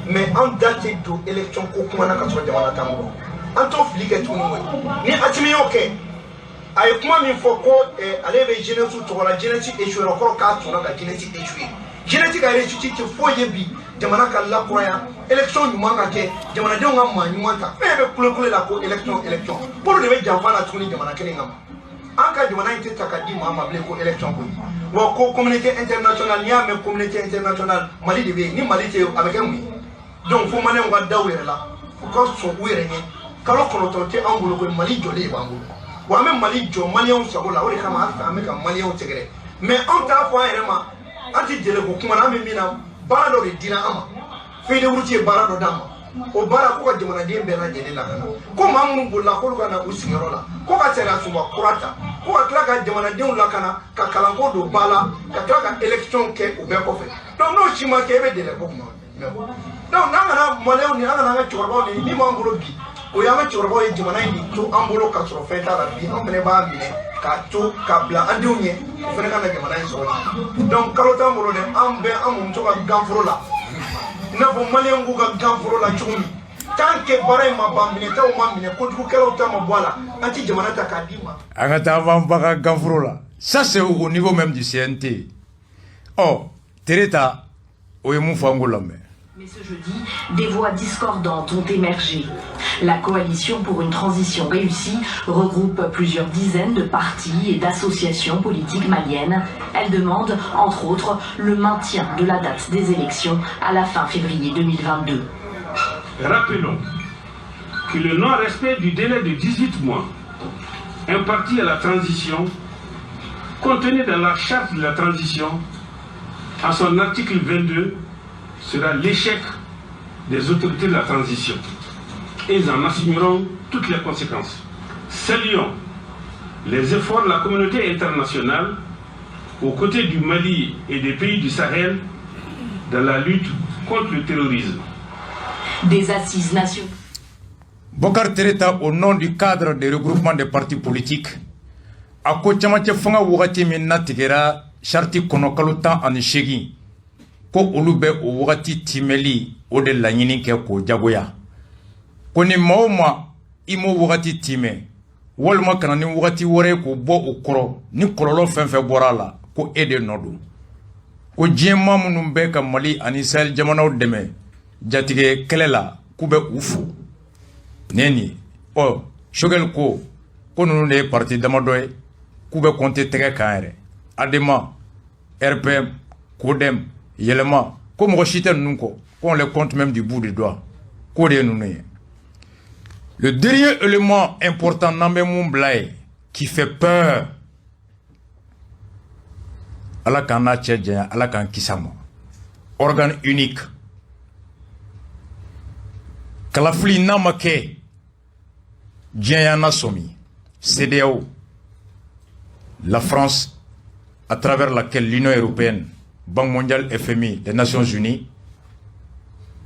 mais en date de élection ko kuma na ka soro jamana tambo en to flike to ni atimi yoke ay kuma mi foko ale be jeunesse to la jeunesse échoué encore ka to na ka jeunesse échoué jeunesse ka réussite ti foye bi jamana ka la croya élection du manga ke jamana de ngam ma nyumata be kule la ko élection pour de be jamana tuni jamana kene ngam anka jamana inte takadi ma ma ble ko élection ko wa ko communauté internationale nya me communauté internationale mali de be ni mali te avec un donc faut mané ngwa dawere la ko so were ni kalo ko to te angulo ko mali jole ba angulo wa même mali jo malien so la ori kama afa me ka malien tegere mais on ta fo ayema anti jele ko kuma na me mina bara do dina ama fede wuruti bara do dama o bara ko ka jamana de be na jele la kana ko mamu bulla ko kana usigero la ko ka tera suba kurata ko ka kla ka jamana de la kana ka kalanko do bala ka kla ka election ke o be ko fe donc no chima ke be de le ko mo donc na maleo ni na chorbo ni mambulo bi o ya ma chorbo e jamana ni to ambulo ka soro fe ta bi on ne ba bi ka to ka bla andunye fene kana jamana ni so donc kalota mbulo de ambe amum to ka gamfuro la na bo malien go ka gamfuro la chumi tant que bare ma bambine ta o ma mine ko du kalota ma bola anti jamana ta kadima angata vamba gamfuro la ça c'est au niveau même du CNT. Oh Tereta o yemu fangola me. Mais ce jeudi, des voix discordantes ont émergé. La coalition pour une transition réussie regroupe plusieurs dizaines de partis et d'associations politiques maliennes. Elle demande, entre autres, le maintien de la date des élections à la fin février 2022. Rappelons que le non-respect du délai de 18 mois imparti à la transition, contenu dans la charte de la transition, à son article 22, sera l'échec des autorités de la transition. Et ils en assumeront toutes les conséquences. Saluons les efforts de la communauté internationale aux côtés du Mali et des pays du Sahel dans la lutte contre le terrorisme. Des assises nationales. Bokar Tereta, au nom du cadre des regroupements des partis politiques, a ko chamache fanga wugati minna tigera sharti kono kaluta ani shegi ko olube o wugati timeli o de laɲini kɛ ko jagoya ko ni maa o maa i m'o wagati timɛ walima kana ni wagati wɛrɛ k'o bɔ o kɔrɔ ni kɔlɔlɔ fɛn fɛn bɔra a la ko e de nɔ don ko diɲɛ maa minnu bɛ ka Mali ani Sahel jamanaw dɛmɛ jatigɛ kɛlɛ la k'u bɛ u fo ne ni Choguel ko ninnu de ye parti damadɔ ye k'u bɛ compter tɛgɛ kan yɛrɛ ADEMA RPM CODEM yɛlɛma ko mɔgɔ si tɛ ninnu kɔ qu'on les compte même du bout du doigt k'o de ye ninnu ye. Le dernier élément important n'en blaye qui fait peur ala kana tchedja ala kan kisama organe unique kalafli namake djeyana somi CEDEAO la France à travers laquelle l'Union européenne Banque mondiale FMI les Nations Unies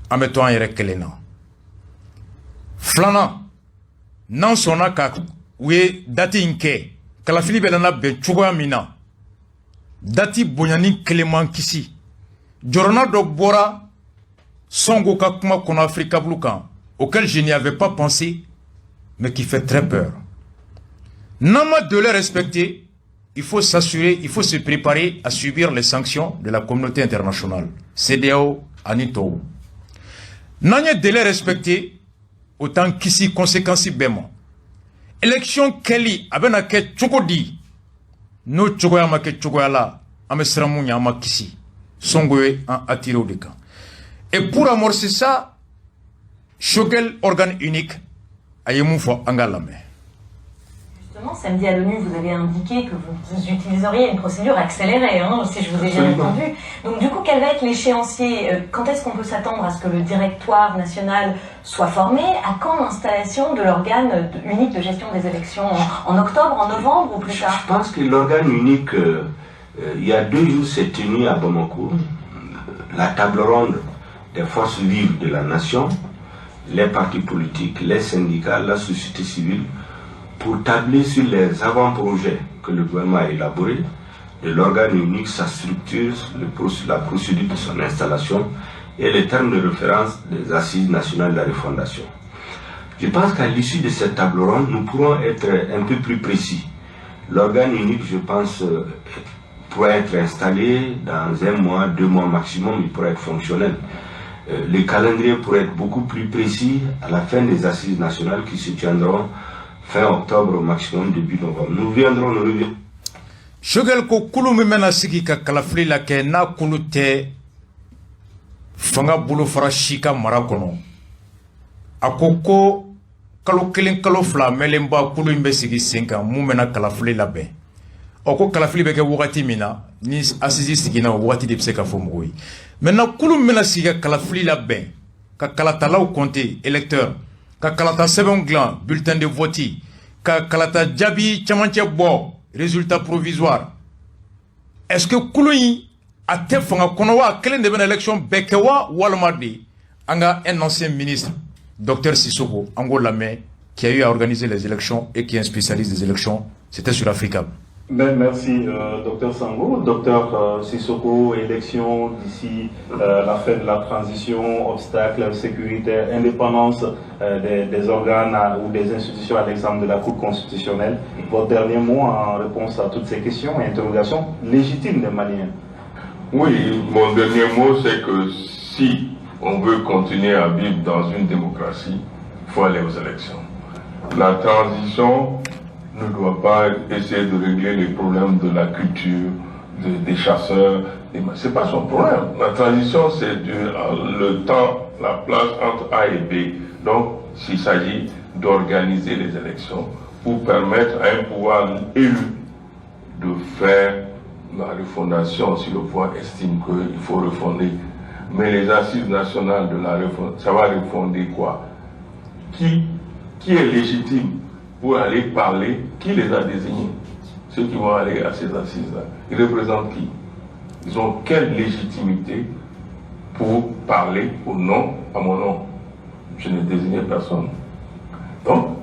ameto an yere kelena flana nan sona ka we dati nke kalafili belana be chugoya mina dati bonyani keleman kisi jorona do bora songo ka kuma kono Afrika blukan auquel je n'y avais pas pensé mais qui fait très peur. Nama de les respecter, il faut s'assurer, il faut se préparer à subir les sanctions de la communauté internationale. CEDEAO, Anito. Nanya de les respecter, autant qu'ici, conséquences bêtement. Élection Kelly, abena ke chokodi. No chokoya ma ke chokoya la, amesramu nyama kisi. Songoe en attiré au décan. Et pour amorcer ça, Choguel, organe unique, ayemou fo angalame. Justement, samedi à l'ONU, vous avez indiqué que vous utiliseriez une procédure accélérée, hein, si je vous ai bien entendu. Donc du coup, quel va être l'échéancier? Quand est-ce qu'on peut s'attendre à ce que le directoire national soit formé? À quand l'installation de l'organe unique de gestion des élections? En octobre, en novembre ou plus tard? Je pense que l'organe unique, il y a 2 jours, s'est tenu à Bamako, la table ronde des forces vives de la nation, les partis politiques, les syndicats, la société civile, pour tabler sur les avant-projets que le gouvernement a élaborés, de l'organe unique, sa structure, la procédure de son installation et les termes de référence des assises nationales de la refondation. Je pense qu'à l'issue de cette table ronde, nous pourrons être un peu plus précis. L'organe unique, je pense, pourrait être installé dans 1 mois, 2 mois maximum, il pourrait être fonctionnel. Le calendrier pourrait être beaucoup plus précis à la fin des assises nationales qui se tiendront fin octobre au maximum, début novembre. Nous reviendrons. Choguel ko kulu mi mena sigi ka kalafili la ke na kulu te fanga bulu fara shika mara kono. Akoko kalo kelen kalo fla melemba kulu imbe sigi senka mu mena kalafili la be. Oko kalafili beke wakati mina ni asisi sigi na wakati de pse ka fo mgoyi. Maintenant kulu mena sigi ka kalafili la be ka kalatalaw compter électeur ka kalata sɛbɛn glan bulletin de vote ka kalata jabi camanche bo résultat provisoire. Est-ce que kulu yi a tɛ fanga kɔnɔ wa kelen de bena élection bɛɛ kɛ wa walima de anga un ancien ministre docteur Sissoko ango lamɛ qui a eu à organiser les élections et qui est un spécialiste des élections, c'était sur Africa. Merci, docteur Sango. Docteur Sissoko, élection d'ici la fin de la transition, obstacles sécuritaires, indépendance des organes ou des institutions à l'exemple de la Cour constitutionnelle. Votre dernier mot en réponse à toutes ces questions et interrogations légitimes des Maliens. Oui, mon dernier mot, c'est que si on veut continuer à vivre dans une démocratie, il faut aller aux élections. La transition ne doit pas essayer de régler les problèmes de la culture, des chasseurs. Ce n'est pas son problème. La transition, c'est le temps, la place entre A et B. Donc, il s'agit d'organiser les élections pour permettre à un pouvoir élu de faire la refondation si le pouvoir estime qu'il faut refonder. Mais les assises nationales de la refondation, ça va refonder quoi? Qui est légitime pour aller parler? Qui les a désignés? Ceux qui vont aller à ces assises-là. Ils représentent qui? Ils ont quelle légitimité pour parler au nom, à mon nom? Je n'ai désigné personne. Donc,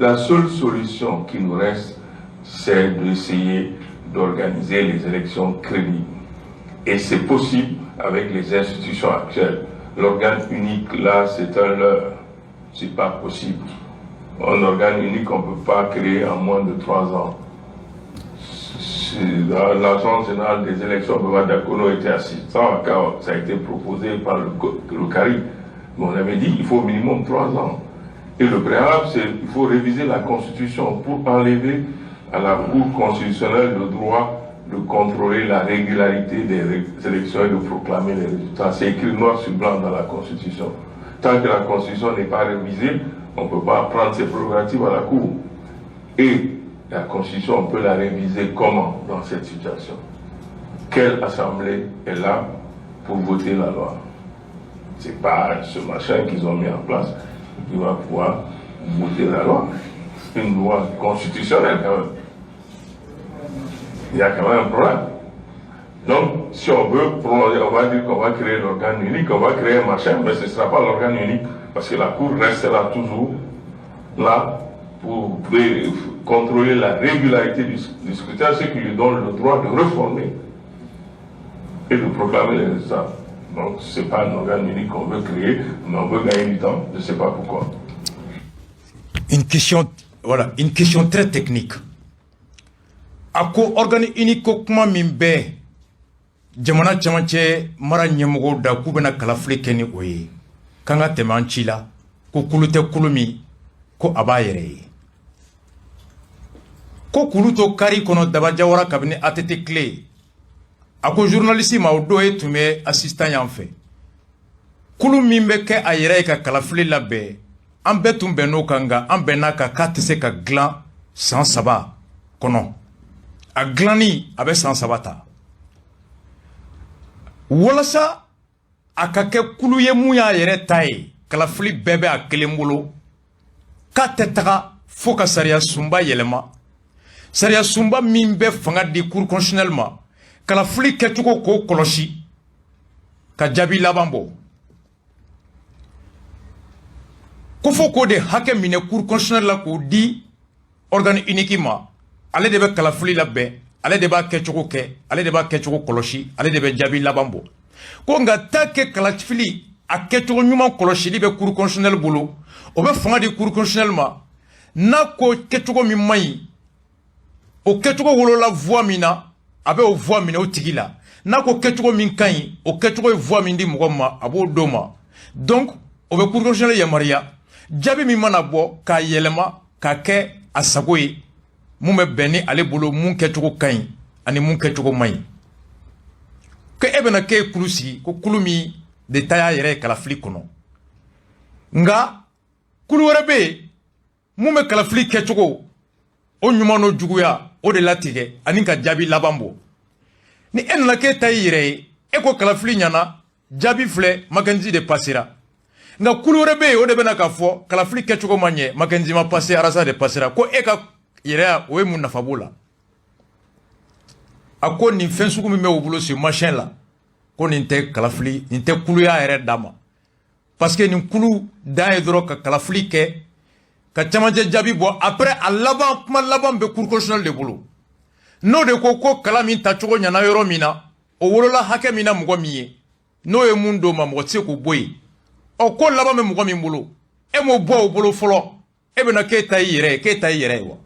la seule solution qui nous reste, c'est d'essayer d'organiser les élections crédibles. Et c'est possible avec les institutions actuelles. L'organe unique, là, c'est un leurre. c'est pas possible. Un organe unique, on ne peut pas créer en moins de 3 ans. Dans l'Assemblée générale des élections, Baba était assistant quand ça a été proposé par le CARI. Mais on avait dit qu'il faut au minimum 3 ans. Et le préalable, c'est qu'il faut réviser la Constitution pour enlever à la Cour constitutionnelle le droit de contrôler la régularité des élections et de proclamer les résultats. C'est écrit noir sur blanc dans la Constitution. Tant que la Constitution n'est pas révisée, on ne peut pas prendre ses prérogatives à la Cour. Et la Constitution, on peut la réviser comment dans cette situation? Quelle assemblée est là pour voter la loi? C'est pas ce machin qu'ils ont mis en place qui va pouvoir voter la loi. Une loi constitutionnelle quand même. Il y a quand même un problème. Donc, si on veut prolonger, on va dire qu'on va créer l'organe unique, on va créer un machin, mais ce ne sera pas l'organe unique, parce que la Cour restera toujours là pour contrôler la régularité du scrutin, ce qui lui donne le droit de reformer et de proclamer les résultats. Donc, ce n'est pas un organe unique qu'on veut créer, mais on veut gagner du temps, je ne sais pas pourquoi. Une question, voilà, une question très technique. Ako organe unique ko kuma min bɛɛ jamana camancɛ mara ɲɛmɔgɔw da k'u bɛna kalafili kɛ ni o ye k'an ka tɛmɛ an ci la ko kulu tɛ kulu min ko a b'a yɛrɛ ye ko kulu to kari kɔnɔ dabajawara kabini ATT tile a ko journaliste ma o don e tun bɛ assistant y'an fɛ kulu min bɛ kɛ a yɛrɛ ye ka kalafili labɛn an bɛɛ tun bɛnn'o kan nka an bɛnn'a kan k'a tɛ se ka dilan san 3 kɔnɔ a dilanni a bɛ san 3 ta walasa a ka kɛ kulu ye mun y'a yɛrɛ ta ye kalafili bɛɛ bɛ a kelen bolo k'a tɛ taga fo ka sariya sunba yɛlɛma sariya sunba min bɛ fanga di cour constitutionnelle ma kalafili kɛcogo k'o kɔlɔsi ka jaabi laban bɔ ko fo k'o de hakɛ minɛ cour constitutionnelle la k'o di organe unique ma ale de bɛ kalafili labɛn ale de b'a kɛcogo kɛ ale de b'a kɛcogo kɔlɔsi ale de bɛ jaabi laban bɔ ko nka taa kɛ kalafili a kɛcogo ɲuman kɔlɔsili bɛ cour constitutionnelle bolo o bɛ fanga di cour constitutionnelle ma n'a ko kɛcogo min man ɲi o kɛcogo wolola voix min na a bɛ o voix minɛ o tigi la n'a ko kɛcogo min ka ɲi o kɛcogo ye voix min di mɔgɔ ma a b'o d'o ma donc o bɛ cour constitutionnelle yamaruya jaabi min mana bɔ k'a yɛlɛma k'a kɛ a sago ye mun bɛ bɛn ni ale bolo mun kɛcogo ka ɲi ani mun kɛcogo man ɲi ko e bɛna k'e kulu sigi ko kulu min de ta y'a yɛrɛ ye kalafili kɔnɔ nka kulu wɛrɛ bɛ yen mun bɛ kalafili kɛcogo o ɲuman n'o juguya o de latigɛ ani ka jaabi laban bɔ ni e nana k'e ta y'i yɛrɛ ye e ko kalafili ɲɛna jaabi filɛ Mackenzie de passera nka kulu wɛrɛ bɛ yen o de bɛna k'a fɔ kalafili kɛcogo ma ɲɛ Mackenzie ma passe Arasa de passera ko e ka yɛrɛ o ye mun nafa b'o la a ko nin fɛn sugu min bɛ o bolo ce machin la ko nin tɛ kalafili nin tɛ kuluya yɛrɛ d'a ma parce que nin kulu dan ye dɔrɔn ka kalafili kɛ ka camancɛ jaabi bɔ après a laban kuma laban bɛ cour constitutionnelle de bolo n'o de ko kala min tacogo ɲɛna yɔrɔ min na o wolola hakɛ min na mɔgɔ min ye n'o ye mun d'o ma mɔgɔ tɛ se k'o bɔ yen ɔ ko laban bɛ mɔgɔ min bolo e m'o bɔ o bolo fɔlɔ e bɛna k'e ta y'i yɛrɛ ye k'e ta y'i yɛrɛ ye wa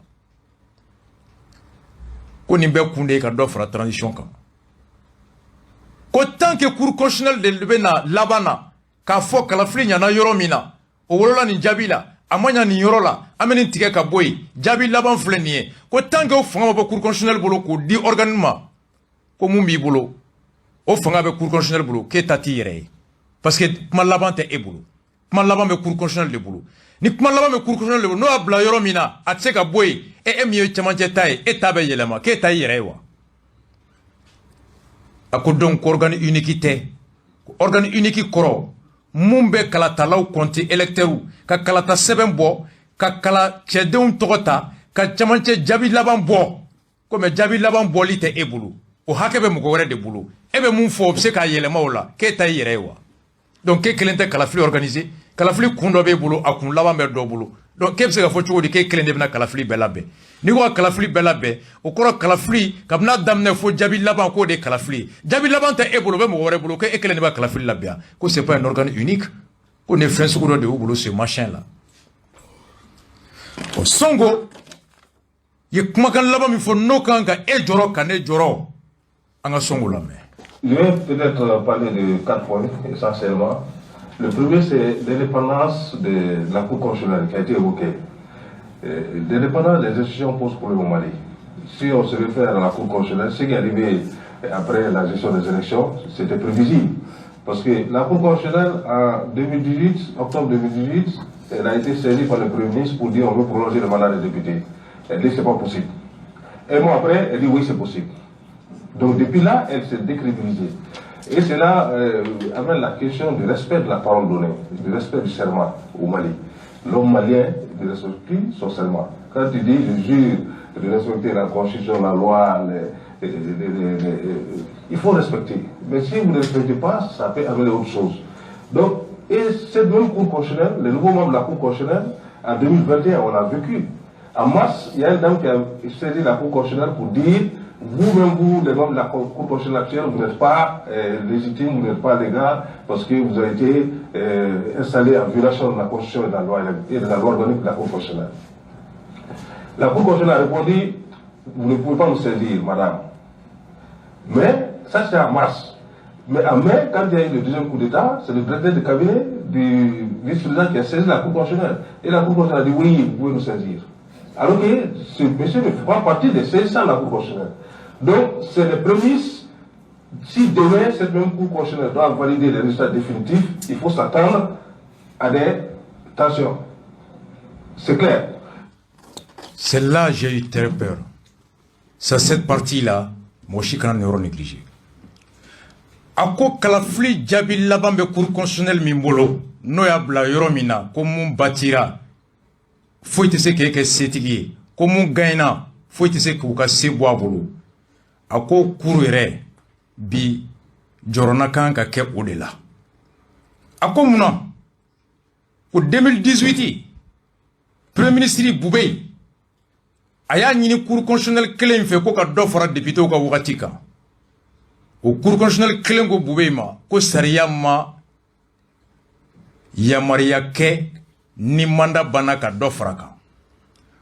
ko nin bɛ kun de ye ka dɔ fara transition kan ko tant que cour constitutionnelle de bɛ na laban na k'a fɔ kalafili ɲɛna yɔrɔ min na o wolola nin jaabi la a ma ɲa nin yɔrɔ la an bɛ nin tigɛ ka bɔ yen jaabi laban filɛ nin ye ko tant que o fanga ma bɔ cour constitutionnelle bolo k'o di organe ma ko mun b'i bolo o fanga bɛ cour constitutionnelle bolo k'e ta t'i yɛrɛ ye parce que kuma laban tɛ e bolo kuma laban bɛ cour constitutionnelle de bolo ni kuma laban bɛ cour constitutionnelle de bolo n'o y'a bila yɔrɔ min na a tɛ se ka bɔ yen e min ye camancɛ ta ye e ta bɛ yɛlɛma k'e ta y'i yɛrɛ ye wa a ko donc organe unique tɛ organe unique kɔrɔ mun bɛ kalatalaw compter électeurs ka kalata sɛbɛn bɔ ka kala cɛdenw tɔgɔ ta ka camancɛ jaabi laban bɔ ko mais jaabi laban bɔli tɛ e bolo o hakɛ bɛ mɔgɔ wɛrɛ de bolo e bɛ mun fɔ o bɛ se k'a yɛlɛma o la k'e ta y'i yɛrɛ ye wa donc k'e kelen tɛ kalafili organiser kalafili kun dɔ b'e bolo a kun laban bɛ dɔ bolo donc k'e bɛ se ka fɔ cogo di k'e kelen de bɛna kalafili bɛɛ labɛn n'i ko ka kalafili bɛɛ labɛn o kɔrɔ kalafili kabini a daminɛ fo jaabi laban k'o de ye kalafili jaabi laban tɛ e bolo o bɛ mɔgɔ wɛrɛ bolo k'e kelen de b'a kalafili labɛn ko c'est pas un organe unique ko nin fɛn sugu dɔ de y'u bolo ce machin là Songo ye kumakan laban mi fo no kan ka e joro kan e joro anga Songo la me. Je vais peut-être parler de 4 points essentiellement. Le premier, c'est l'indépendance de la Cour constitutionnelle qui a été évoquée. L'indépendance des institutions pose problème au Mali. Si on se réfère à la Cour constitutionnelle, ce qui est arrivé après la gestion des élections, c'était prévisible. Parce que la Cour constitutionnelle, en 2018, octobre 2018, elle a été saisie par le Premier ministre pour dire on veut prolonger le mandat des députés. Elle dit c'est pas possible. Un mois après, elle dit oui c'est possible. Donc depuis là, elle s'est décrédibilisée. Et cela amène la question du respect de la parole donnée, du respect du serment au Mali. L'homme malien de respecter son serment. Quand tu dis je jure de respecter la constitution, la loi, il faut respecter. Mais si vous ne respectez pas, ça peut amener autre chose. Donc, et cette même Cour constitutionnelle, les nouveaux membres de la Cour constitutionnelle, en 2021, on a vécu. En mars, il y a une dame qui a saisi la Cour constitutionnelle pour dire vous-même, vous, les membres de la Cour constitutionnelle actuelle, vous n'êtes pas légitimes, vous n'êtes pas légaux, parce que vous avez été installés en violation de la Constitution et de la loi organique de la Cour constitutionnelle. La Cour constitutionnelle a répondu vous ne pouvez pas nous saisir, madame. Mais ça, c'est en mars. Mais en mai, quand il y a eu le deuxième coup d'État, c'est le directeur de cabinet du vice-président qui a saisi la Cour constitutionnelle. Et la Cour constitutionnelle a dit oui, vous pouvez nous saisir. Alors que ce monsieur ne fait pas partie des saisissants de la Cour constitutionnelle. Donc, c'est les prémices. Si demain, cette même Cour constitutionnelle doit valider les résultats définitifs, il faut s'attendre à des tensions. C'est clair. C'est là j'ai eu très peur. C'est cette partie-là, moi je suis quand même négligé. Ako kalafli jabi laban be Cour constitutionnelle mimbolo, no ya bla yoromina, comme mon bâtira. Faut te se que setigi, comme mon gaina, faut te se que se bois bolo. Ako courure bi jorona kan ka ke odela. Ako muna au 2018 Premier ministre Boubey aya ñini Cour constitutionnelle clé fait ko ka do fara député ko wakati kan o Cour constitutionnelle clé ko Boubey ma ko sariya ma yamariya ke ni manda bana ka do fara kan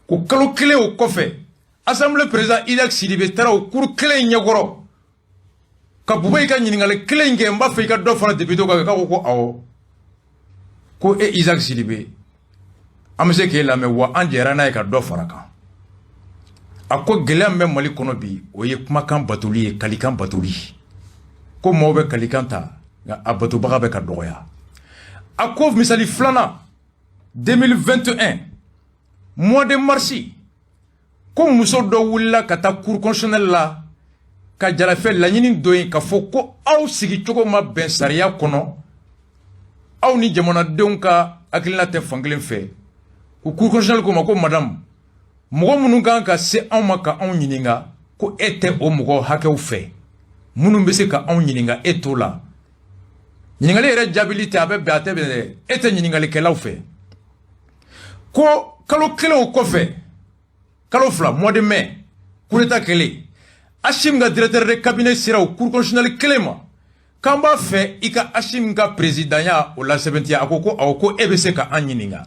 ko kalo clé o kofé assemblée président Isaac Sidibé tara o Cour clé ñagoro ka Boubey ka ñini ngal clé nge mba fe ka do fara député ko ko awo ko e Isaac Sidibé amse ke la me wa anjera na ka do fara kan ako gɛlɛya bɛ Mali kɔnɔ bi o ye kumakan batoli ye kalikan batoli ko mɔgɔw bɛ kalikan ta nka a batobaga bɛ ka dɔgɔya a ko misali filanan 2021 mois de mars ko muso dɔ wulila ka taa Cour constitutionnelle la ka jalafɛ laɲini dɔ ye ka fɔ ko aw sigicogo ma bɛn sariya kɔnɔ aw ni jamanadenw ka hakilina tɛ fankelen fɛ ko Cour constitutionnelle ko ma ko madame mɔgɔ minnu kan ka se anw ma ka anw ɲininka ko e tɛ o mɔgɔ hakɛw fɛ minnu bɛ se ka anw ɲininka e t'o la ɲininkali yɛrɛ jaabili tɛ a bɛ bɛn a tɛ bɛn dɛ e tɛ ɲininkalikɛlaw fɛ ko kalo kelen o kɔfɛ kalo fila mois de mai coup d'état kelen Hashim ka directeur de cabinet sera o Cour constitutionnelle kelen ma k'an b'a fɛ i ka Hashim ka présidenya o lasɛbɛntiya a ko awɔ ko e bɛ se ka an ɲininka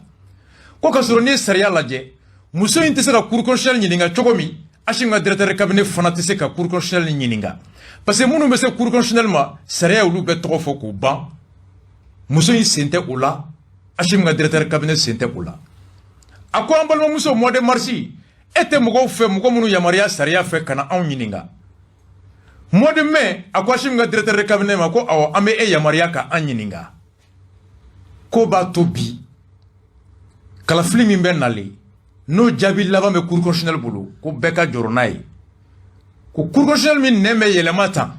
ko ka sɔrɔ n'i ye sariya lajɛ muso in tɛ se ka Cour constitutionnelle ɲininka cogo min Hashim ka directeur de cabinet fana tɛ se ka Cour constitutionnelle ɲininka parce que minnu bɛ se Cour constitutionnelle ma sariya olu bɛ tɔgɔ fɔ k'u ban muso in sen tɛ o la Hashim ka directeur de cabinet sen tɛ o la a ko an balimamuso mois de mars e tɛ mɔgɔw fɛ mɔgɔ minnu yamaruya sariya fɛ ka na anw ɲininka mois de mai a ko Hashim ka directeur de cabinet ma ko awɔ an bɛ e yamaruya ka an ɲininka ko b'a to bi kalafili min bɛ nalen n'o jaabi laban bɛ Cour constitutionnelle bolo ko bɛɛ ka jɔrɔ n'a ye ko Cour constitutionnelle min nɛn bɛ yɛlɛma tan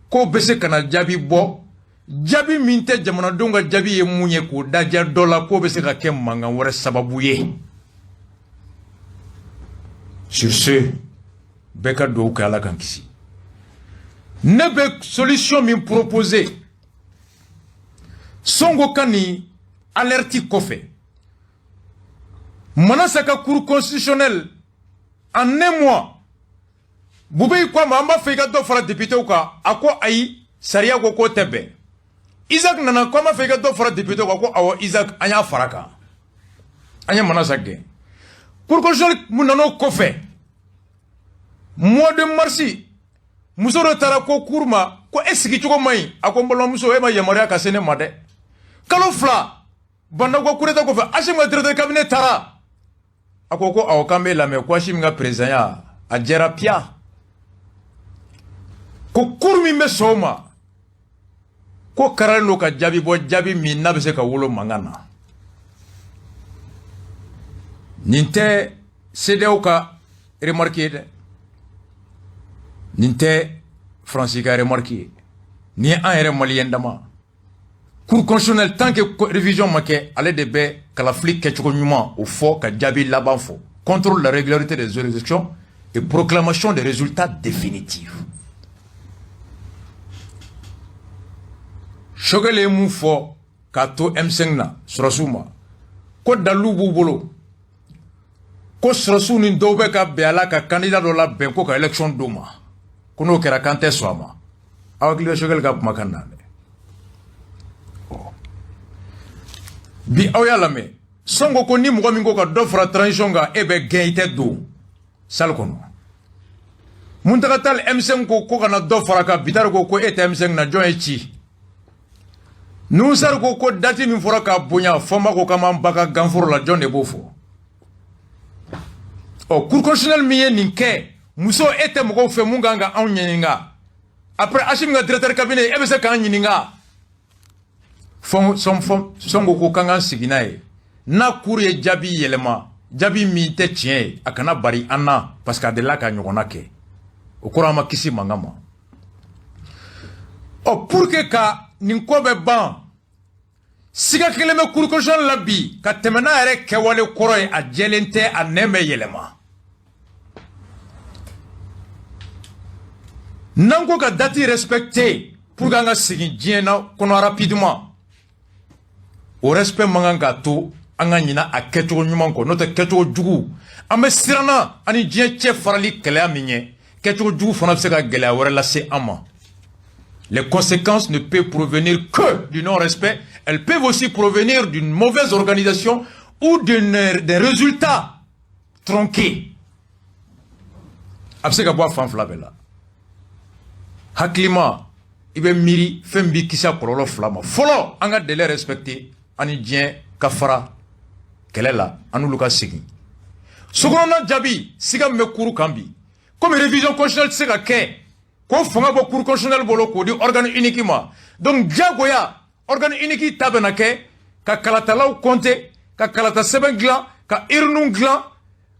k'o bɛ se ka na jaabi bɔ jaabi min tɛ jamanadenw ka jaabi ye mun ye k'o daja dɔ la k'o bɛ se ka kɛ mankan wɛrɛ sababu ye sur ce bɛɛ ka dugawu kɛ Ala k'an kisi ne bɛ solution min proposer Sonko ka nin alerte kɔfɛ Manasa ka Cour constitutionnelle en un mois Boubey ko ma an b'a fɛ i ka dɔ fara députéw kan a ko ayi sariya ko k'o tɛ bɛn Isaac nana ko an b'a fɛ i ka dɔ fara députéw kan ko awɔ Isaac an y'a fara kan an ye Manasa gɛn Cour constitutionnelle munano kofe mois de mars muso do tara ko kurma ko esigi cogo mai ako mbolo muso e ma yamaria ka sene made kalo fla banda ko kureta ko fa ashim ga directeur cabinet tara ako ko awakambe la me ko ashim ga président ya a jera pia ko kurmi me soma ko karalo ka jabi bo jabi min na be se ka wolo mangana ninte CEDEAO ka remarqué de ninte Francis ka remarqué ni un yɛrɛ malien dama cour constitutionnelle tant que révision ma kɛ ale de bɛ kalafili kɛcogo ɲuman o fɔ ka jaabi laban fɔ contrôle la régularité des élections et proclamation des résultats définitifs Shogele mun fɔ k'a to M5 na sɔrɔsiw ma ko dalu b'u bolo ko sɔrɔsiw ni dɔw bɛ ka bɛn a la ka candidat dɔ labɛn ko ka élection d'o ma ko n'o kɛra kan tɛ sɔn a ma aw hakili bɛ Shogele ka kumakan na dɛ bi aw y'a lamɛn Sonko ko ni mɔgɔ min ko ka dɔ fara transition kan e bɛ gɛn i tɛ don salle kɔnɔ Muntaka Tall M5 ko kana dɔ fara kan Bitare ko e tɛ M5 na jɔn ye ci Nusar ko dati min fɔra ka bonya fɔma ko kama baka ganforo la jɔn de b'o fɔ cour constitutionnelle min ye nin kɛ muso e tɛ mɔgɔw fɛ mun kan ka anw ɲininka après Hashim ka directeur cabinet e bɛ se k'an ɲininka Sonko ko kan ka sigi n'a ye n'a cour ye jaabi yɛlɛma jaabi min tɛ tiɲɛ ye a kana bari an na parce que a delila ka ɲɔgɔnna kɛ o kɔrɔ an ma kisi mankan ma pour que ka nin ko bɛ ban siga kelen bɛ cour constitutionnelle la bi ka tɛmɛ n'a yɛrɛ kɛwale kɔrɔ ye a jɛlen tɛ a nɛn bɛ yɛlɛma n'an ko ka date respecter pour que an ka segin diɲɛ na kɔnɔ rapidement o respect man kan ka to an ka ɲina a kɛcogo ɲuman kɔ n'o tɛ kɛcogo jugu an bɛ siranna ani diɲɛ cɛ farali kɛlɛya min ye kɛcogo jugu fana bɛ se ka gɛlɛya wɛrɛ lase an ma. Les conséquences ne peuvent provenir que du non-respect, elles peuvent aussi provenir d'une mauvaise organisation ou des résultats tronqués. Abseka boa fanfla bela. Haklima, ibe miri, fembi kisa kololo flama. Folo, anga délai respecté, ani dien, kafara, kelela, anuluka sigi. Sokonona jabi, siga mekuru kambi. Comme révision constitutionnelle sega ke, ko fonga bo cour constitutionnelle bolo ko di organe unique ma donc diagoya organe unique tabena ke ka kalatalaw compter ka kalata seben glan ka irnun glan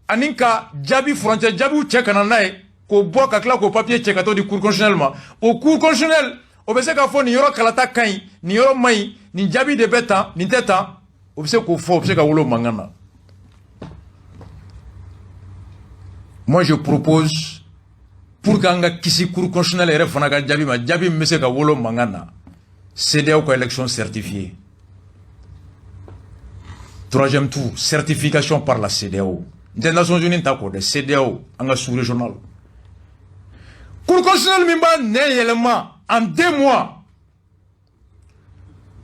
anin ka jabi frontière jabi check na nay ko bo ka kla ko papier check to di cour constitutionnelle ma au cour constitutionnelle o be se ka fo ni yoro kalata kan ni yoro mai ni jabi de beta ni teta o be se ko fo o be se ka wolo mangana. Moi je propose pour qu'anga kisi cour constitutionnelle ere fana ka jabi ma jabi mese ka wolo mangana CEDEAO ko élection certifiée. Troisième tour, certification par la CEDEAO. Des Nations Unies ta ko de CEDEAO anga sous-régional. Cour constitutionnelle mimba ne yelema en 2 mois.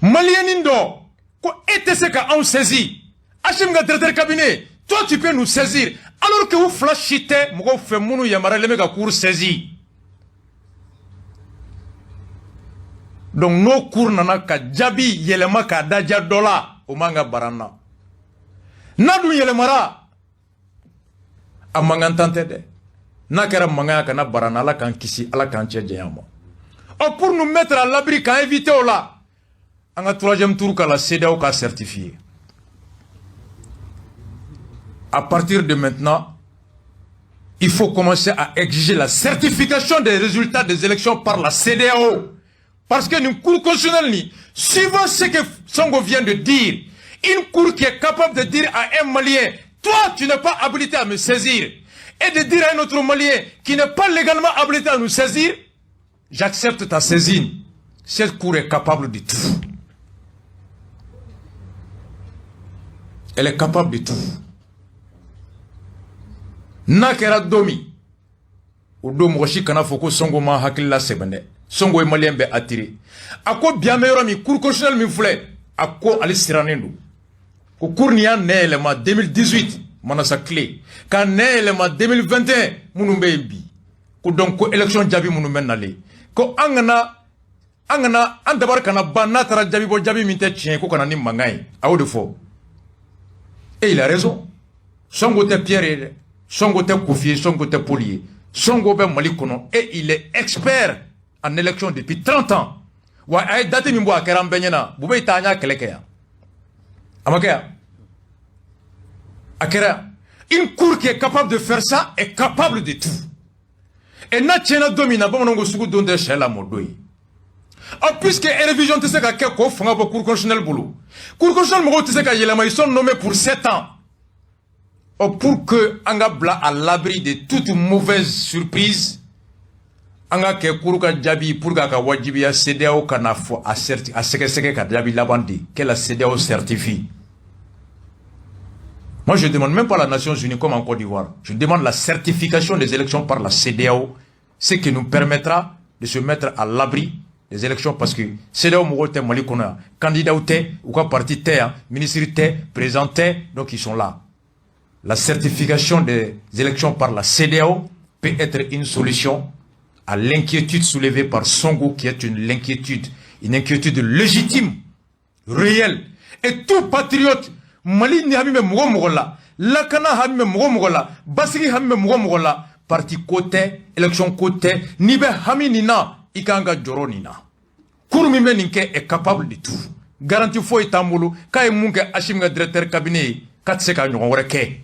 Malienindo ko était ka on saisi. Hashim ga directeur cabinet, toi tu peux nous saisir. Alors que vous flashitez, vous faites mon yamara le mega cours saisi. Donc nos cours nana ka jabi yelema ka daja dola o manga barana. Nadu yelemara a mangantante de. Na kera manga kana barana ala kan kisi ala kan tchejeyama. Pour nous mettre à l'abri quand éviter au là. En 3e tour ka la CEDEAO ka certifié. À partir de maintenant, il faut commencer à exiger la certification des résultats des élections par la CEDEAO. Parce que une cour constitutionnelle, suivant ce que Sonko vient de dire, une cour qui est capable de dire à un Malien, toi tu n'es pas habilité à me saisir, et de dire à un autre Malien qui n'est pas légalement habilité à nous saisir, j'accepte ta saisine. Cette cour est capable de tout. Elle est capable de tout. Nakera domi o do moshi kana foko Sonko ma hakilla sebende Sonko e malien be attiré ako biame yoro mi cour constitutionnelle mi fule ako ali siranendo ko cour ni an elema 2018 manasa clé quand élément 2021 munu be bi ko donc ko élection jabi munu menale ko angana andabar kana banna tara jabi bo jabi minte tien ko kana ni mangay awo de fo. Et il a raison. Songo te Pierre, Songo te Koufi, Songo te Polier, Songo ben Malikono, et il est expert en élection depuis 30 ans. Wa ay date mi boa keram benyana, bube tanya kelekea. Amakea. Akera. Une cour qui est capable de faire ça est capable de tout. Et na tchena domina bon ngo sugu donde shela modoi. En plus que révision te seka ke ko fanga bo cour constitutionnel boulot. Cour constitutionnel mo te seka yelama ils sont nommés pour 7 ans. Pour que anga bla à l'abri de toute mauvaise surprise anga ke kuruka jabi pour ka wajibiya CEDEAO kana fo a seke ka jabi labandi que la CEDEAO certifie. Moi je demande même pas la Nations Unies comme en Côte d'Ivoire, je demande la certification des élections par la CEDEAO, ce qui nous permettra de se mettre à l'abri des élections parce que CEDEAO mogote malikona candidat ou quoi parti terre ministre terre président terre, donc ils sont là. La certification des élections par la CEDEAO peut être une solution à l'inquiétude soulevée par Songo, qui est une inquiétude légitime, réelle. Et tout patriote, Mali ni hamime mougo mougola, Lakana hamime mougo mougola, Basiri hamime mougo mougola, parti côté, élection côté, Nibe haminina, Ikanga Joronina. Kourmime Ninke est capable de tout. Garantie fo itamulu, Kaye Munke Hashimga directeur cabinet, Katseka Nyoreke.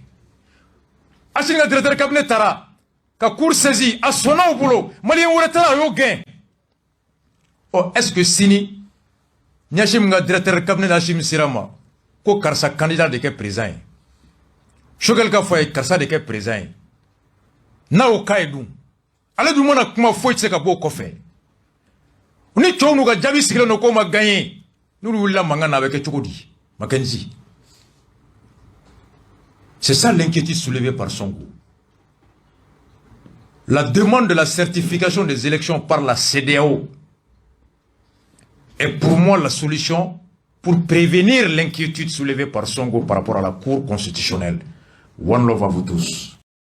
Hashimga directeur cabinet Tara. Ka cour saisi à son au boulot, Malien Ouretara yo gain. Oh, est-ce que Sini, Nyashim nga directeur cabinet Hashim Sirama, ko karsa candidat de ke président. Shogel ka foye karsa de ke président. Na o kaidou. Ale du mona kuma foye tseka bo kofe. Ni chonu ga jabi sigile no ko ma gagner. Nous wula mangana avec chokodi. Makenzi. C'est ça l'inquiétude soulevée par Songo. La demande de la certification des élections par la CEDEAO est pour moi la solution pour prévenir l'inquiétude soulevée par Songo par rapport à la Cour constitutionnelle. One love à vous tous.